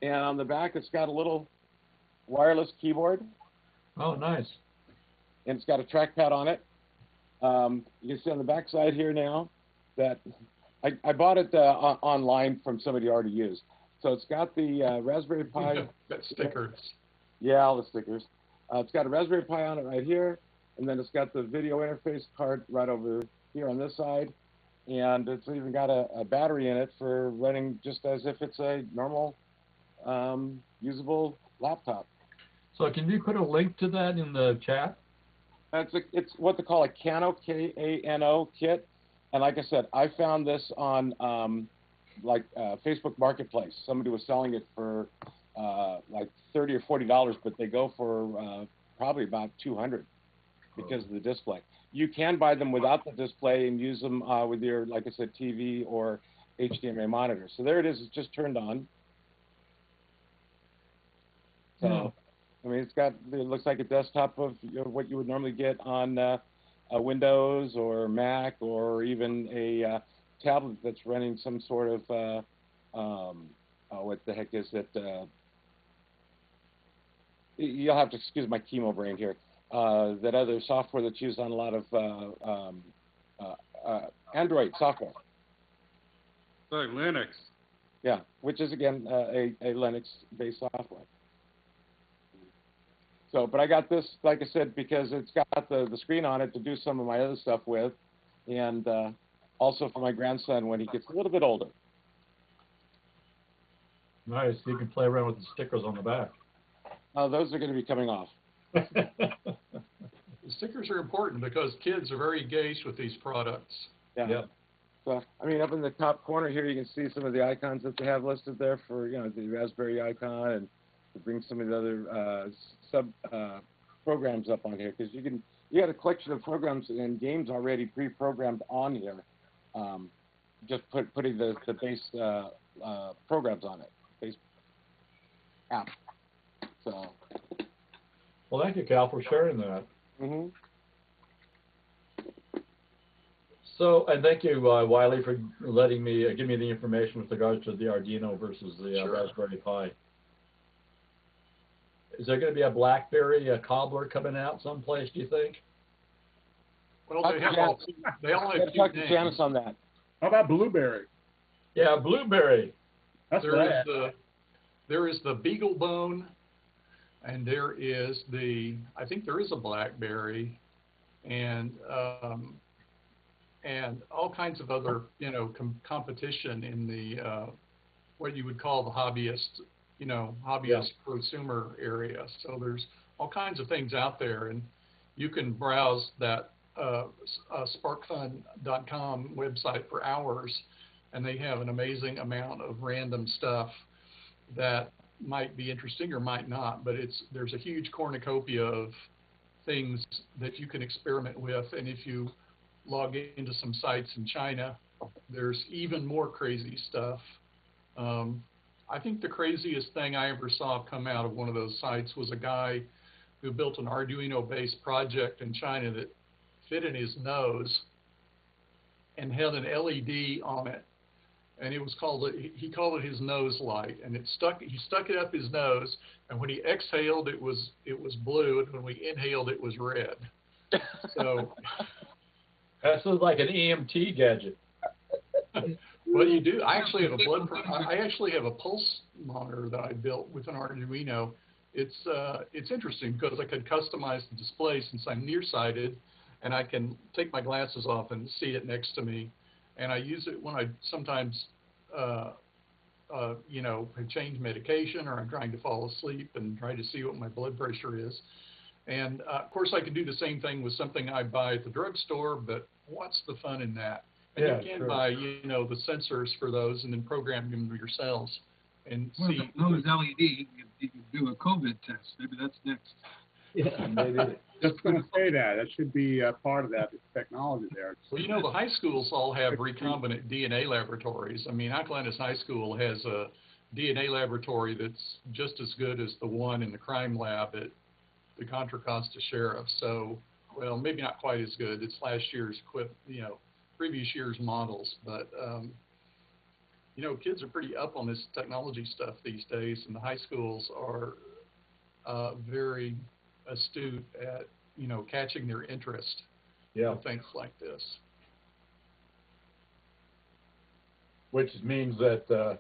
And on the back, it's got a little wireless keyboard. Oh, nice. And it's got a trackpad on it. You can see on the back side here now that I bought it online from somebody already used. So it's got the Raspberry Pi. That stickers. Yeah, all the stickers. It's got a Raspberry Pi on it right here, and then it's got the video interface card right over here on this side, and it's even got a battery in it for running just as if it's a normal usable laptop. So can you put a link to that in the chat? It's what they call a Kano, K-A-N-O kit. And like I said, I found this on Facebook Marketplace. Somebody was selling it for like $30 or $40, but they go for probably about $200 because of the display. You can buy them without the display and use them with your, like I said, TV or HDMI monitor. So there it is. It's just turned on. So, I mean, it looks like a desktop of what you would normally get on Windows or Mac, or even a tablet that's running some sort of, what the heck is it? You'll have to excuse my chemo brain here. That other software that's used on a lot of Android software. Like Linux. Yeah, which is, again, a Linux-based software. So, but I got this, like I said, because it's got the screen on it to do some of my other stuff with, and also for my grandson when he gets a little bit older. Nice. You can play around with the stickers on the back. Those are going to be coming off. The stickers are important because kids are very engaged with these products. Yeah. Yep. So, I mean, up in the top corner here, you can see some of the icons that they have listed there for, the Raspberry icon, and to bring some of the other programs up on here, because you got a collection of programs and games already pre-programmed on here. Just putting the base programs on it, base app. So. Well, thank you, Cal, for sharing that. Mm-hmm. So, and thank you, Wiley, for letting me give me the information with regards to the Arduino versus the Raspberry Pi. Is there going to be a BlackBerry cobbler coming out someplace, do you think? Well, they all have talk cute to names. Janice on that. How about Blueberry? Yeah, Blueberry. That's there is the BeagleBone, and there is I think there is a BlackBerry, and all kinds of other, competition in the what you would call the hobbyist prosumer area. So there's all kinds of things out there, and you can browse that sparkfun.com website for hours, and they have an amazing amount of random stuff that might be interesting or might not, but there's a huge cornucopia of things that you can experiment with, and if you log into some sites in China, there's even more crazy stuff. I think the craziest thing I ever saw come out of one of those sites was a guy who built an Arduino-based project in China that fit in his nose and had an LED on it, and he called it his nose light, and he stuck it up his nose, and when he exhaled it was blue, and when we inhaled it was red. So that sounds like an EMT gadget. What do you do? I actually have a pulse monitor that I built with an Arduino. It's interesting because I could customize the display since I'm nearsighted, and I can take my glasses off and see it next to me. and I use it when I sometimes, you know, change medication or I'm trying to fall asleep and try to see what my blood pressure is. And of course, I could do the same thing with something I buy at the drugstore, but what's the fun in that? And Yeah, you can true. buy, you know, the sensors for those and then program them yourselves and Well, see. those LED, you can do a COVID test. Maybe that's next. Yeah, maybe. Just going to say that. That should be part of that technology there. Well, you know, the high schools all have recombinant DNA laboratories. I mean, Atlantis High School has a DNA laboratory that's just as good as the one in the crime lab at the Contra Costa Sheriff. So, well, maybe not quite as good. It's last year's previous year's models. But, you know, kids are pretty up on this technology stuff these days, and the high schools are very astute at, you know, catching their interest in things like this. Which means that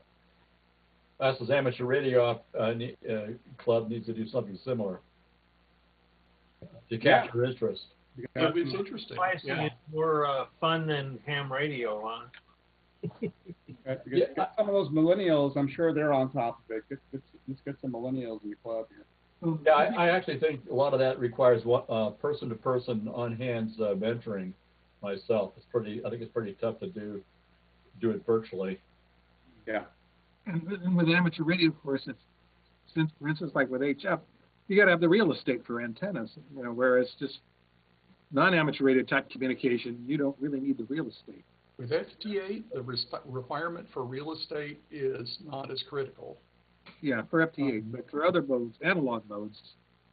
us as amateur radio club needs to do something similar to catch your interest. Yeah, it's interesting. It's more fun than ham radio, huh? Get some of those millennials, I'm sure they're on top of it. Let's get some millennials in the club here. Yeah, I actually think a lot of that requires person-to-person, on-hands mentoring. Myself, I think it's pretty tough to do it virtually. Yeah. And with amateur radio, of course, since for instance, like with HF, you got to have the real estate for antennas. You know, whereas just non-amateur radio type communication, you don't really need the real estate. With FT8, the requirement for real estate is not as critical. Yeah, for FT8, but for other modes, analog modes,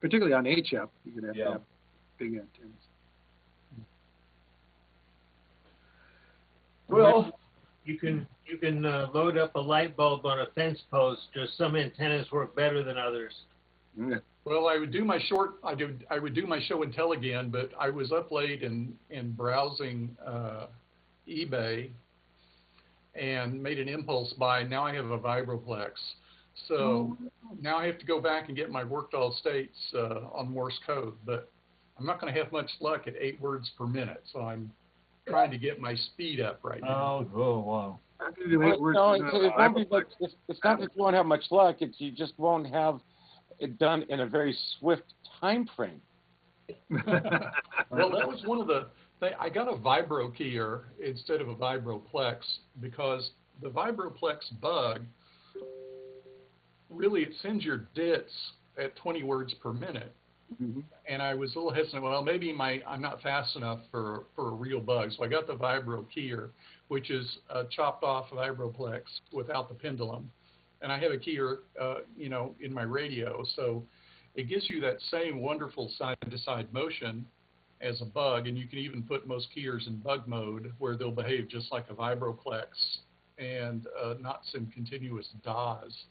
particularly on HF, you're going to have big antennas. Well, you can load up a light bulb on a fence post. Just some antennas work better than others. Yeah. Well, I would do my show and tell again, but I was up late and browsing eBay and made an impulse buy. Now I have a Vibroplex. So now I have to go back and get my Workdoll States on Morse code, but I'm not going to have much luck at 8 words per minute. So I'm trying to get my speed up right now. Oh, wow. It's not that you won't have much luck. It's you just won't have it done in a very swift time frame. Well, that was one of the things. I got a Vibro keyer instead of a Vibroplex because the Vibroplex bug, really, it sends your DITs at 20 words per minute. Mm-hmm. And I was a little hesitant. Well, maybe I'm not fast enough for a real bug. So I got the Vibro keyer, which is a chopped off Vibroplex without the pendulum. And I have a keyer, you know, in my radio. So it gives you that same wonderful side-to-side motion as a bug. And you can even put most keyers in bug mode where they'll behave just like a Vibroplex and not send continuous DAWs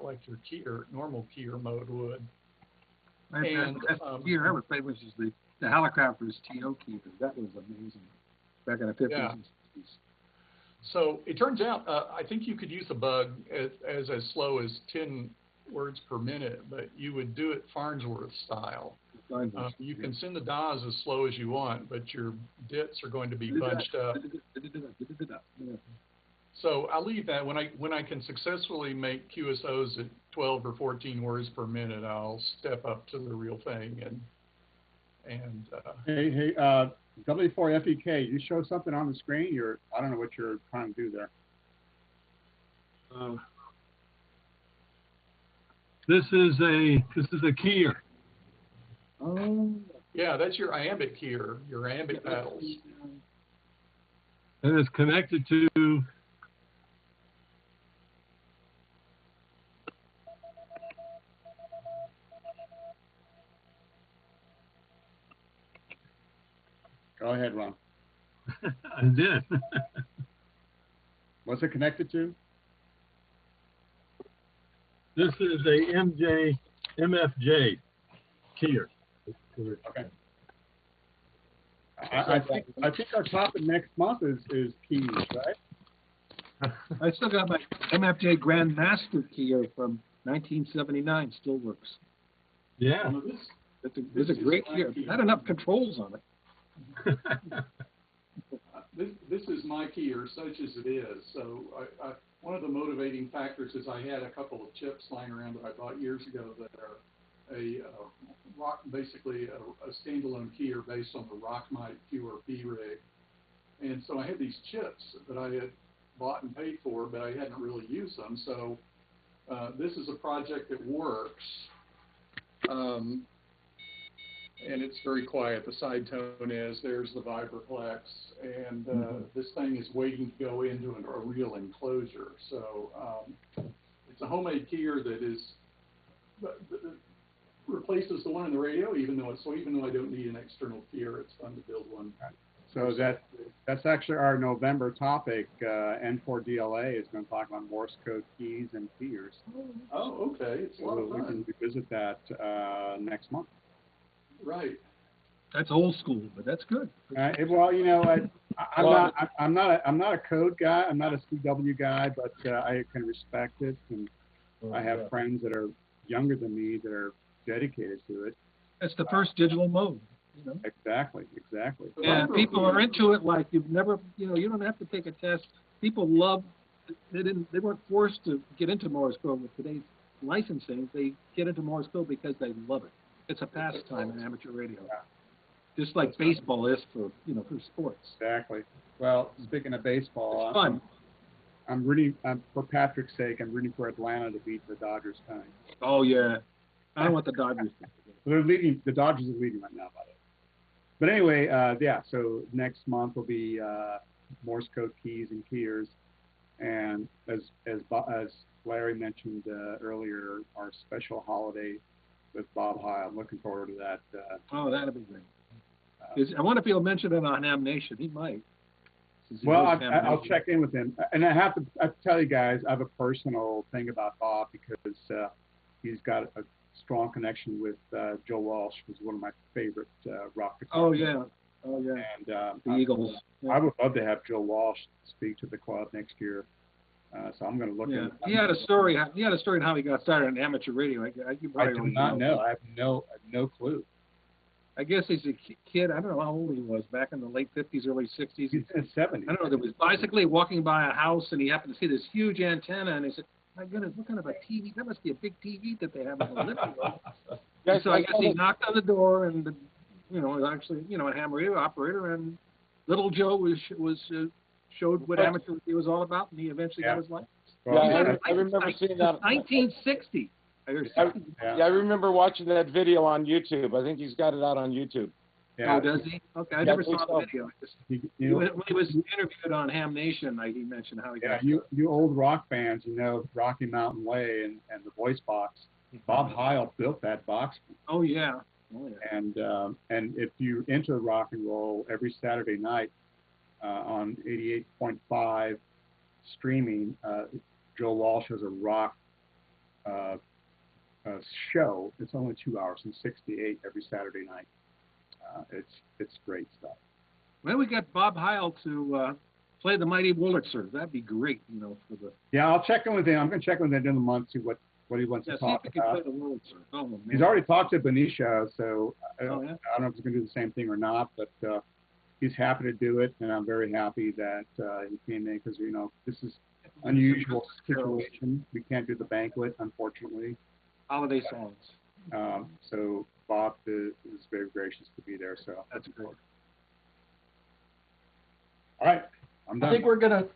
like your normal keyer mode would. And keyer I ever played was the Helicopter's TO keyer. That was amazing back in the 50s and 60s. So it turns out, I think you could use a bug as slow as 10 words per minute, but you would do it Farnsworth style. You can send the DAWs as slow as you want, but your DITs are going to be bunched up. So I'll leave that. When I can successfully make QSOs at 12 or 14 words per minute, I'll step up to the real thing. Hey, W4FEK, you show something on the screen? I don't know what you're trying to do there. This is a keyer. Oh. Yeah, that's your iambic keyer, your iambic paddles. And it's connected to Go ahead, Ron. I did. What's it connected to? This is a MFJ keyer. Okay. I think our topic next month is keys, right? I still got my MFJ Grandmaster keyer from 1979. Still works. Yeah. It's a great keyer. Not enough controls on it. this is my keyer, such as it is. So one of the motivating factors is I had a couple of chips lying around that I bought years ago that are basically a standalone keyer based on the Rockmite QRP rig. And so I had these chips that I had bought and paid for, but I hadn't really used them. So this is a project that works. And it's very quiet. The side tone is, there's the Vibraplex, and this thing is waiting to go into a real enclosure. So it's a homemade keyer that replaces the one in the radio, even though I don't need an external keyer, it's fun to build one. So that's actually our November topic. N4DLA is going to talk about Morse code keys and keyers. Oh, okay. It's a lot of We fun. can revisit that next month. Right. That's old school, but that's good. Well, you know, I'm not a code guy. I'm not a CW guy, but I can respect it, and I have friends that are younger than me that are dedicated to it. That's the first digital mode. You know? Exactly. And people are into it like you've never, you know, you don't have to take a test. People love, they weren't forced to get into Morse code with today's licensing. They get into Morse code because they love it. It's a pastime in amateur radio. Just like baseball is for sports. Exactly. Well, speaking of baseball, it's fun. I'm for Patrick's sake, I'm rooting for Atlanta to beat the Dodgers tonight. Oh yeah. I don't want the Dodgers to. They're leading. The Dodgers are leading right now, by the way. But anyway, so next month will be Morse code keys and keyers, and as Larry mentioned earlier, our special holiday with Bob Heil. I'm looking forward to that. Oh, that'll be great. I wonder if he'll mention it on Ham Nation. He might. Well, I'll check in with him, and I have to tell you guys, I have a personal thing about Bob because he's got a strong connection with Joe Walsh, who's one of my favorite rock guitarists. Oh yeah. And the Eagles. I would love to have Joe Walsh speak to the club next year. So I'm going to look. Yeah, he had a story. He had a story on how he got started in amateur radio. I do not know. I have no clue. I guess he's a kid. I don't know how old he was back in the late 50s, early 60s. He's in his 70s. I don't know. There was basically walking by a house, and he happened to see this huge antenna, and he said, "My goodness, what kind of a TV? That must be a big TV that they have in the living room." So I guess he knocked on the door, and it was actually a ham radio operator, and little Joe showed what amateur radio was all about, and he eventually got his license. Well, I remember seeing that. 1960. I remember watching that video on YouTube. I think he's got it out on YouTube. Yeah. Oh, does he? Okay, I never saw the video. When he was interviewed on Ham Nation, he mentioned how he got started. You old rock fans, Rocky Mountain Way and the voice box. Bob Heil built that box. Oh yeah. And if you enter rock and roll every Saturday night on 88.5 streaming, Joe Walsh has a rock show. It's only 2 hours from 6 to 8 every Saturday night. It's great stuff. Well, we got Bob Heil to play the Mighty Wurlitzer. That'd be great, for the. Yeah, I'll check in with him. I'm going to check with him in the month, see what he wants to talk about. Play the Wurlitzer. Oh, man. He's already talked to Benicio, so I don't yeah? know if he's going to do the same thing or not, but he's happy to do it, and I'm very happy that he came in because, this is unusual situation. We can't do the banquet, unfortunately. Holiday songs. So Bob is very gracious to be there. So that's great. All right, I'm done. I think we're gonna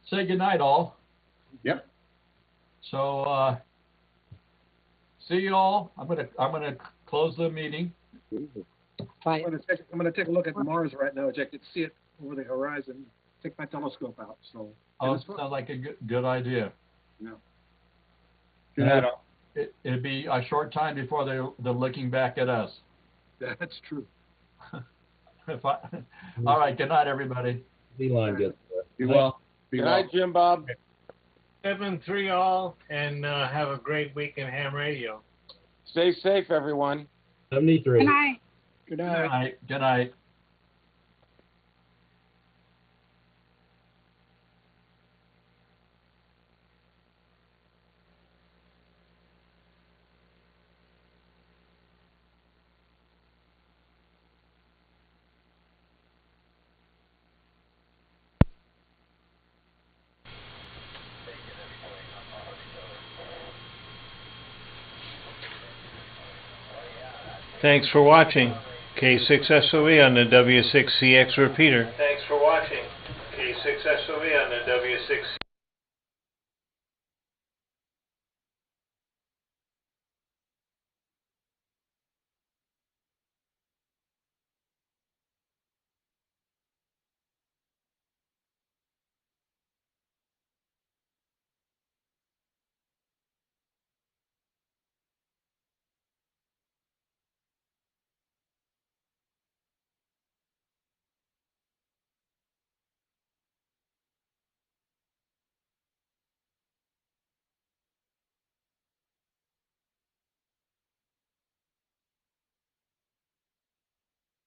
say goodnight, all. Yep. So see you all. I'm gonna close the meeting. I'm gonna take a look at Mars right now, Jack. You can see it over the horizon. Take my telescope out. So. Oh, sounds like a good idea. Yeah. It'd be a short time before they're looking back at us. That's true. All right. Good night, everybody. Beeline gets there. Be well. Good night, Jim Bob. 7-3 all, and have a great week in ham radio. Stay safe, everyone. 73. Good night. Good night. Good night. Thanks for watching. K6SOE on the W6CX repeater. Thanks for watching. K6SOE on the W6